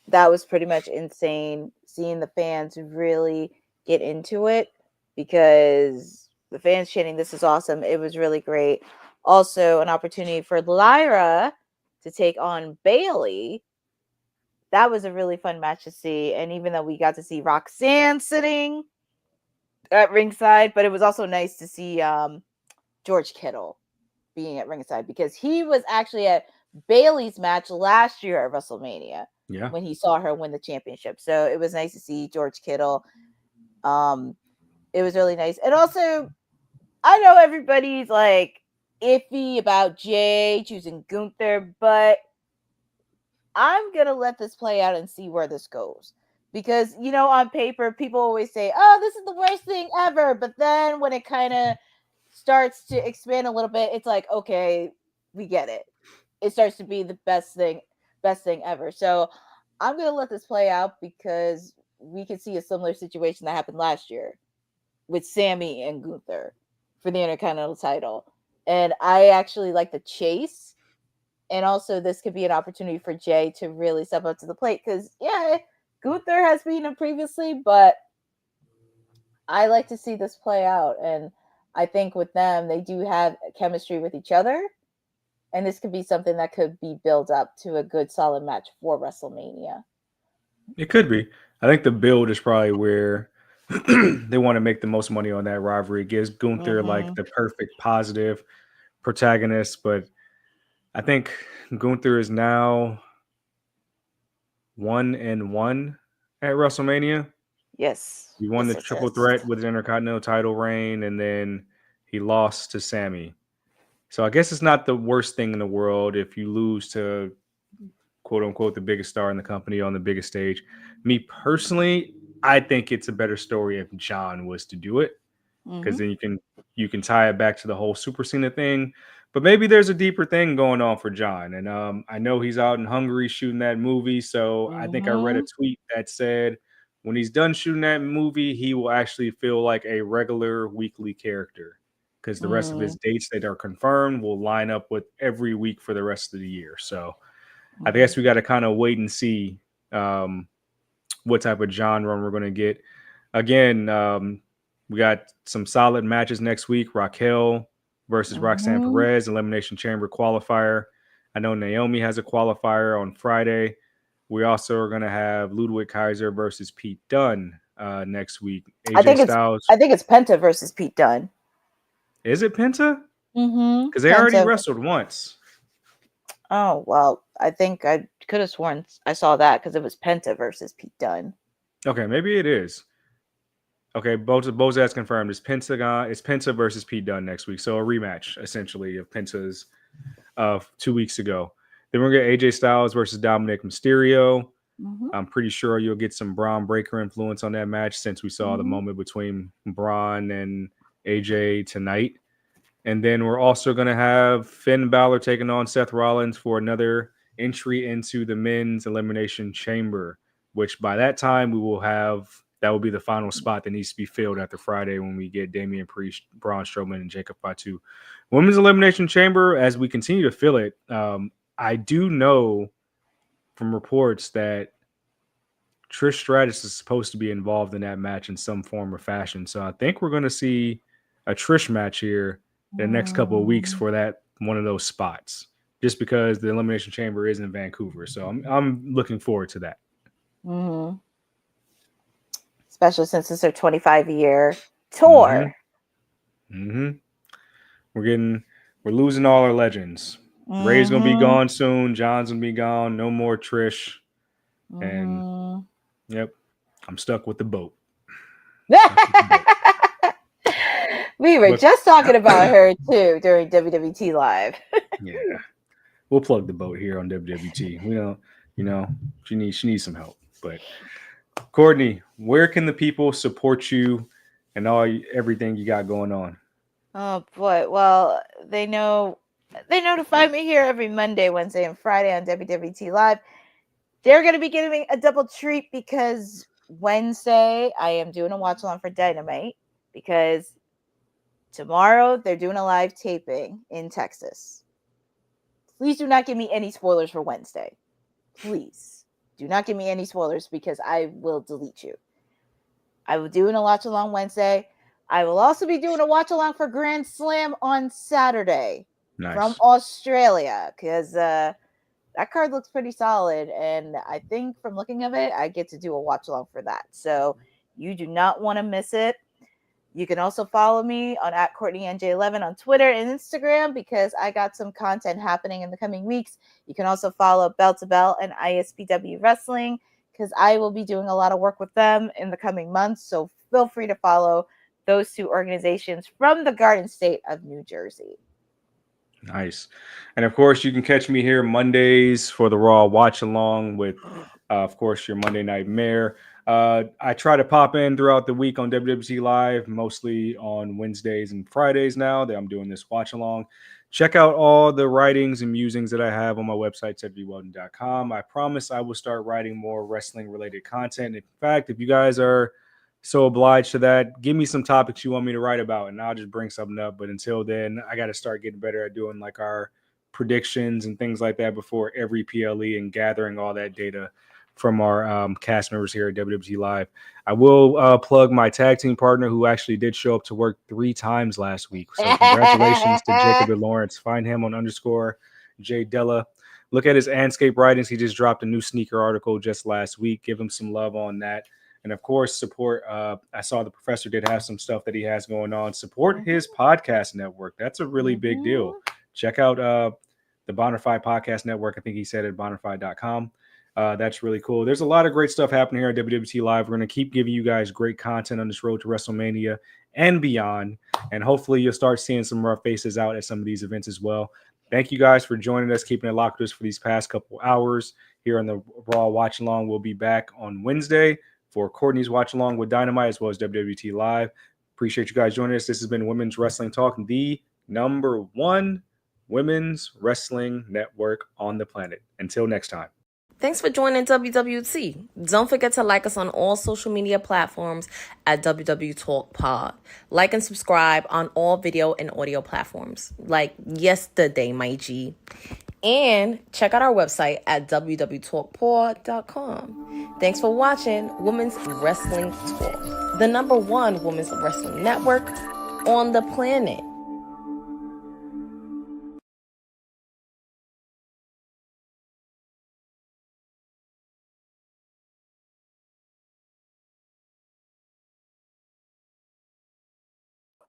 That was pretty much insane. Seeing the fans really get into it, because the fans chanting, "This is awesome." It was really great. Also, an opportunity for Lyra to take on Bailey. That was a really fun match to see. And even though we got to see Roxanne sitting at ringside, but it was also nice to see George Kittle being at ringside, because he was actually at Bailey's match last year at WrestleMania when he saw her win the championship. So it was nice to see George Kittle. It was really nice. And also, I know everybody's like iffy about Jay choosing Gunther, but I'm going to let this play out and see where this goes. Because, on paper, people always say, "Oh, this is the worst thing ever." But then when it kind of starts to expand a little bit, it's like, okay, we get it. It starts to be the best thing ever. So I'm going to let this play out, because we could see a similar situation that happened last year with Sammy and Gunther for the Intercontinental title. And I actually like the chase. And also, this could be an opportunity for Jay to really step up to the plate, because, Gunther has beaten him previously, but I like to see this play out. And I think with them, they do have chemistry with each other. And this could be something that could be built up to a good, solid match for WrestleMania. It could be. I think the build is probably where they want to make the most money on that rivalry. It gives Gunther like the perfect positive protagonist, but I think Gunther is now 1-1 at WrestleMania. Yes. He won the triple threat with the Intercontinental title reign, and then he lost to Sammy. So I guess it's not the worst thing in the world if you lose to, quote unquote, the biggest star in the company on the biggest stage. Me personally, I think it's a better story if John was to do it, because then you can tie it back to the whole Super Cena thing. But maybe there's a deeper thing going on for John. And I know he's out in Hungary shooting that movie. So I think I read a tweet that said when he's done shooting that movie, he will actually feel like a regular weekly character, because the rest of his dates that are confirmed will line up with every week for the rest of the year. So I guess we got to kind of wait and see what type of John run we're going to get. Again, we got some solid matches next week. Raquel versus Roxanne Perez, Elimination Chamber qualifier. I know Naomi has a qualifier on Friday. We also are going to have Ludwig Kaiser versus Pete Dunne next week. I think it's Penta versus Pete Dunne. Is it Penta? Because they already wrestled once. Oh, well, I think I could have sworn I saw that, because it was Penta versus Pete Dunne. Okay, maybe it is. Okay, Bozat's confirmed. It's Penta versus Pete Dunne next week. So a rematch, essentially, of Penta's of 2 weeks ago. Then we're going to get AJ Styles versus Dominic Mysterio. I'm pretty sure you'll get some Braun Breaker influence on that match, since we saw the moment between Braun and AJ tonight. And then we're also going to have Finn Balor taking on Seth Rollins for another entry into the men's Elimination Chamber, which by that time we will have. That will be the final spot that needs to be filled after Friday, when we get Damian Priest, Braun Strowman, and Jacob Fatu. Women's Elimination Chamber, as we continue to fill it, I do know from reports that Trish Stratus is supposed to be involved in that match in some form or fashion. So I think we're going to see a Trish match here in the next couple of weeks for that one of those spots, just because the Elimination Chamber is in Vancouver. So I'm looking forward to that. Especially since it's their 25-year tour. We're losing all our legends. Ray's gonna be gone soon. John's gonna be gone. No more Trish. And yep, I'm stuck with the boat. We were just talking about her too during WWT Live. Yeah, we'll plug the boat here on WWT. We don't, she needs some help. But Courtney, where can the people support you and everything you got going on? Oh boy, well, they know They notify me here every Monday, Wednesday, and Friday on WWT Live. They're going to be giving a double treat because Wednesday I am doing a watch along for Dynamite because tomorrow they're doing a live taping in Texas. Please do not give me any spoilers for Wednesday. Please do not give me any spoilers because I will delete you. I will do a watch along Wednesday. I will also be doing a watch along for Grand Slam on Saturday from Australia because that card looks pretty solid. And I think from looking at it, I get to do a watch along for that. So you do not want to miss it. You can also follow me on @CourtneyNJ11 on Twitter and Instagram because I got some content happening in the coming weeks. You can also follow Bell to Bell and ISPW Wrestling because I will be doing a lot of work with them in the coming months. So feel free to follow those two organizations from the Garden State of New Jersey. Nice. And of course, you can catch me here Mondays for the Raw Watch Along with, of course, your Monday Night Mare. I try to pop in throughout the week on WWT Live, mostly on Wednesdays and Fridays now that I'm doing this watch along. Check out all the writings and musings that I have on my website, cedricwelton.com. I promise I will start writing more wrestling-related content. In fact, if you guys are so obliged to that, give me some topics you want me to write about, and I'll just bring something up. But until then, I got to start getting better at doing like our predictions and things like that before every PLE and gathering all that data from our cast members here at WWT Live. I will plug my tag team partner who actually did show up to work 3 times last week. So congratulations to Jacob and Lawrence. Find him on _J Della. Look at his Anscape writings. He just dropped a new sneaker article just last week. Give him some love on that. And of course, support. I saw the professor did have some stuff that he has going on. Support his podcast network. That's a really big deal. Check out the Bonafide Podcast Network. I think he said at bonafide.com. That's really cool. There's a lot of great stuff happening here at WWT Live. We're going to keep giving you guys great content on this road to WrestleMania and beyond. And hopefully you'll start seeing some rough faces out at some of these events as well. Thank you guys for joining us, keeping it locked with us for these past couple hours here on the Raw Watch Along. We'll be back on Wednesday for Courtney's Watch Along with Dynamite as well as WWT Live. Appreciate you guys joining us. This has been Women's Wrestling Talk, the #1 women's wrestling network on the planet. Until next time. Thanks for joining WWT. Don't forget to like us on all social media platforms at WW Talk Pod. Like and subscribe on all video and audio platforms like yesterday, my G. And check out our website at www.talkpod.com. Thanks for watching Women's Wrestling Talk, the #1 women's wrestling network on the planet.